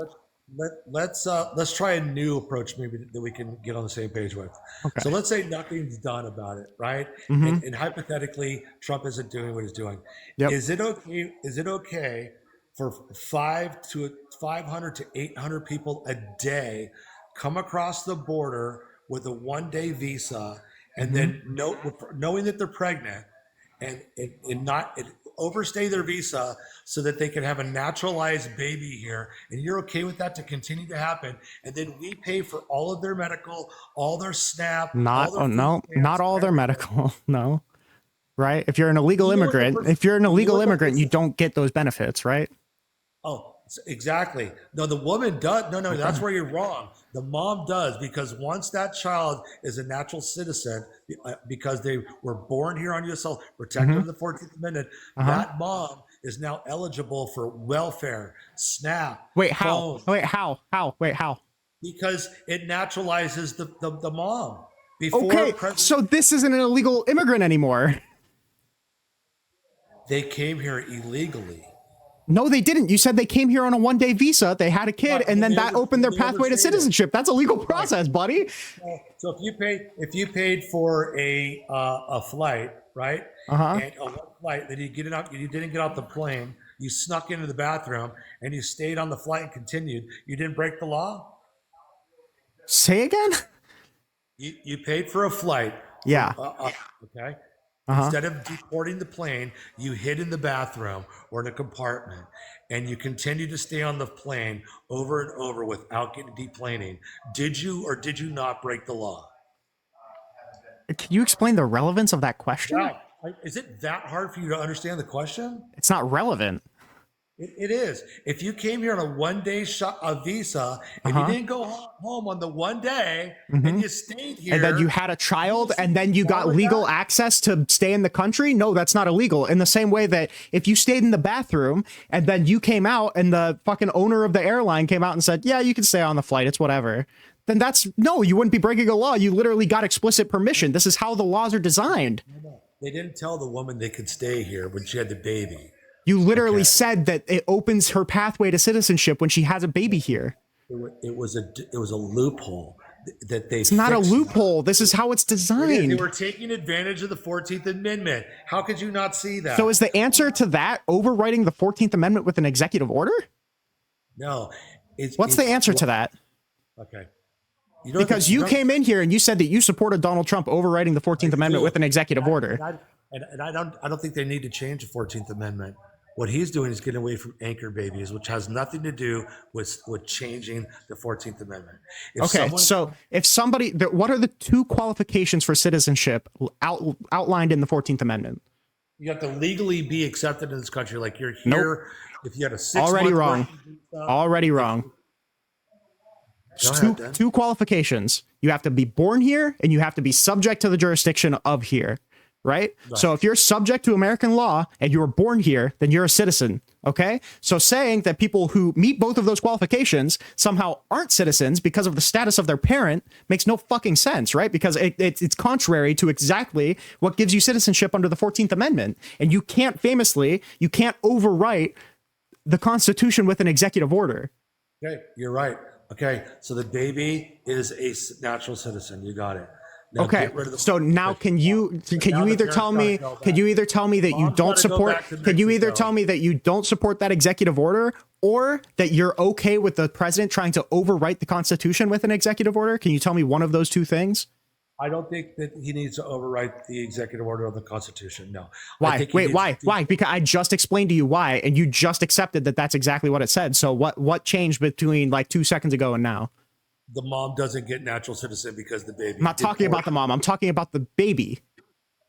Speaker 16: Let's try a new approach maybe that we can get on the same page with.
Speaker 1: Okay.
Speaker 16: So let's say nothing's done about it, right?
Speaker 1: Mhm.
Speaker 16: And hypothetically, Trump isn't doing what he's doing.
Speaker 1: Yep.
Speaker 16: Is it okay for 500 to 800 people a day come across the border with a one-day visa, and then knowing that they're pregnant, and not overstay their visa so that they can have a naturalized baby here, and you're okay with that to continue to happen, and then we pay for all of their medical, all their SNAP,
Speaker 1: Not
Speaker 16: all their
Speaker 1: not all their medical. No. Right? If you're an illegal immigrant, you don't get those benefits, right?
Speaker 16: Oh, exactly. No, the woman does. No, that's where you're wrong. The mom does, because once that child is a natural citizen, because they were born here on U.S. soil, protected under the 14th Amendment, that mom is now eligible for welfare, SNAP.
Speaker 1: Wait, how?
Speaker 16: phone,
Speaker 1: Wait, how?
Speaker 16: Because it naturalizes the mom. Before
Speaker 1: Okay, so this isn't an illegal immigrant anymore.
Speaker 16: They came here illegally.
Speaker 1: No, they didn't. You said they came here on a one-day visa. They had a kid, and then that opened their pathway to citizenship. That's a legal process, buddy.
Speaker 16: So if you paid for a flight, right? And a flight, then you didn't get off the plane. You snuck into the bathroom and you stayed on the flight and continued. You didn't break the law.
Speaker 1: Say again.
Speaker 16: You paid for a flight.
Speaker 1: Yeah.
Speaker 16: Okay. Instead of deporting the plane, you hid in the bathroom or in a compartment, and you continue to stay on the plane over and over without getting deplaning. Did you or did you not break the law?
Speaker 1: Can you explain the relevance of that question?
Speaker 16: Wow. Is it that hard for you to understand the question?
Speaker 1: It's not relevant.
Speaker 16: It is. If you came here on a one-day visa and you didn't go home on the one day and you stayed here,
Speaker 1: and then you had a child, and then you got legal access to stay in the country, no, that's not illegal. In the same way that if you stayed in the bathroom and then you came out and the fucking owner of the airline came out and said, yeah, you can stay on the flight, it's whatever, then no, you wouldn't be breaking a law. You literally got explicit permission. This is how the laws are designed.
Speaker 16: They didn't tell the woman they could stay here when she had the baby.
Speaker 1: You literally said that it opens her pathway to citizenship when she has a baby here.
Speaker 16: It was a loophole that they.
Speaker 1: It's not a loophole. This is how it's designed.
Speaker 16: They were taking advantage of the 14th Amendment. How could you not see that?
Speaker 1: So is the answer to that overwriting the 14th Amendment with an executive order?
Speaker 16: No.
Speaker 1: What's the answer to that?
Speaker 16: Okay.
Speaker 1: Because you came in here and you said that you supported Donald Trump overwriting the 14th Amendment with an executive order.
Speaker 16: And I don't think they need to change the 14th Amendment. What he's doing is getting away from anchor babies, which has nothing to do with changing the 14th Amendment.
Speaker 1: If somebody, what are the two qualifications for citizenship outlined in the 14th Amendment?
Speaker 16: You have to legally be accepted in this country. Like you're here.
Speaker 1: Nope.
Speaker 16: If you had a 6
Speaker 1: Already
Speaker 16: month
Speaker 1: wrong.
Speaker 16: visa,
Speaker 1: Already wrong. Two qualifications. You have to be born here and you have to be subject to the jurisdiction of here, right? So if you're subject to American law and you were born here, then you're a citizen, okay? So saying that people who meet both of those qualifications somehow aren't citizens because of the status of their parent makes no fucking sense, right? Because it's contrary to exactly what gives you citizenship under the 14th Amendment. And you can't overwrite the Constitution with an executive order.
Speaker 16: Okay, you're right. Okay, so the baby is a natural citizen. You got it. Now
Speaker 1: Okay,
Speaker 16: get rid of the
Speaker 1: so now can you either tell me that you don't support that executive order, or that you're okay with the president trying to overwrite the Constitution with an executive order? Can you tell me one of those two things?
Speaker 16: I don't think that he needs to overwrite the executive order of the Constitution. No.
Speaker 1: Why? Wait, why? Why? Because I just explained to you why, and you just accepted that that's exactly what it said. So what changed between like 2 seconds ago and now?
Speaker 16: The mom doesn't get natural citizen because the baby.
Speaker 1: I'm not talking about the mom. I'm talking about the baby.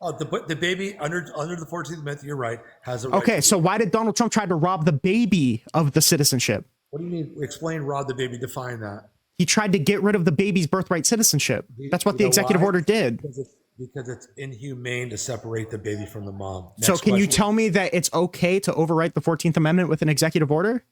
Speaker 16: Oh, the baby under the 14th Amendment. You're right. Has a right.
Speaker 1: Okay, so why did Donald Trump try to rob the baby of the citizenship?
Speaker 16: What do you mean? Explain rob the baby. Define that.
Speaker 1: He tried to get rid of the baby's birthright citizenship. That's what the executive order did.
Speaker 16: Because it's inhumane to separate the baby from the mom.
Speaker 1: So can you tell me that it's okay to overwrite the 14th Amendment with an executive order?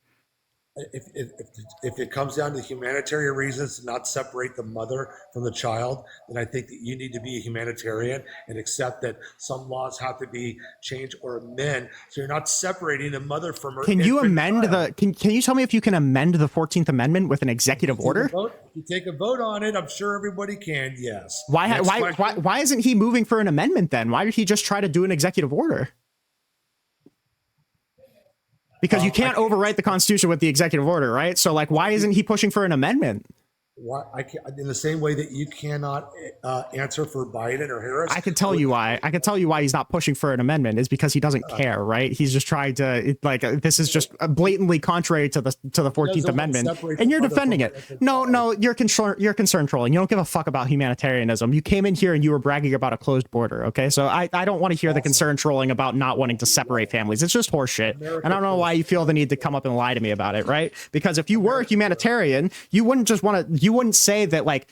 Speaker 16: If it comes down to humanitarian reasons to not separate the mother from the child, then I think that you need to be a humanitarian and accept that some laws have to be changed or amend, so you're not separating the mother from her.
Speaker 1: Can you amend can you tell me if you can amend the 14th Amendment with an executive order?
Speaker 16: If you take a vote on it, I'm sure everybody can. Yes.
Speaker 1: Why isn't he moving for an amendment then? Why did he just try to do an executive order? Because you can't overwrite the Constitution with the executive order, right? So, like, why isn't he pushing for an amendment?
Speaker 16: Why in the same way that you cannot answer for Biden or Harris?
Speaker 1: I can tell you why. I can tell you why he's not pushing for an amendment is because he doesn't care, right? He's just trying to this is just blatantly contrary to the 14th Amendment, and you're defending it. No, you're concern trolling. You don't give a fuck about humanitarianism. You came in here and you were bragging about a closed border. Okay, so I don't want to hear the concern trolling about not wanting to separate families. It's just horseshit. And I don't know why you feel the need to come up and lie to me about it, right? Because if you were a humanitarian, you wouldn't just want to. You wouldn't say that like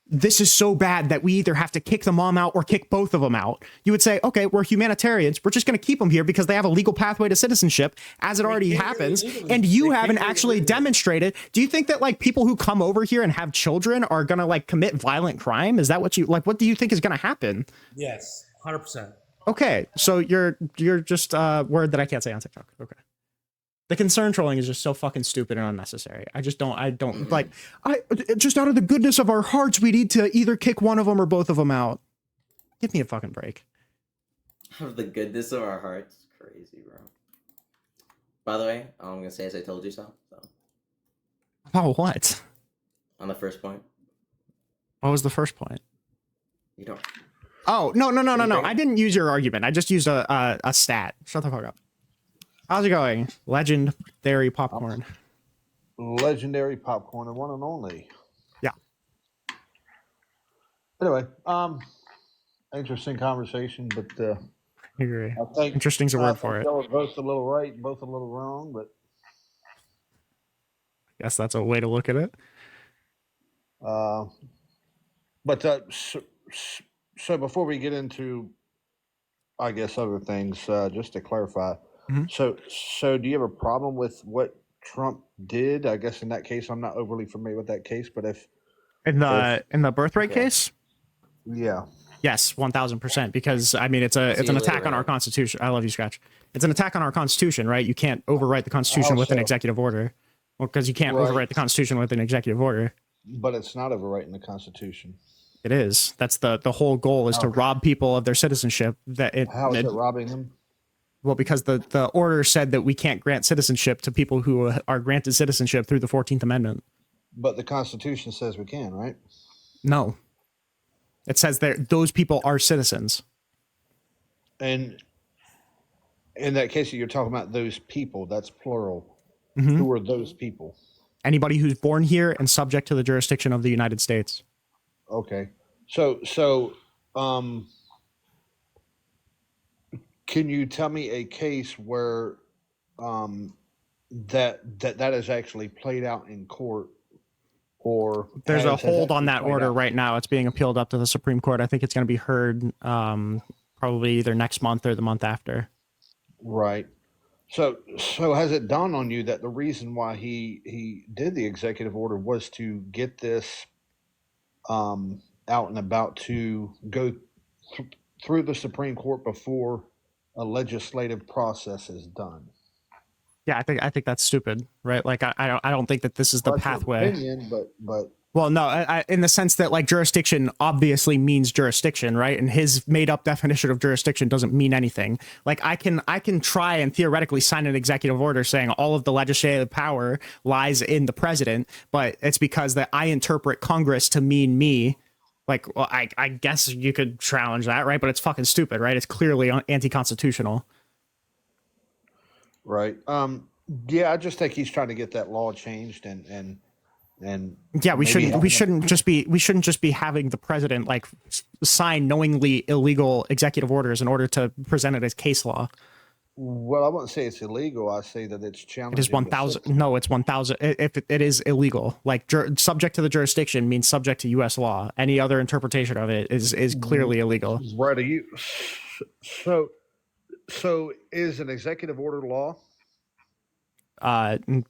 Speaker 1: this is so bad that we either have to kick the mom out or kick both of them out. You would say, okay, we're humanitarians. We're just going to keep them here because they have a legal pathway to citizenship as it already happens. And you haven't actually demonstrated. Do you think that like people who come over here and have children are going to like commit violent crime? Is that what you like? What do you think is going to happen?
Speaker 16: Yes, 100%.
Speaker 1: Okay, so you're just word that I can't say on TikTok. Okay. The concern trolling is just so fucking stupid and unnecessary. I don't like, just out of the goodness of our hearts, we need to either kick one of them or both of them out. Give me a fucking break.
Speaker 15: Out of the goodness of our hearts. Crazy, bro. By the way, all I'm going to say is I told you so.
Speaker 1: About what?
Speaker 15: On the first point.
Speaker 1: What was the first point?
Speaker 15: You don't.
Speaker 1: Oh, no. I didn't use your argument. I just used a stat. Shut the fuck up. How's it going? Legendary popcorn.
Speaker 17: Legendary popcorn, and one and only.
Speaker 1: Yeah.
Speaker 17: Anyway, interesting conversation, but
Speaker 1: I agree.
Speaker 17: I think
Speaker 1: interesting's a word for it.
Speaker 17: Both a little right, both a little wrong, but
Speaker 1: I guess that's a way to look at it.
Speaker 17: So before we get into, I guess, other things, just to clarify.
Speaker 1: Mm-hmm.
Speaker 17: So do you have a problem with what Trump did? I guess in that case, I'm not overly familiar with that case, but if
Speaker 1: in the birthright case,
Speaker 17: yeah,
Speaker 1: yes, 1000%. Because I mean, it's an attack on our Constitution. I love you, Scratch. It's an attack on our Constitution, right? You can't overwrite the Constitution with an executive order, well, because you can't overwrite the Constitution with an executive order.
Speaker 17: But it's not overwriting the Constitution.
Speaker 1: It is. That's the whole goal is to rob people of their citizenship.
Speaker 17: How is it robbing them?
Speaker 1: Well, because the order said that we can't grant citizenship to people who are granted citizenship through the 14th Amendment.
Speaker 17: But the Constitution says we can, right?
Speaker 1: No. It says that those people are citizens.
Speaker 17: And in that case, you're talking about those people. That's plural.
Speaker 1: Mm-hmm.
Speaker 17: Who are those people?
Speaker 1: Anybody who's born here and subject to the jurisdiction of the United States.
Speaker 17: Okay. So, can you tell me a case where that is actually played out in court or
Speaker 1: There's a hold on
Speaker 17: been
Speaker 1: that
Speaker 17: played
Speaker 1: order
Speaker 17: out?
Speaker 1: right now. It's being appealed up to the Supreme Court. I think it's going to be heard probably either next month or the month after.
Speaker 17: Right. So has it dawned on you that the reason why he did the executive order was to get this out and about to go through the Supreme Court before a legislative process is done?
Speaker 1: Yeah, I think that's stupid, right? Like I don't think that this is the
Speaker 17: Well, that's your
Speaker 1: pathway.
Speaker 17: opinion, but
Speaker 1: Well, no, in the sense that like jurisdiction obviously means jurisdiction, right? And his made up definition of jurisdiction doesn't mean anything. Like I can try and theoretically sign an executive order saying all of the legislative power lies in the president, but it's because that I interpret Congress to mean me. Like, well, I guess you could challenge that, right? But it's fucking stupid, right? It's clearly anti-constitutional.
Speaker 17: right. Yeah, I just think he's trying to get that law changed and
Speaker 1: Yeah, we
Speaker 17: maybe
Speaker 1: shouldn't just be having the president like sign knowingly illegal executive orders in order to present it as case law.
Speaker 17: Well, I wouldn't say it's illegal. I say that it's challenging.
Speaker 1: It is 1,000. No, it's 1,000. If it is illegal, like subject to the jurisdiction means subject to U.S. law. Any other interpretation of it is clearly illegal.
Speaker 17: Right. So is an executive order law?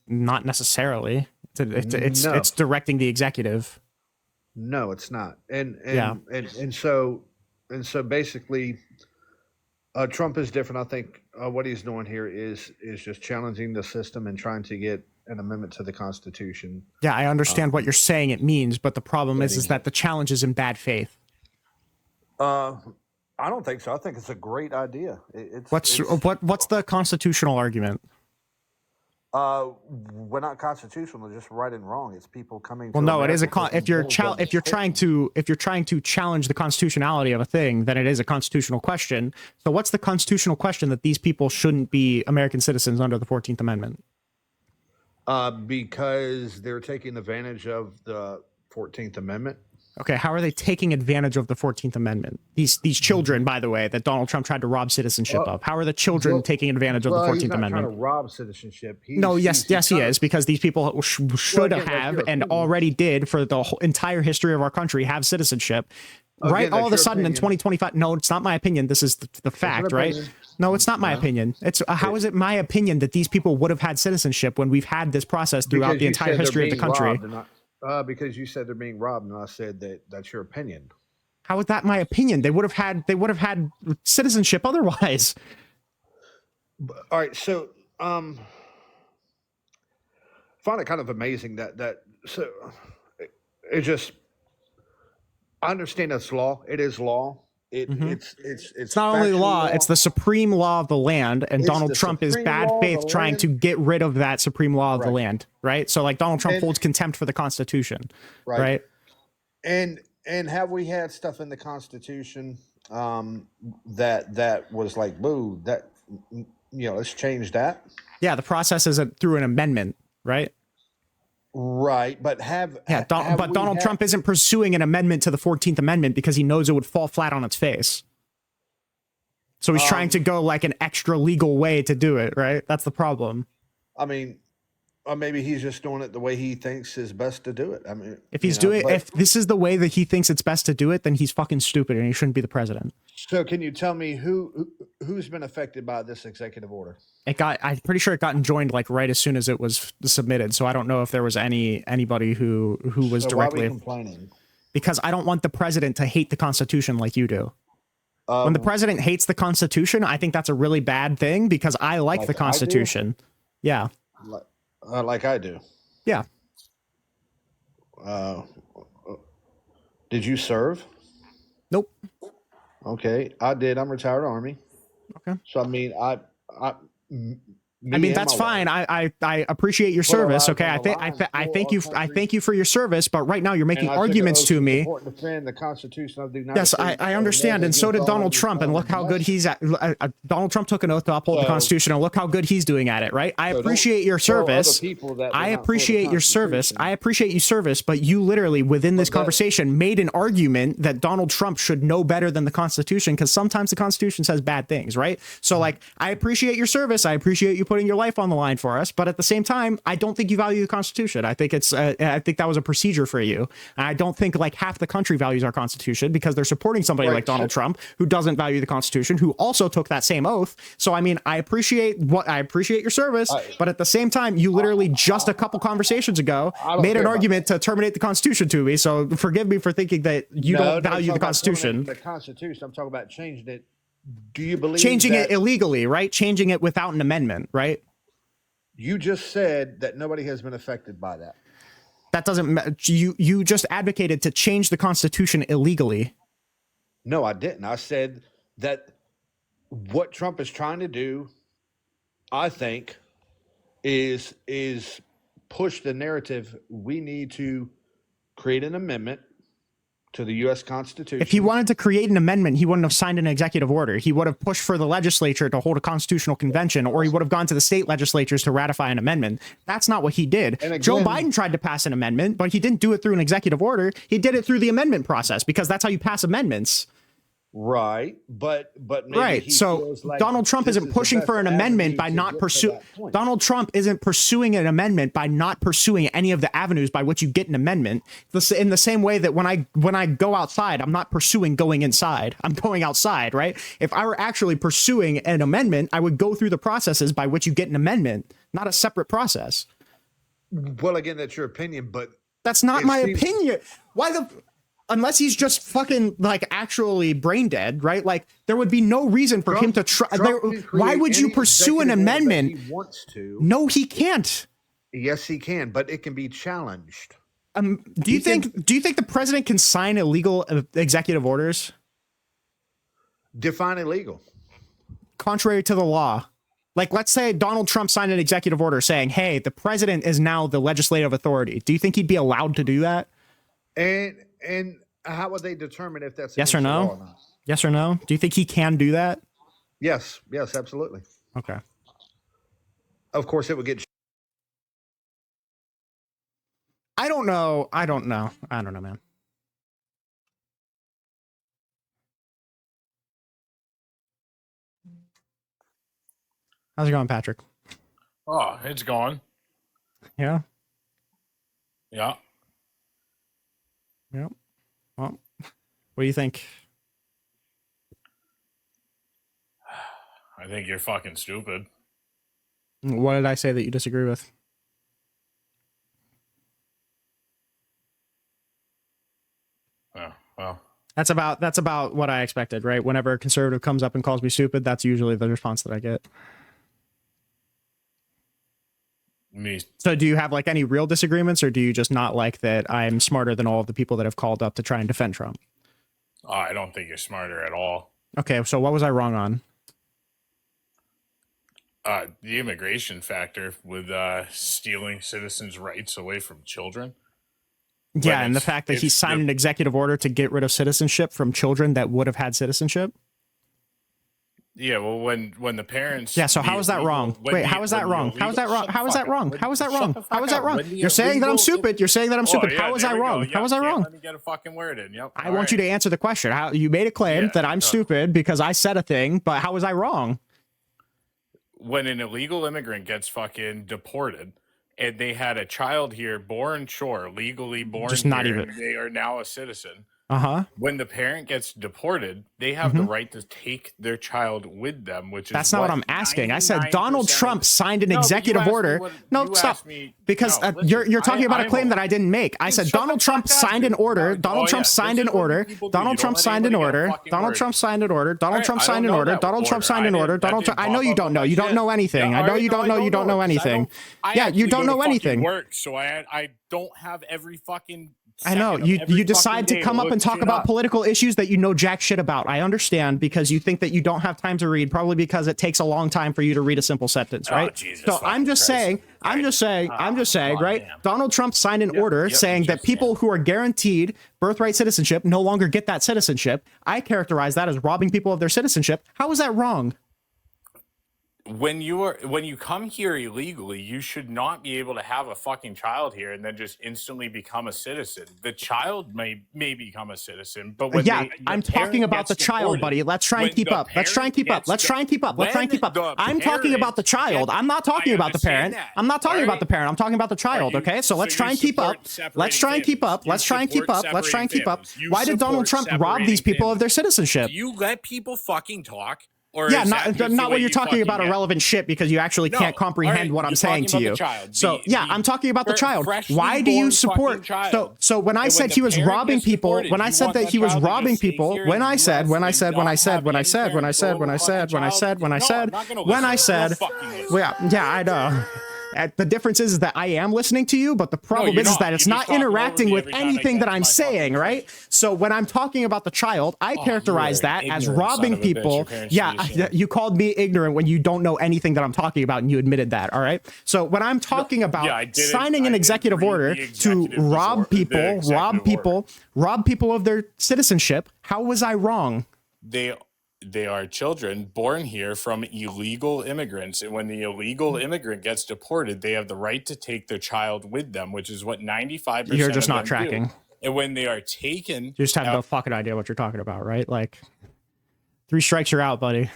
Speaker 1: Not necessarily. It's
Speaker 17: No.
Speaker 1: it's directing the executive.
Speaker 17: No, it's not. And
Speaker 1: Yeah.
Speaker 17: and so basically, Trump is different. I think what he's doing here is just challenging the system and trying to get an amendment to the Constitution.
Speaker 1: Yeah, I understand what you're saying it means, but the problem is that the challenge is in bad faith.
Speaker 17: I don't think so. I think it's a great idea.
Speaker 1: What's the constitutional argument?
Speaker 17: We're not constitutional. It's just right and wrong. It's people coming.
Speaker 1: Well,
Speaker 17: to
Speaker 1: no, it is
Speaker 17: America
Speaker 1: if you're trying to challenge the constitutionality of a thing, then it is a constitutional question. So what's the constitutional question that these people shouldn't be American citizens under the 14th Amendment?
Speaker 17: Because they're taking advantage of the 14th Amendment.
Speaker 1: Okay, how are they taking advantage of the 14th Amendment? These children, by the way, that Donald Trump tried to rob citizenship of. How are the children taking advantage of the 14th
Speaker 17: he's not
Speaker 1: Amendment?
Speaker 17: trying to rob citizenship.
Speaker 1: Yes, he is, because these people should
Speaker 17: again, that's
Speaker 1: have
Speaker 17: your
Speaker 1: and
Speaker 17: opinion.
Speaker 1: already did for the whole entire history of our country have citizenship.
Speaker 17: Again,
Speaker 1: Right, all
Speaker 17: that's
Speaker 1: of a
Speaker 17: your
Speaker 1: sudden in
Speaker 17: opinion.
Speaker 1: 2025. No, it's not my opinion. This is the fact, right?
Speaker 17: opinion.
Speaker 1: No, it's not my opinion. It's how is it my opinion that these people would have had citizenship when we've had this process throughout
Speaker 17: Because
Speaker 1: the
Speaker 17: you
Speaker 1: entire
Speaker 17: said they're
Speaker 1: history of the
Speaker 17: being
Speaker 1: country?
Speaker 17: robbed and because you said they're being robbed, and I said that's your opinion.
Speaker 1: How is that my opinion? They would have had citizenship otherwise.
Speaker 17: All right, so find it kind of amazing that so it just I understand that's law. It is law. It's
Speaker 1: not only
Speaker 17: factual
Speaker 1: law, it's the supreme law of the land, and
Speaker 17: It's
Speaker 1: Donald
Speaker 17: the
Speaker 1: Trump is
Speaker 17: supreme
Speaker 1: bad
Speaker 17: law of
Speaker 1: faith
Speaker 17: the
Speaker 1: trying
Speaker 17: land.
Speaker 1: to get rid of that supreme law of the
Speaker 17: Right.
Speaker 1: land, right? So like Donald Trump
Speaker 17: And-
Speaker 1: holds contempt for the Constitution,
Speaker 17: Right.
Speaker 1: right?
Speaker 17: And have we had stuff in the Constitution that was like, boo, that let's change that.
Speaker 1: Yeah, the process is through an amendment, right?
Speaker 17: Right, but
Speaker 1: But Donald Trump isn't pursuing an amendment to the 14th Amendment because he knows it would fall flat on its face. So he's trying to go like an extra legal way to do it, right? That's the problem.
Speaker 17: I mean, or maybe he's just doing it the way he thinks is best to do it. I mean,
Speaker 1: If he's if this is the way that he thinks it's best to do it, then he's fucking stupid and he shouldn't be the president.
Speaker 17: So can you tell me who's been affected by this executive order?
Speaker 1: I'm pretty sure it got enjoined like right as soon as it was submitted. So I don't know if there was anybody who was
Speaker 17: So
Speaker 1: directly
Speaker 17: why are we complaining?
Speaker 1: because I don't want the president to hate the Constitution like you do. When the president hates the Constitution, I think that's a really bad thing because I like the
Speaker 17: Like I do?
Speaker 1: Constitution. Yeah.
Speaker 17: Like I do.
Speaker 1: Yeah.
Speaker 17: Did you serve?
Speaker 1: Nope.
Speaker 17: Okay, I did. I'm retired Army.
Speaker 1: Okay.
Speaker 17: So I mean,
Speaker 1: I mean that's fine. I appreciate your service. Okay, I thank you for your service. But right now you're making arguments to me.
Speaker 17: Defend the Constitution of the United
Speaker 1: Yes,
Speaker 17: States.
Speaker 1: I understand, and so did Donald Trump. And look how good he's at. Donald Trump took an oath to uphold the Constitution, and look how good he's doing at it. Right? I appreciate your service. I appreciate your service. I appreciate your service. But you literally, within this conversation, made an argument that Donald Trump should know better than the Constitution because sometimes the Constitution says bad things. Right? So, like, I appreciate your service. I appreciate you putting your life on the line for us, but at the same time, I don't think you value the Constitution. I think I think that was a procedure for you. And I don't think like half the country values our Constitution because they're supporting somebody like Donald Trump who doesn't value the Constitution, who also took that same oath. So I mean, I appreciate your service, but at the same time, you literally just a couple conversations ago made an argument to terminate the Constitution to me. So forgive me for thinking that you don't value the Constitution.
Speaker 17: The Constitution. I'm talking about changing it. Do you believe
Speaker 1: changing it illegally, right? Changing it without an amendment, right?
Speaker 17: You just said that nobody has been affected by that.
Speaker 1: That doesn't you just advocated to change the Constitution illegally.
Speaker 17: No, I didn't. I said that what Trump is trying to do, I think, is push the narrative. We need to create an amendment to the U.S. Constitution.
Speaker 1: If he wanted to create an amendment, he wouldn't have signed an executive order. He would have pushed for the legislature to hold a constitutional convention, or he would have gone to the state legislatures to ratify an amendment. That's not what he did. Again, Joe Biden tried to pass an amendment, but he didn't do it through an executive order. He did it through the amendment process because that's how you pass amendments.
Speaker 17: Right, but maybe
Speaker 1: right. So like Donald Trump isn't pushing for an amendment by not pursuing. Donald Trump isn't pursuing an amendment by not pursuing any of the avenues by which you get an amendment. In the same way that when I go outside, I'm not pursuing going inside. I'm going outside, right? If I were actually pursuing an amendment, I would go through the processes by which you get an amendment, not a separate process.
Speaker 17: Well, again, that's your opinion, but
Speaker 1: that's not my opinion. Why the? Unless he's just fucking like actually brain dead, right? Like there would be no reason for him to try. Why would you pursue an amendment?
Speaker 17: He wants to.
Speaker 1: No, he can't.
Speaker 17: Yes, he can, but it can be challenged.
Speaker 1: Do you think the president can sign illegal executive orders?
Speaker 17: Define illegal.
Speaker 1: Contrary to the law. Like, let's say Donald Trump signed an executive order saying, hey, the president is now the legislative authority. Do you think he'd be allowed to do that?
Speaker 17: And how would they determine if that's
Speaker 1: yes or no?
Speaker 17: Or not?
Speaker 1: Yes or no? Do you think he can do that?
Speaker 17: Yes, absolutely.
Speaker 1: Okay.
Speaker 17: Of course, it would get.
Speaker 1: I don't know, man. How's it going, Patrick?
Speaker 18: Oh, it's going.
Speaker 1: Yeah.
Speaker 18: Yeah.
Speaker 1: Yep. Well, what do you think?
Speaker 18: I think you're fucking stupid.
Speaker 1: What did I say that you disagree with?
Speaker 18: Oh, well.
Speaker 1: That's about what I expected, right? Whenever a conservative comes up and calls me stupid, that's usually the response that I get.
Speaker 18: Me.
Speaker 1: So do you have like any real disagreements, or do you just not like that I'm smarter than all of the people that have called up to try and defend Trump?
Speaker 18: Oh, I don't think you're smarter at all.
Speaker 1: Okay, so what was I wrong on?
Speaker 18: The immigration factor with stealing citizens' rights away from children.
Speaker 1: Yeah, and the fact that he signed an executive order to get rid of citizenship from children that would have had citizenship.
Speaker 18: Yeah, well, when the parents.
Speaker 1: Yeah, so how is that wrong? Wait, how is that wrong? How is that wrong? How is that wrong? How is that wrong? How is that wrong? You're saying that I'm stupid. You're saying that I'm stupid. How was I wrong? How was I wrong?
Speaker 18: Let me get a fucking word in. Yep.
Speaker 1: I want you to answer the question. How you made a claim that I'm stupid because I said a thing, but how was I wrong?
Speaker 18: When an illegal immigrant gets fucking deported and they had a child here born, legally born,
Speaker 1: just
Speaker 18: here,
Speaker 1: not even.
Speaker 18: They are now a citizen.
Speaker 1: Uh-huh.
Speaker 18: When the parent gets deported, they have the right to take their child with them, which
Speaker 1: That's
Speaker 18: is
Speaker 1: not what I'm asking. I said Donald Trump signed an executive order. No, stop. Because you're talking about a claim that I didn't make. I said Donald Trump signed an order. Donald Trump signed an order. Donald Trump signed an order. Donald Trump signed an order. Donald Trump signed an order. Donald Trump signed an order. Donald Trump. I know you don't know. You don't know anything. I know you don't know. You don't know anything. Yeah, you don't know anything.
Speaker 18: Work, so I don't have every fucking.
Speaker 1: I know you decide to come up and talk about political issues that you know jack shit about. I understand, because you think that you don't have time to read, probably because it takes a long time for you to read a simple sentence, right? So I'm just saying, right? Donald Trump signed an order saying that people who are guaranteed birthright citizenship no longer get that citizenship. I characterize that as robbing people of their citizenship. How is that wrong?
Speaker 18: when you come here illegally, you should not be able to have a fucking child here and then just instantly become a citizen. The child may become a citizen, but when
Speaker 1: Yeah,
Speaker 18: the
Speaker 1: I'm talking
Speaker 18: parent
Speaker 1: about the
Speaker 18: gets
Speaker 1: child,
Speaker 18: deported,
Speaker 1: buddy. Let's try and
Speaker 18: when
Speaker 1: keep
Speaker 18: the
Speaker 1: up. Let's try and
Speaker 18: parent
Speaker 1: keep up.
Speaker 18: gets
Speaker 1: Let's
Speaker 18: de-
Speaker 1: try and keep up. Let's try and
Speaker 18: when
Speaker 1: keep up.
Speaker 18: the
Speaker 1: I'm talking about the
Speaker 18: parent
Speaker 1: child.
Speaker 18: gets-
Speaker 1: I'm not talking
Speaker 18: I
Speaker 1: about the parent.
Speaker 18: understand that.
Speaker 1: I'm not talking
Speaker 18: All
Speaker 1: about
Speaker 18: right?
Speaker 1: the parent. I'm talking about the child,
Speaker 18: you-
Speaker 1: okay? So let's
Speaker 18: so
Speaker 1: try
Speaker 18: you
Speaker 1: and keep up.
Speaker 18: support separating
Speaker 1: Let's try and keep up.
Speaker 18: families.
Speaker 1: Let's try and keep
Speaker 18: support
Speaker 1: up. Let's try and
Speaker 18: separating
Speaker 1: keep up.
Speaker 18: families. You
Speaker 1: Why did Donald
Speaker 18: support
Speaker 1: Trump rob these
Speaker 18: separating
Speaker 1: people of their citizenship?
Speaker 18: Do you let people fucking talk? Or
Speaker 1: Yeah,
Speaker 18: is that just the
Speaker 1: not
Speaker 18: way
Speaker 1: when you're
Speaker 18: you
Speaker 1: talking
Speaker 18: fucking
Speaker 1: about
Speaker 18: get?
Speaker 1: irrelevant shit because you actually
Speaker 18: No.
Speaker 1: can't comprehend
Speaker 18: All right,
Speaker 1: what I'm
Speaker 18: you're
Speaker 1: saying
Speaker 18: talking
Speaker 1: to
Speaker 18: about
Speaker 1: you.
Speaker 18: the child.
Speaker 1: So yeah, I'm talking about the child.
Speaker 18: freshly
Speaker 1: Why do you
Speaker 18: born
Speaker 1: support?
Speaker 18: fucking child.
Speaker 1: So when I
Speaker 18: And
Speaker 1: said
Speaker 18: when
Speaker 1: he
Speaker 18: the
Speaker 1: was
Speaker 18: parent
Speaker 1: robbing
Speaker 18: gets
Speaker 1: people,
Speaker 18: deported,
Speaker 1: when I
Speaker 18: you
Speaker 1: said
Speaker 18: want
Speaker 1: that
Speaker 18: that
Speaker 1: he was
Speaker 18: child to just
Speaker 1: robbing
Speaker 18: stay
Speaker 1: people,
Speaker 18: here
Speaker 1: when
Speaker 18: in
Speaker 1: I
Speaker 18: the
Speaker 1: said,
Speaker 18: US
Speaker 1: when I
Speaker 18: and
Speaker 1: said, when I
Speaker 18: not
Speaker 1: said,
Speaker 18: have
Speaker 1: when I
Speaker 18: any
Speaker 1: said, when I
Speaker 18: parent
Speaker 1: said,
Speaker 18: go
Speaker 1: when I
Speaker 18: to
Speaker 1: said, when I
Speaker 18: fucking
Speaker 1: said, when I
Speaker 18: child-
Speaker 1: said,
Speaker 18: No, I'm not gonna
Speaker 1: when I
Speaker 18: listen. You're
Speaker 1: said,
Speaker 18: fucking listening.
Speaker 1: well, yeah, I know. The difference is that I am listening to you, but the problem
Speaker 18: you're
Speaker 1: is
Speaker 18: not.
Speaker 1: that it's
Speaker 18: You
Speaker 1: not
Speaker 18: just talk over
Speaker 1: interacting
Speaker 18: me
Speaker 1: with
Speaker 18: every time I
Speaker 1: anything
Speaker 18: get
Speaker 1: that
Speaker 18: to
Speaker 1: I'm
Speaker 18: my
Speaker 1: saying, right? So when I'm talking about the child, I characterize
Speaker 18: you are an
Speaker 1: that as
Speaker 18: ignorant
Speaker 1: robbing
Speaker 18: son of a bitch. Your
Speaker 1: people.
Speaker 18: parents should
Speaker 1: Yeah,
Speaker 18: be ashamed.
Speaker 1: you called me ignorant when you don't know anything that I'm talking about, and you admitted that. All right. So when I'm talking about
Speaker 18: I didn't-
Speaker 1: signing an
Speaker 18: I
Speaker 1: executive
Speaker 18: didn't read
Speaker 1: order
Speaker 18: the
Speaker 1: to
Speaker 18: executive
Speaker 1: rob
Speaker 18: the
Speaker 1: people,
Speaker 18: executive
Speaker 1: rob people of their citizenship, how was I wrong?
Speaker 18: They are children born here from illegal immigrants, and when the illegal immigrant gets deported, they have the right to take their child with them, which is what 95%
Speaker 1: You're just
Speaker 18: of
Speaker 1: not
Speaker 18: them
Speaker 1: tracking.
Speaker 18: do. And when they are taken,
Speaker 1: You just have no fucking idea what you're talking about, right? Like, 3 strikes, you're out, buddy.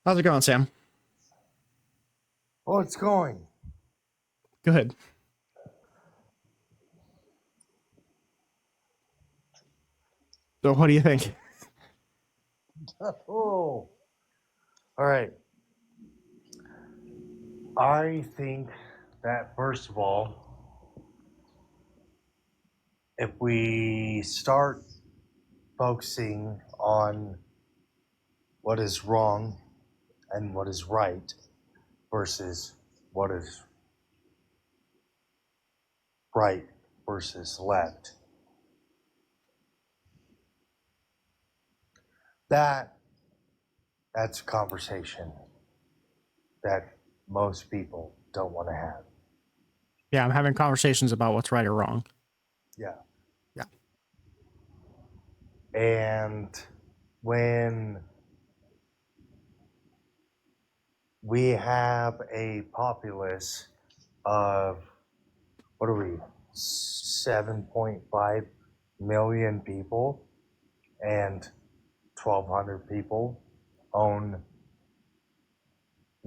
Speaker 1: How's it going, Sam?
Speaker 14: Oh, it's going.
Speaker 1: Good. So what do you think?
Speaker 14: Oh. All right. I think that, first of all, if we start focusing on what is wrong and what is right versus what is right versus left, that's a conversation that most people don't want to have.
Speaker 1: Yeah, I'm having conversations about what's right or wrong.
Speaker 14: Yeah.
Speaker 1: Yeah.
Speaker 14: And when we have a populace of, what are we, 7.5 million people, and 1,200 people own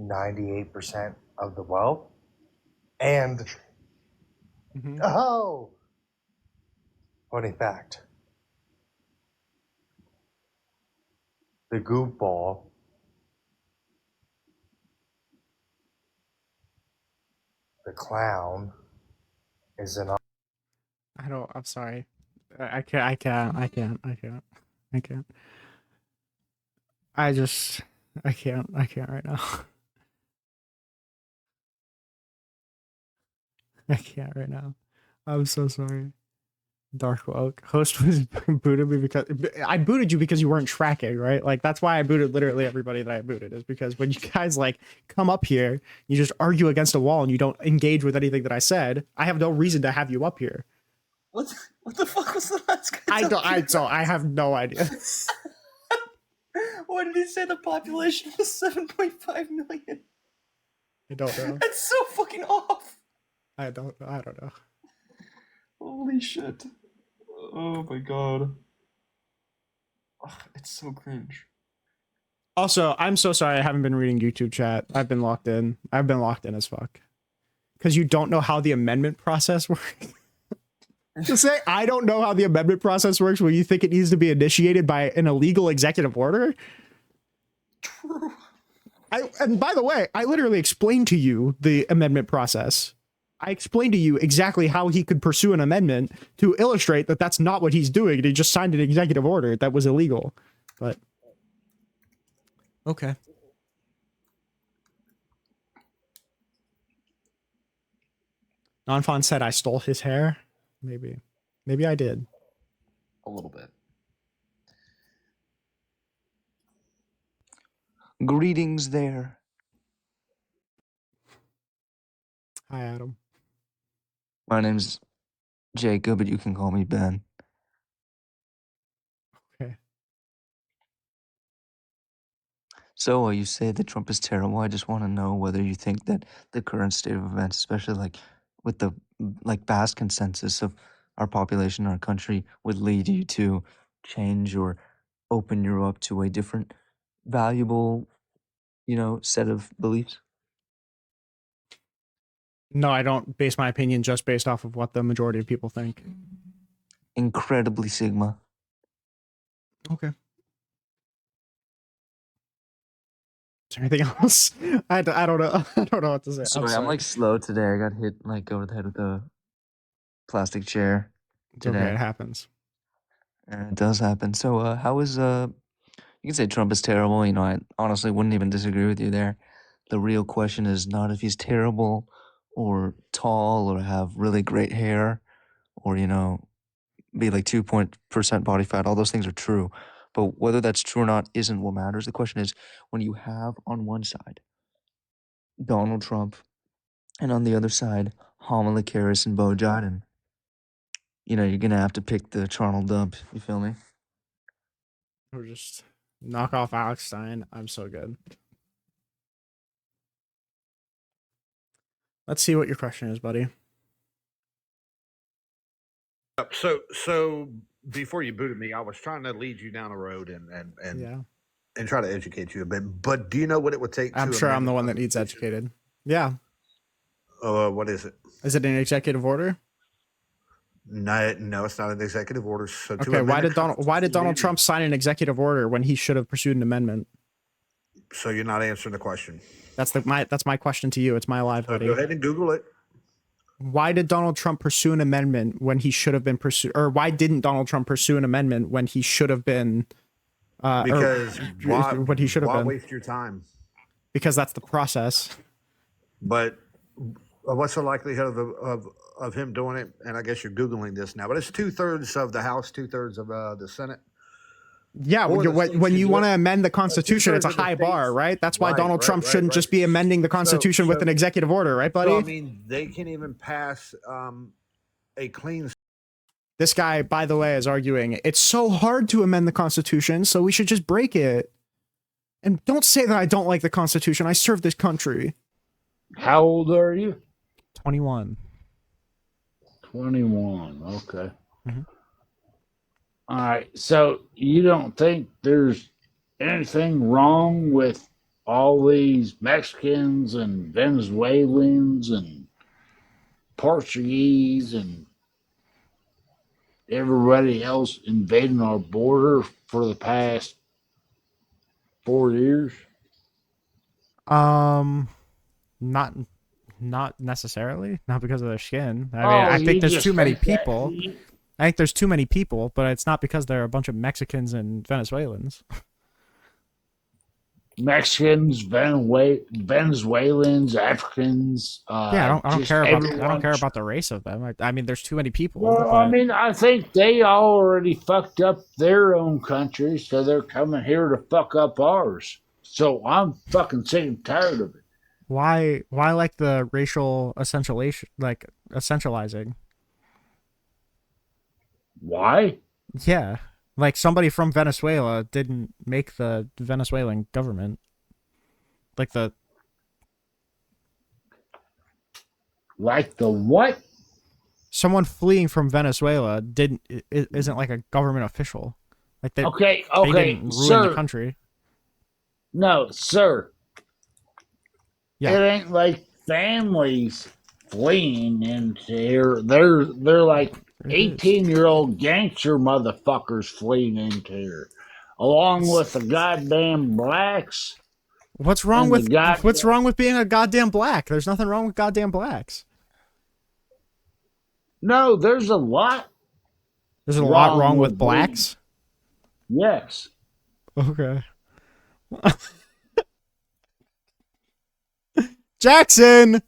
Speaker 14: 98% of the wealth. And, oh, funny fact, the goofball the clown is an.
Speaker 1: I'm sorry. I can't. I can't right now. I can't right now. I'm so sorry. Dark Oak. Host was booted me because I booted you because you weren't tracking, right? Like that's why I booted literally everybody that I booted, is because when you guys like come up here, you just argue against a wall and you don't engage with anything that I said. I have no reason to have you up here.
Speaker 12: What the fuck was the last guy?
Speaker 1: I have no idea.
Speaker 12: What did he say? The population was 7.5 million.
Speaker 1: I don't know.
Speaker 12: That's so fucking off.
Speaker 1: I don't know.
Speaker 12: Holy shit. Oh my god. Ugh, it's so cringe.
Speaker 1: Also, I'm so sorry I haven't been reading YouTube chat. I've been locked in. I've been locked in as fuck. Because you don't know how the amendment process works. To say I don't know how the amendment process works when you think it needs to be initiated by an illegal executive order?
Speaker 12: True.
Speaker 1: And by the way, I literally explained to you the amendment process. I explained to you exactly how he could pursue an amendment to illustrate that that's not what he's doing. He just signed an executive order that was illegal. But okay. Nonfon said I stole his hair. Maybe I did.
Speaker 12: A little bit.
Speaker 19: Greetings there.
Speaker 1: Hi, Adam.
Speaker 19: My name's Jacob, but you can call me Ben.
Speaker 1: Okay.
Speaker 19: So you say that Trump is terrible. I just want to know whether you think that the current state of events, especially like with the vast consensus of our population, our country, would lead you to change or open you up to a different, valuable, set of beliefs.
Speaker 1: No, I don't base my opinion just based off of what the majority of people think.
Speaker 19: Incredibly Sigma.
Speaker 1: Okay. Is there anything else? I don't know. I don't know what to say.
Speaker 19: Sorry, I'm like slow today. I got hit like over the head with a plastic chair
Speaker 1: It's
Speaker 19: today.
Speaker 1: okay. It happens.
Speaker 19: And it does happen. So, how is you can say Trump is terrible. I honestly wouldn't even disagree with you there. The real question is not if he's terrible or tall or have really great hair or, be like 2% body fat. All those things are true. But whether that's true or not isn't what matters. The question is when you have on one side Donald Trump and on the other side Kamala Harris and Bo Biden, you're going to have to pick the charnel dump. You feel me?
Speaker 1: Or just knock off Alex Stein. I'm so good. Let's see what your question is, buddy.
Speaker 17: So before you booted me, I was trying to lead you down a road and try to educate you a bit. But do you know what it would take?
Speaker 1: I'm sure I'm the one that needs educated. Yeah.
Speaker 17: What is it?
Speaker 1: Is it an executive order?
Speaker 17: No, it's not an executive order. So
Speaker 1: Okay, why did Donald Trump sign an executive order when he should have pursued an amendment?
Speaker 17: So you're not answering the question.
Speaker 1: That's my question to you. It's my live, buddy.
Speaker 17: Go ahead and Google it.
Speaker 1: Why did Donald Trump pursue an amendment when he should have been pursued, or why didn't Donald Trump pursue an amendment when he should have been?
Speaker 17: Because
Speaker 1: what he should have been.
Speaker 17: Waste your time?
Speaker 1: Because that's the process.
Speaker 17: But what's the likelihood of him doing it? And I guess you're Googling this now, but it's 2/3 of the House, 2/3 of the Senate.
Speaker 1: Yeah, when you want to amend the Constitution, it's a high bar, right? That's why Donald Trump shouldn't just be amending the Constitution with an executive order, right, buddy?
Speaker 17: So, I mean, they can't even pass a clean.
Speaker 1: This guy, by the way, is arguing it's so hard to amend the Constitution, so we should just break it. And don't say that I don't like the Constitution. I serve this country.
Speaker 20: How old are you?
Speaker 1: 21.
Speaker 20: 21. Okay. All right. So you don't think there's anything wrong with all these Mexicans and Venezuelans and Portuguese and everybody else invading our border for the past 4 years?
Speaker 1: Not necessarily. Not because of their skin. I mean, I think there's too many people. I think there's too many people, but it's not because there are a bunch of Mexicans and Venezuelans.
Speaker 20: Mexicans, Venezuelans, Africans.
Speaker 1: Yeah, I don't care about the race of them. I mean, there's too many people.
Speaker 20: Well, I mean, I think they already fucked up their own country, so they're coming here to fuck up ours. So I'm fucking sick and tired of it.
Speaker 1: Why like the racial essentializing?
Speaker 20: Why?
Speaker 1: Yeah. Like somebody from Venezuela didn't make the Venezuelan government. Like the
Speaker 20: what?
Speaker 1: Someone fleeing from Venezuela isn't like a government official. Like they
Speaker 20: Okay,
Speaker 1: they didn't ruin
Speaker 20: sir.
Speaker 1: the country.
Speaker 20: No, sir.
Speaker 1: Yeah.
Speaker 20: It ain't like families fleeing into here. They're like 18-year-old gangster motherfuckers fleeing into here, along with the goddamn blacks.
Speaker 1: What's wrong with being a goddamn black? There's nothing wrong with goddamn blacks.
Speaker 20: No, there's a lot.
Speaker 1: There's a lot wrong with blacks?
Speaker 20: Yes.
Speaker 1: Okay. Jackson,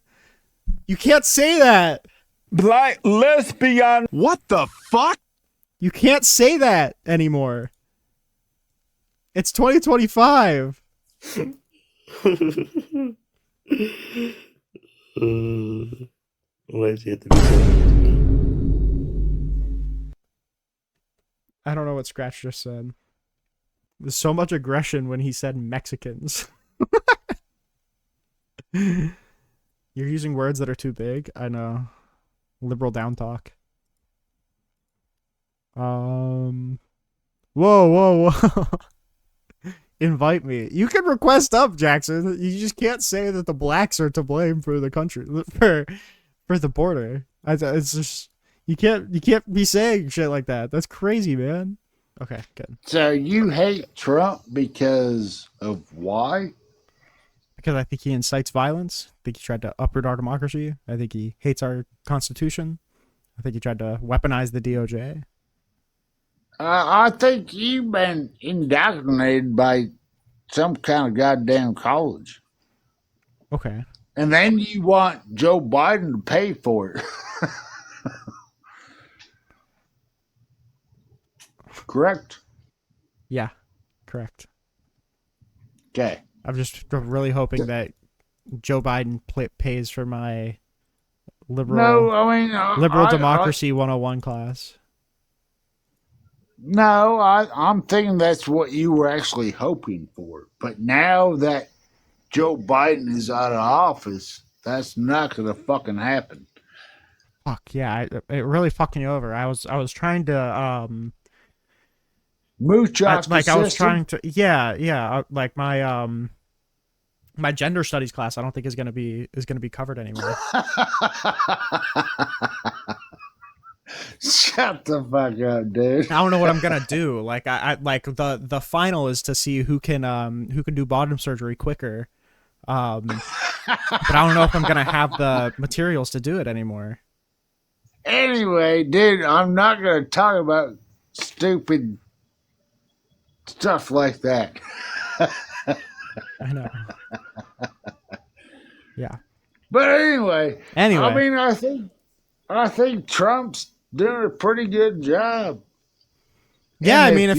Speaker 1: you can't say that.
Speaker 4: Black lesbian.
Speaker 1: What the fuck? You can't say that anymore. It's 2025.
Speaker 21: Why does he have to be so mean to me?
Speaker 1: I don't know what Scratch just said. There's so much aggression when he said Mexicans. You're using words that are too big. I know. Liberal down talk. Whoa, whoa, whoa. Invite me. You can request up, Jackson. You just can't say that the blacks are to blame for the country for the border. It's just you can't be saying shit like that. That's crazy, man. Okay, good.
Speaker 20: So you hate Trump because of why?
Speaker 1: Because I think he incites violence. I think he tried to uproot our democracy. I think he hates our constitution. I think he tried to weaponize the DOJ.
Speaker 20: I think you've been indoctrinated by some kind of goddamn college.
Speaker 1: Okay.
Speaker 20: And then you want Joe Biden to pay for it. Correct?
Speaker 1: Yeah, correct.
Speaker 20: Okay.
Speaker 1: I'm just really hoping that Joe Biden pays for my liberal liberal democracy 101 class.
Speaker 20: No, I'm thinking that's what you were actually hoping for. But now that Joe Biden is out of office, that's not going to fucking happen.
Speaker 1: Fuck yeah, it really fucking you over. I was trying to
Speaker 20: mooch off
Speaker 1: like
Speaker 20: the
Speaker 1: I was
Speaker 20: system?
Speaker 1: trying to like my my gender studies class I don't think is gonna be covered anymore.
Speaker 20: Shut the fuck up, dude.
Speaker 1: I don't know what I'm gonna do. Like I like the final is to see who can do bottom surgery quicker. But I don't know if I'm gonna have the materials to do it anymore.
Speaker 20: Anyway, dude, I'm not going to talk about stupid stuff like that.
Speaker 1: I know. Yeah.
Speaker 20: But anyway,
Speaker 1: Anyway.
Speaker 20: I mean, I think Trump's doing a pretty good job.
Speaker 1: Yeah,
Speaker 20: And
Speaker 1: I mean,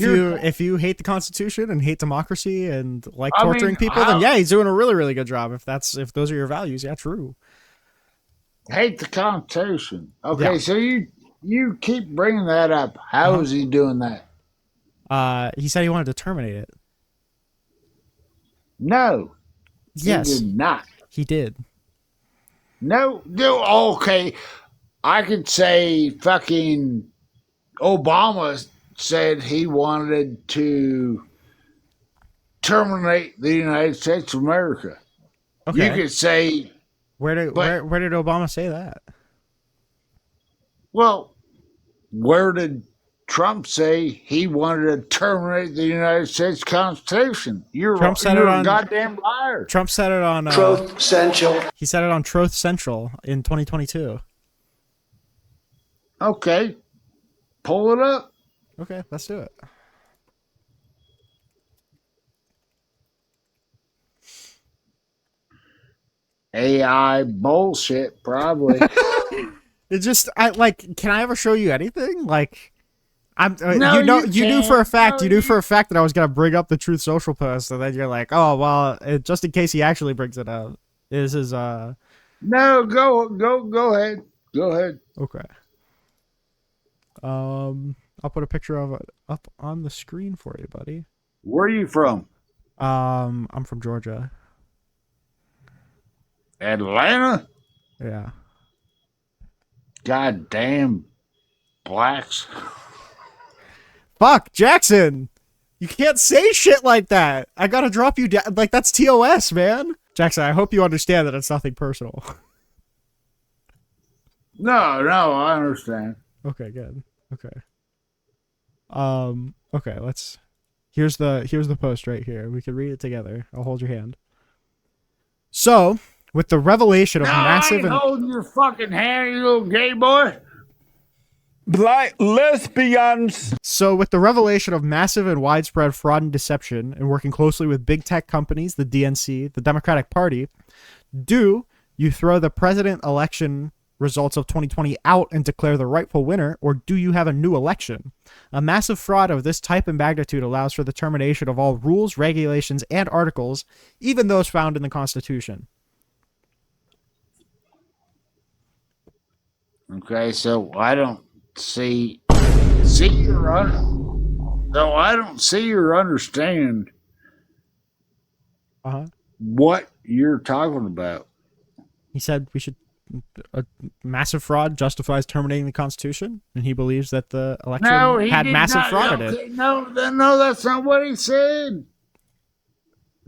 Speaker 1: if you hate the Constitution and hate democracy and like
Speaker 20: I
Speaker 1: torturing
Speaker 20: mean,
Speaker 1: people, then yeah, he's doing a really, really good job. If those are your values, yeah, true.
Speaker 20: Hate the Constitution. Okay,
Speaker 1: Yeah.
Speaker 20: so you keep bringing that up. How is he doing that?
Speaker 1: He said he wanted to terminate it.
Speaker 20: No.
Speaker 1: Yes.
Speaker 20: He did not.
Speaker 1: He did.
Speaker 20: No, okay. I could say fucking Obama said he wanted to terminate the United States of America.
Speaker 1: Okay.
Speaker 20: You could say
Speaker 1: where did Obama say that?
Speaker 20: Well, where did Trump say he wanted to terminate the United States Constitution? You're a goddamn liar.
Speaker 1: Trump said it on
Speaker 5: Truth Central.
Speaker 1: He said it on Truth Central in 2022.
Speaker 20: Okay. Pull it up.
Speaker 1: Okay, let's do it.
Speaker 20: AI bullshit, probably.
Speaker 1: It just can I ever show you anything? Like
Speaker 20: No,
Speaker 1: you knew for a fact that I was gonna bring up the Truth Social post, and then you're like, oh well, just in case he actually brings it up. This is
Speaker 20: No, go ahead. Go ahead.
Speaker 1: Okay. I'll put a picture of it up on the screen for you, buddy.
Speaker 20: Where are you from?
Speaker 1: I'm from Georgia.
Speaker 20: Atlanta?
Speaker 1: Yeah.
Speaker 20: Goddamn blacks.
Speaker 1: Fuck, Jackson! You can't say shit like that! I gotta drop you down. Like, that's TOS, man! Jackson, I hope you understand that it's nothing personal.
Speaker 20: No, I understand.
Speaker 1: Okay, good. Okay. Okay, here's the post right here. We can read it together. I'll hold your hand. So, with the revelation of massive
Speaker 20: I ain't holding your fucking hand, you little gay boy.
Speaker 4: Black lesbians.
Speaker 1: So, with the revelation of massive and widespread fraud and deception, and working closely with big tech companies, the DNC, the Democratic Party, do you throw the president election results of 2020 out and declare the rightful winner, or do you have a new election? A massive fraud of this type and magnitude allows for the termination of all rules, regulations, and articles, even those found in the Constitution.
Speaker 20: Okay, so I don't see you're right. though I don't see or understand what you're talking about.
Speaker 1: He said we should. A massive fraud justifies terminating the Constitution, and he believes that the election
Speaker 20: No, he
Speaker 1: had
Speaker 20: did
Speaker 1: massive
Speaker 20: not.
Speaker 1: fraud in it.
Speaker 20: Okay, no, that's not what he said.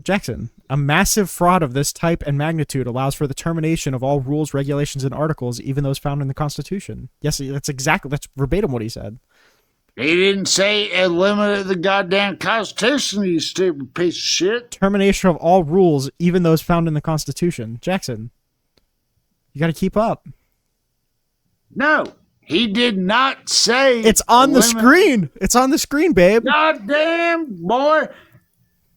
Speaker 1: Jackson, a massive fraud of this type and magnitude allows for the termination of all rules, regulations, and articles, even those found in the Constitution. Yes, that's verbatim what he said.
Speaker 20: He didn't say eliminate the goddamn Constitution, you stupid piece of shit.
Speaker 1: Termination of all rules, even those found in the Constitution. Jackson, you got to keep up.
Speaker 20: No, he did not say.
Speaker 1: It's on the screen. It's on the screen, babe.
Speaker 20: Goddamn, boy.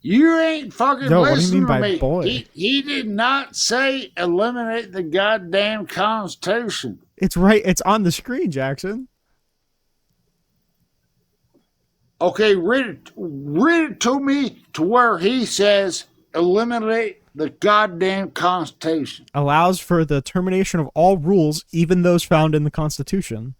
Speaker 20: You ain't fucking
Speaker 1: Yo, what do you
Speaker 20: listening
Speaker 1: mean by
Speaker 20: to me.
Speaker 1: boy?
Speaker 20: He did not say eliminate the goddamn Constitution.
Speaker 1: It's right. It's on the screen, Jackson.
Speaker 20: Okay, read it to me to where he says eliminate the goddamn Constitution.
Speaker 1: Allows for the termination of all rules, even those found in the Constitution.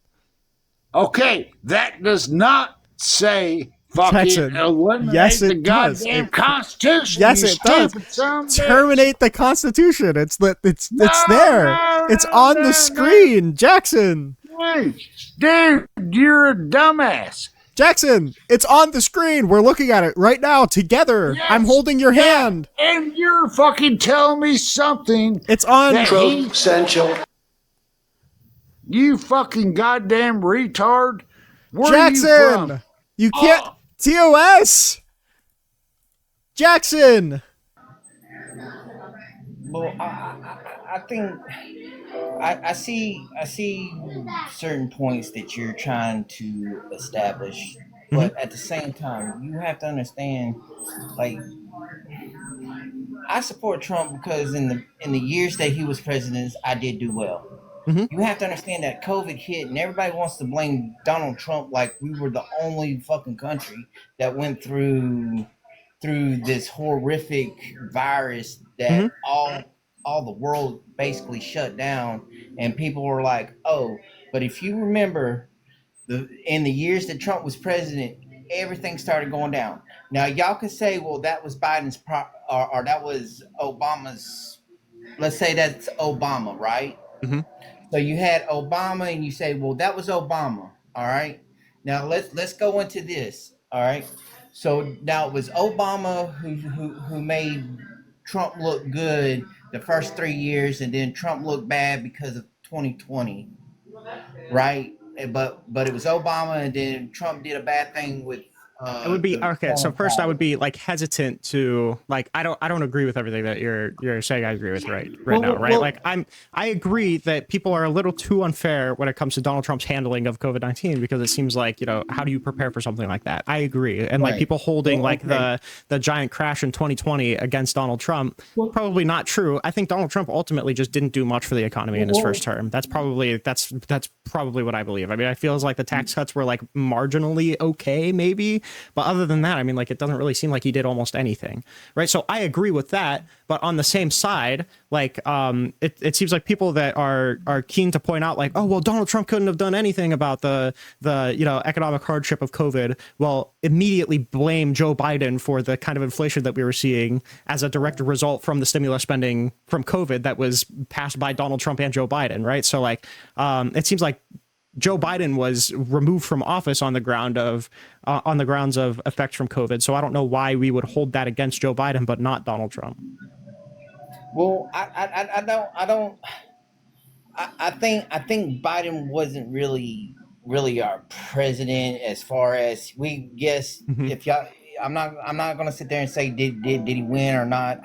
Speaker 20: Okay, that does not say fucking
Speaker 1: Jackson,
Speaker 20: eliminate
Speaker 1: yes,
Speaker 20: the
Speaker 1: it does.
Speaker 20: goddamn Constitution.
Speaker 1: Yes,
Speaker 20: you
Speaker 1: it does.
Speaker 20: stupid son of a bitch.
Speaker 1: Terminate the Constitution. It's there. It's
Speaker 20: no,
Speaker 1: on
Speaker 20: no,
Speaker 1: the screen, Jackson.
Speaker 20: Hey, dude, you're a dumbass.
Speaker 1: Jackson, it's on the screen. We're looking at it right now together.
Speaker 20: Yes,
Speaker 1: I'm holding your hand.
Speaker 20: And you're fucking telling me something.
Speaker 1: It's on
Speaker 20: Trump Central. You fucking goddamn retard. Where
Speaker 1: Jackson.
Speaker 20: are you from?
Speaker 1: You can't. TOS. Jackson.
Speaker 21: Well, I think I see certain points that you're trying to establish, but at the same time, you have to understand, like, I support Trump because in the years that he was president, I did do well. You have to understand that COVID hit, and everybody wants to blame Donald Trump like we were the only fucking country that went through this horrific virus that all the world basically shut down, and people were like, "Oh, but if you remember, in the years that Trump was president, everything started going down." Now, y'all could say, "Well, that was Biden's or that was Obama's." Let's say that's Obama, right? So you had Obama, and you say, "Well, that was Obama." All right. Now let's go into this. All right. So now it was Obama who made Trump look good the first 3 years, and then Trump looked bad because of 2020, right? But it was Obama, and then Trump did a bad thing with.
Speaker 1: It would be okay. So first, I would be like hesitant to like. I don't agree with everything that you're saying. I agree with right now, right? Like I agree that people are a little too unfair when it comes to Donald Trump's handling of COVID-19, because it seems like, how do you prepare for something like that? I agree, and like people holding the giant crash in 2020 against Donald Trump, probably not true. I think Donald Trump ultimately just didn't do much for the economy in his first term. That's probably what I believe. I mean, I feels like the tax cuts were like marginally okay, maybe. But other than that, I mean, like, it doesn't really seem like he did almost anything, right? So I agree with that. But on the same side, like, it seems like people that are keen to point out, like, oh, well, Donald Trump couldn't have done anything about the economic hardship of COVID. Well, immediately blame Joe Biden for the kind of inflation that we were seeing as a direct result from the stimulus spending from COVID that was passed by Donald Trump and Joe Biden, right? So like, it seems like Joe Biden was removed from office on the grounds of effects from COVID. So I don't know why we would hold that against Joe Biden, but not Donald Trump.
Speaker 21: Well, I think Biden wasn't really our president, as far as we guess. If y'all, I'm not gonna sit there and say did he win or not.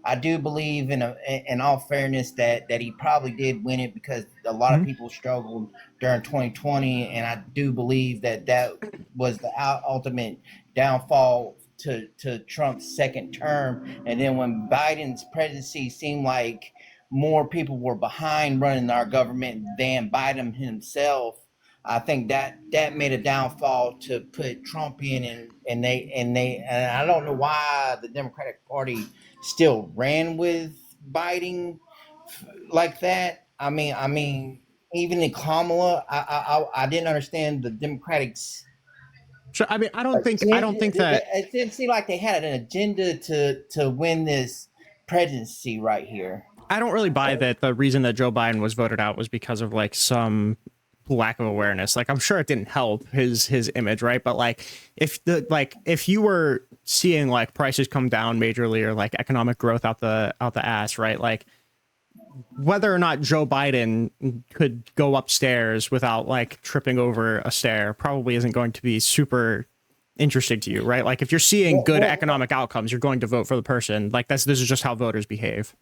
Speaker 21: I do believe in all fairness that he probably did win it, because a lot of people struggled during 2020, and I do believe that was the ultimate downfall to Trump's second term. And then when Biden's presidency seemed like more people were behind running our government than Biden himself, I think that made a downfall to put Trump in, and I don't know why the Democratic Party still ran with Biden like that. I mean, even in Kamala, I didn't understand the Democrats
Speaker 1: So I mean, I don't think that
Speaker 21: it didn't seem like they had an agenda to win this presidency right here.
Speaker 1: I don't really buy that the reason that Joe Biden was voted out was because of like some lack of awareness. Like I'm sure it didn't help his image, right? But like if you were seeing like prices come down majorly or like economic growth out the ass, right? Like whether or not Joe Biden could go upstairs without like tripping over a stair probably isn't going to be super interesting to you, right? Like if you're seeing good economic outcomes, you're going to vote for the person. Like this is just how voters behave.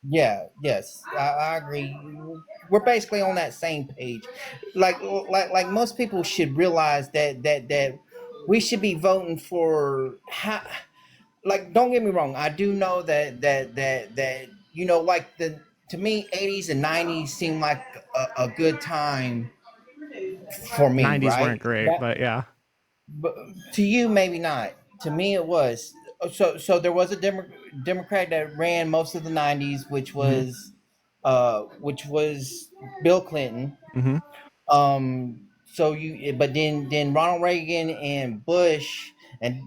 Speaker 21: Yeah, yes, I agree. We're basically on that same page. Like most people should realize that we should be voting for how. Like, don't get me wrong. I do know that like to me, 80s and 90s seem like a good time for me,
Speaker 1: 90s
Speaker 21: right?
Speaker 1: weren't great, but yeah.
Speaker 21: But to you, maybe not. To me, it was. So there was a Democrat that ran most of the '90s, which was Bill Clinton.
Speaker 1: Mm-hmm.
Speaker 21: But then Ronald Reagan and Bush, and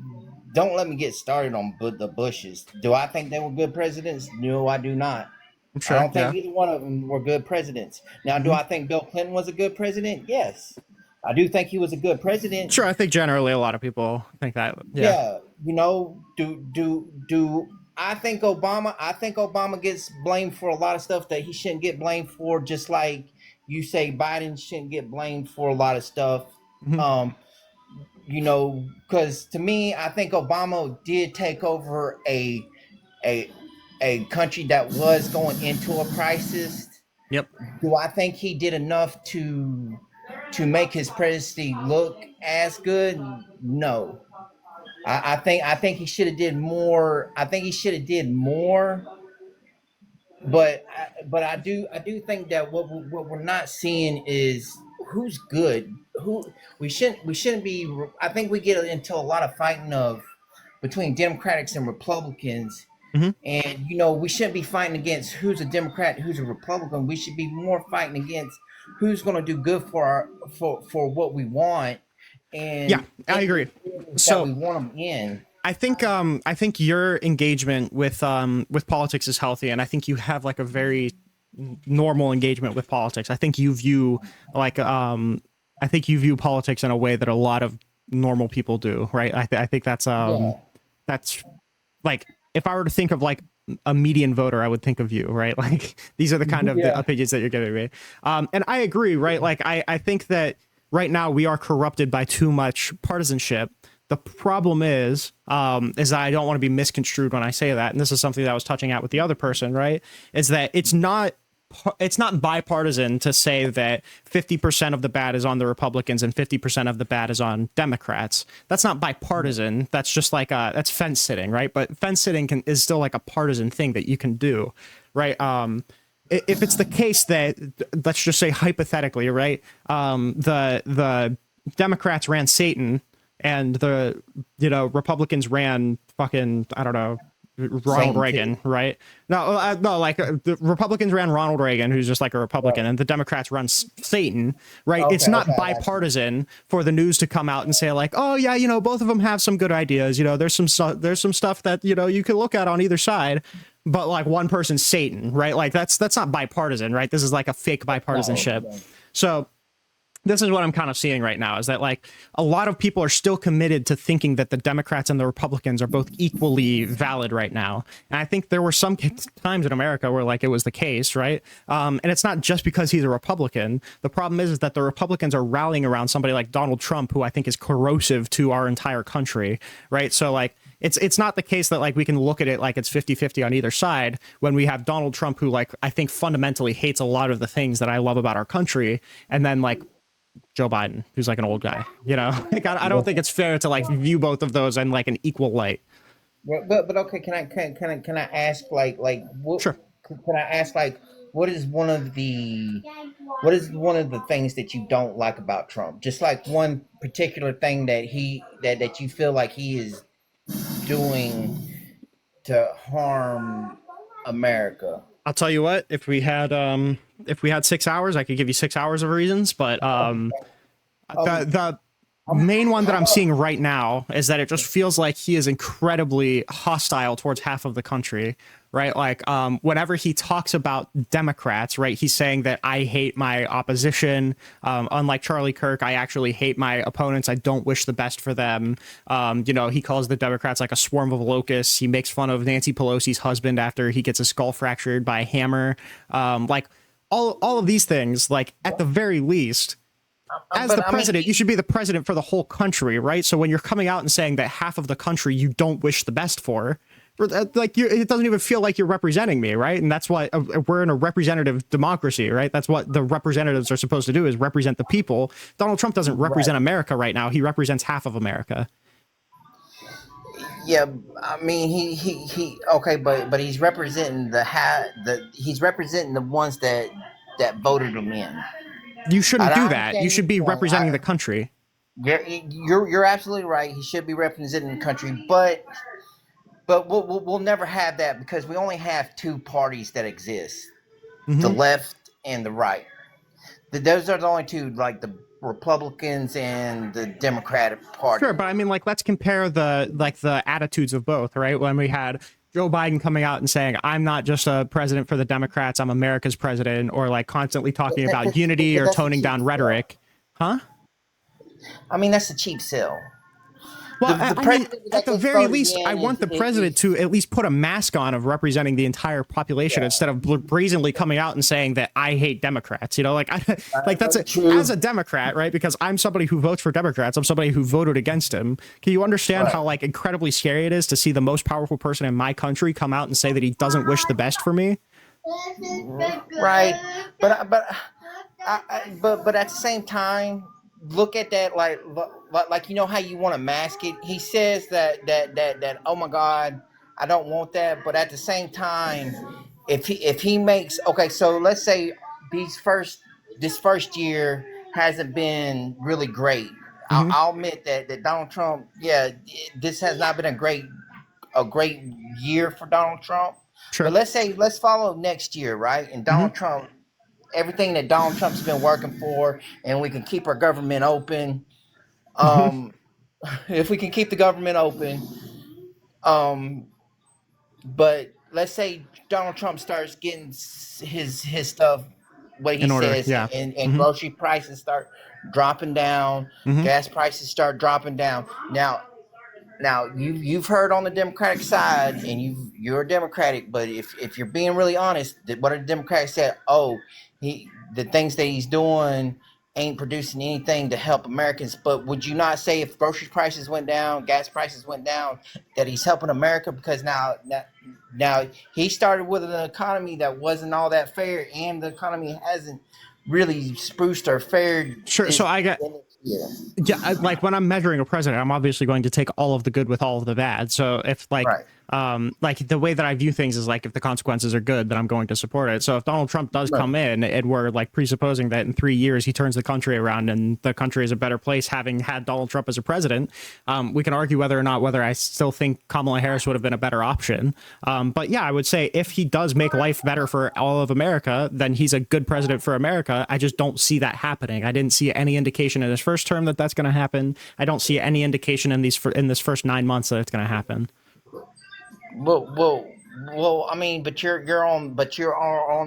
Speaker 21: don't let me get started on the Bushes. Do I think they were good presidents? No, I do not.
Speaker 1: Sure,
Speaker 21: I don't think
Speaker 1: yeah.
Speaker 21: either one of them were good presidents. Now, do
Speaker 1: Mhm.
Speaker 21: I think Bill Clinton was a good president? Yes, I do think he was a good president.
Speaker 1: Sure, I think generally a lot of people think that. Yeah.
Speaker 21: Yeah, do I think Obama? I think Obama gets blamed for a lot of stuff that he shouldn't get blamed for. Just like you say, Biden shouldn't get blamed for a lot of stuff.
Speaker 1: Mhm.
Speaker 21: Because to me, I think Obama did take over a country that was going into a crisis.
Speaker 1: Yep.
Speaker 21: Do I think he did enough to make his presidency look as good? No. I think he should have did more. I think he should have did more. But I do think that what we're not seeing is who's good. Who we shouldn't be. I think we get into a lot of fighting of between Democrats and Republicans.
Speaker 1: Mhm.
Speaker 21: And we shouldn't be fighting against who's a Democrat, who's a Republican. We should be more fighting against who's going to do good for what we want. And
Speaker 1: Yeah, I agree.
Speaker 21: that we want them in.
Speaker 1: I think your engagement with politics is healthy, and I think you have like a very normal engagement with politics. I think you view politics in a way that a lot of normal people do, right? I think that's that's like if I were to think of like a median voter, I would think of you, right? Like these are the kind of the opinions that you're giving me. And I agree, right? Like I think that right now we are corrupted by too much partisanship. The problem is that I don't want to be misconstrued when I say that, and this is something that I was touching at with the other person, right? Is that it's not bipartisan to say that 50% of the bad is on the Republicans and 50% of the bad is on Democrats. That's not bipartisan. That's just like that's fence sitting, right? But fence sitting is still like a partisan thing that you can do, right? If it's the case that, let's just say hypothetically, right? The Democrats ran Satan and the Republicans ran fucking, I don't know, Ronald Reagan, right? No, like the Republicans ran Ronald Reagan, who's just like a Republican, and the Democrats run Satan, right? It's not bipartisan for the news to come out and say like, oh yeah, both of them have some good ideas. There's some stuff that you can look at on either side, but like one person's Satan, right? Like that's not bipartisan, right? This is like a fake bipartisanship. So this is what I'm kind of seeing right now is that like a lot of people are still committed to thinking that the Democrats and the Republicans are both equally valid right now. And I think there were some times in America where like it was the case, right? And it's not just because he's a Republican. The problem is that the Republicans are rallying around somebody like Donald Trump, who I think is corrosive to our entire country, right? So like it's not the case that like we can look at it like it's 50-50 on either side when we have Donald Trump, who like I think fundamentally hates a lot of the things that I love about our country, and then like Joe Biden, who's like an old guy, like I don't think it's fair to like view both of those in like an equal light.
Speaker 21: But okay, can I ask like what? Sure. Can I ask like what is one of the things that you don't like about Trump? Just like one particular thing that that you feel like he is doing to harm America.
Speaker 1: I'll tell you what, if we had 6 hours, I could give you 6 hours of reasons, but main one that I'm seeing right now is that it just feels like he is incredibly hostile towards half of the country, right? Like, whenever he talks about Democrats, right, he's saying that I hate my opposition. Unlike Charlie Kirk, I actually hate my opponents. I don't wish the best for them. You know, he calls the Democrats like a swarm of locusts. He makes fun of Nancy Pelosi's husband after he gets his skull fractured by a hammer. Like, all of these things, like, at the very least, as the president, you should be the president for the whole country, right? So when you're coming out and saying that half of the country you don't wish the best for, like, it doesn't even feel like you're representing me, right? And that's why we're in a representative democracy, right? That's what the representatives are supposed to do, is represent the people. Donald Trump doesn't represent America right now. He represents half of America.
Speaker 21: Yeah, I mean he okay, but he's representing he's representing the ones that voted him in.
Speaker 1: You shouldn't
Speaker 21: And
Speaker 1: do
Speaker 21: I
Speaker 1: that.
Speaker 21: understand
Speaker 1: You should be
Speaker 21: your point.
Speaker 1: representing the country.
Speaker 21: You're absolutely right. He should be representing the country, but we'll never have that because we only have two parties that exist: the left and the right. Those are the only two, like the Republicans and the Democratic Party.
Speaker 1: Sure, but I mean, like, let's compare the attitudes of both, right? When we had Joe Biden coming out and saying, I'm not just a president for the Democrats, I'm America's president, or like constantly talking about unity or toning down rhetoric. Huh?
Speaker 21: I mean, that's a cheap sell.
Speaker 1: Well, I mean, at the very least, I want the president to at least put a mask on of representing the entire population instead of brazenly coming out and saying that I hate Democrats. You know, like, as a Democrat, right? Because I'm somebody who votes for Democrats. I'm somebody who voted against him. Can you understand how like incredibly scary it is to see the most powerful person in my country come out and say that he doesn't wish the best for me?
Speaker 21: Right, but at the same time, look at that like you know how you want to mask it. He says that oh my God, I don't want that. But at the same time, if he makes so let's say this first year hasn't been really great. I'll admit that Donald Trump, this has not been a great year for Donald Trump.
Speaker 1: Sure.
Speaker 21: But let's follow next year, right? And Donald Trump, everything that Donald Trump's been working for, and we can keep our government open. If we can keep the government open, but let's say Donald Trump starts getting his stuff, what he
Speaker 1: In order,
Speaker 21: says,
Speaker 1: yeah.
Speaker 21: and grocery prices start dropping down, gas prices start dropping down. Now you've heard on the Democratic side, and you're Democratic, but if you're being really honest, what the Democrats said, the things that he's doing ain't producing anything to help Americans. But would you not say if grocery prices went down, gas prices went down, that he's helping America? Because now he started with an economy that wasn't all that fair, and the economy hasn't really spruced or fared.
Speaker 1: Sure. So I got. Yeah, like when I'm measuring a president, I'm obviously going to take all of the good with all of the bad. So if like the way that I view things is like if the consequences are good, then I'm going to support it. So if Donald Trump does come in and we're like presupposing that in 3 years he turns the country around and the country is a better place having had Donald Trump as a president, we can argue whether I still think Kamala Harris would have been a better option. But yeah, I would say if he does make life better for all of America, then he's a good president for America. I just don't see that happening. I didn't see any indication in his first term that that's going to happen. I don't see any indication in this first 9 months that it's going to happen.
Speaker 21: Well, I mean, but you're on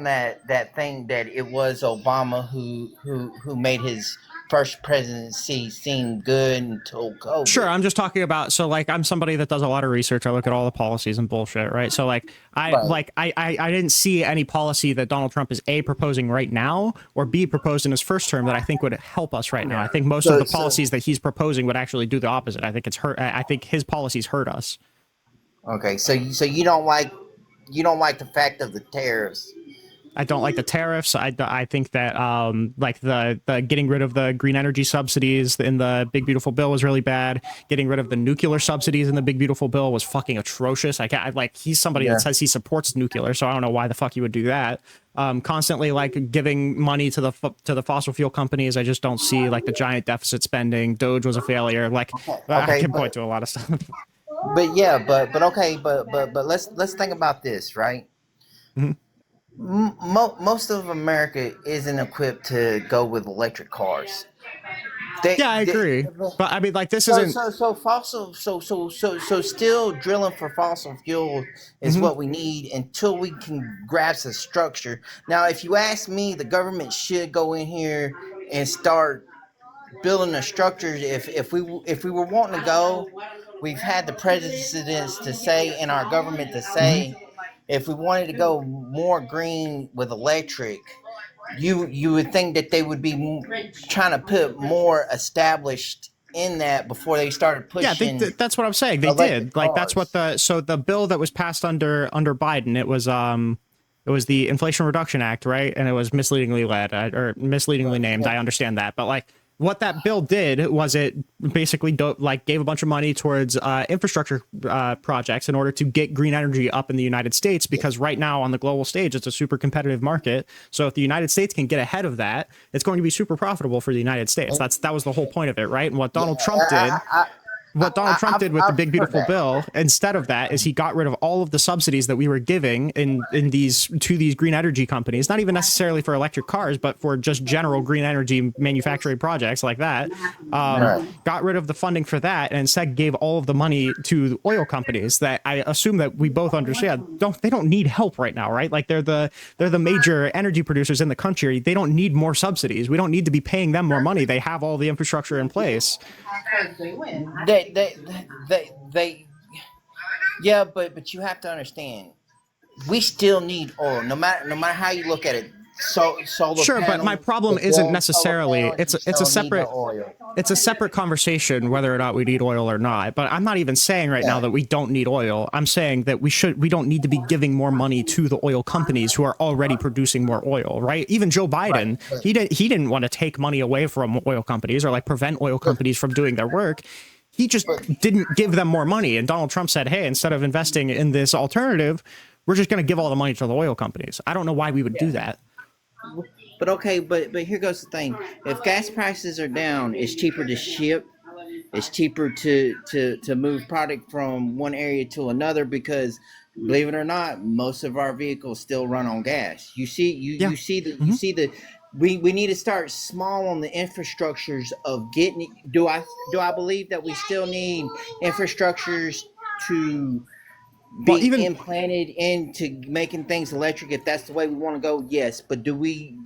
Speaker 21: that thing that it was Obama who made his first presidency seem good until COVID.
Speaker 1: Sure, I'm just talking about, so like I'm somebody that does a lot of research. I look at all the policies and bullshit, right? So like I didn't see any policy that Donald Trump is A, proposing right now, or B, proposed in his first term that I think would help us right now. I think most of the policies that he's proposing would actually do the opposite. I think I think his policies hurt us.
Speaker 21: Okay, so you don't like the fact of the tariffs.
Speaker 1: I don't like the tariffs. I think that like the getting rid of the green energy subsidies in the Big Beautiful Bill was really bad. Getting rid of the nuclear subsidies in the Big Beautiful Bill was fucking atrocious. He's somebody that says he supports nuclear, so I don't know why the fuck he would do that. Constantly like giving money to the fossil fuel companies. I just don't see like the giant deficit spending. Doge was a failure. Like I can point to a lot of stuff.
Speaker 21: But yeah, but okay, but let's think about this, right? Most of America isn't equipped to go with electric cars.
Speaker 1: Yeah, I agree. But I mean, like, this
Speaker 21: so,
Speaker 1: isn't.
Speaker 21: so still drilling for fossil fuel is what we need until we can grasp the structure. Now, if you ask me, the government should go in here and start building the structures. If we were wanting to go, we've had the presidents to say and our government to say, if we wanted to go more green with electric, you would think that they would be trying to put more established in that before they started pushing.
Speaker 1: Yeah, that's what I'm saying. They did. Like, that's what the bill that was passed under Biden, it was the Inflation Reduction Act, right? And it was misleadingly led or misleadingly named. I understand that, but like, what that bill did was it basically gave a bunch of money towards infrastructure projects in order to get green energy up in the United States, because right now on the global stage, it's a super competitive market. So if the United States can get ahead of that, it's going to be super profitable for the United States. That was the whole point of it, right? And what Donald Trump did. What Donald Trump did with the big beautiful bill, instead of that, is he got rid of all of the subsidies that we were giving to these green energy companies, not even necessarily for electric cars, but for just general green energy manufacturing projects like that. Got rid of the funding for that, and instead gave all of the money to oil companies that I assume that we both understand they don't need help right now, right? Like, they're the major energy producers in the country. They don't need more subsidies. We don't need to be paying them more money. They have all the infrastructure in place.
Speaker 21: Yeah, but you have to understand, we still need oil, no matter how you look at it. Solar
Speaker 1: sure,
Speaker 21: panels,
Speaker 1: but my problem isn't necessarily it's a separate conversation whether or not we need oil or not. But I'm not even saying right now that we don't need oil. I'm saying that we don't need to be giving more money to the oil companies who are already producing more oil, right? Even Joe Biden, he didn't want to take money away from oil companies or like prevent oil companies from doing their work. He just didn't give them more money. And Donald Trump said, hey, instead of investing in this alternative, we're just going to give all the money to the oil companies. I don't know why we would do that.
Speaker 21: But okay, but here goes the thing. If gas prices are down, it's cheaper to ship. It's cheaper to move product from one area to another, because believe it or not, most of our vehicles still run on gas. You see we need to start small on the infrastructures of getting. Do I believe that we still need infrastructures to be implanted into making things electric, if that's the way we want to go? Yes, but do we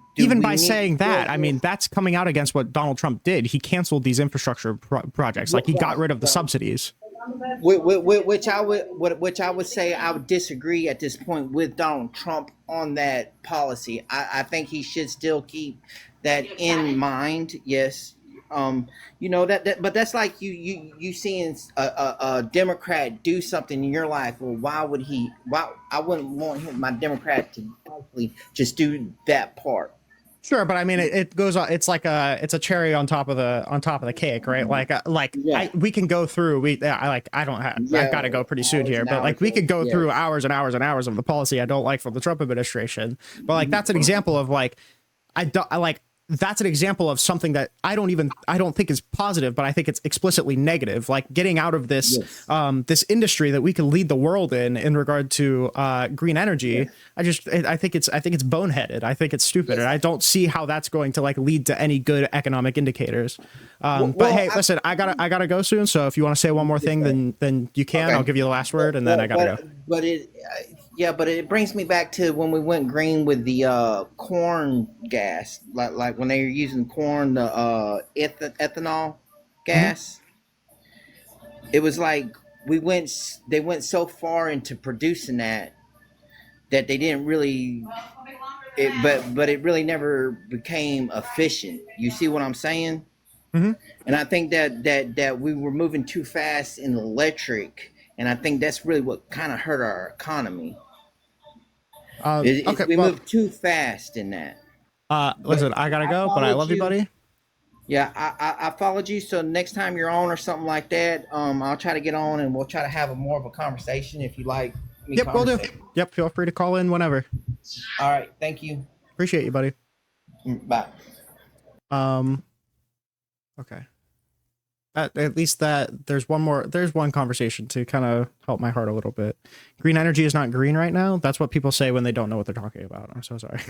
Speaker 1: saying that, I mean, that's coming out against what Donald Trump did. He canceled these infrastructure projects. Like, he got rid of the subsidies.
Speaker 21: Which I would say I would disagree at this point with Donald Trump on that policy. I think he should still keep that in mind. Yes. But that's like you seeing a Democrat do something in your life. Well, why I wouldn't want my Democrat to actually just do that part.
Speaker 1: Sure, but I mean, it goes on. It's like it's a cherry on top of the cake, right? We can go through. I've got to go pretty soon here, but like, we could go through hours and hours and hours of the policy I don't like from the Trump administration. But like, that's an example of that's an example of something that I don't think is positive, but I think it's explicitly negative. Like, getting out of this this industry that we can lead the world in regard to green energy. I think it's boneheaded. I think it's stupid, and I don't see how that's going to like lead to any good economic indicators. But hey, listen, I gotta go soon. So if you want to say one more thing, then you can. Okay. I'll give you the last word, and then I gotta go.
Speaker 21: But it brings me back to when we went green with the corn gas, like when they were using corn, the ethanol gas. It was like they went so far into producing that they didn't really, but it really never became efficient. You see what I'm saying? And I think that we were moving too fast in electric, and I think that's really what kind of hurt our economy. We moved too fast in that.
Speaker 1: Listen, I gotta go, but I love you, buddy.
Speaker 21: Yeah, I followed you. So next time you're on or something like that, I'll try to get on, and we'll try to have more of a conversation if you like.
Speaker 1: Yep, we'll do. Yep, feel free to call in whenever.
Speaker 21: All right, thank you.
Speaker 1: Appreciate you, buddy.
Speaker 21: Bye.
Speaker 1: Okay. At least there's one conversation to kind of help my heart a little bit. Green energy is not green right now. That's what people say when they don't know what they're talking about. I'm so sorry.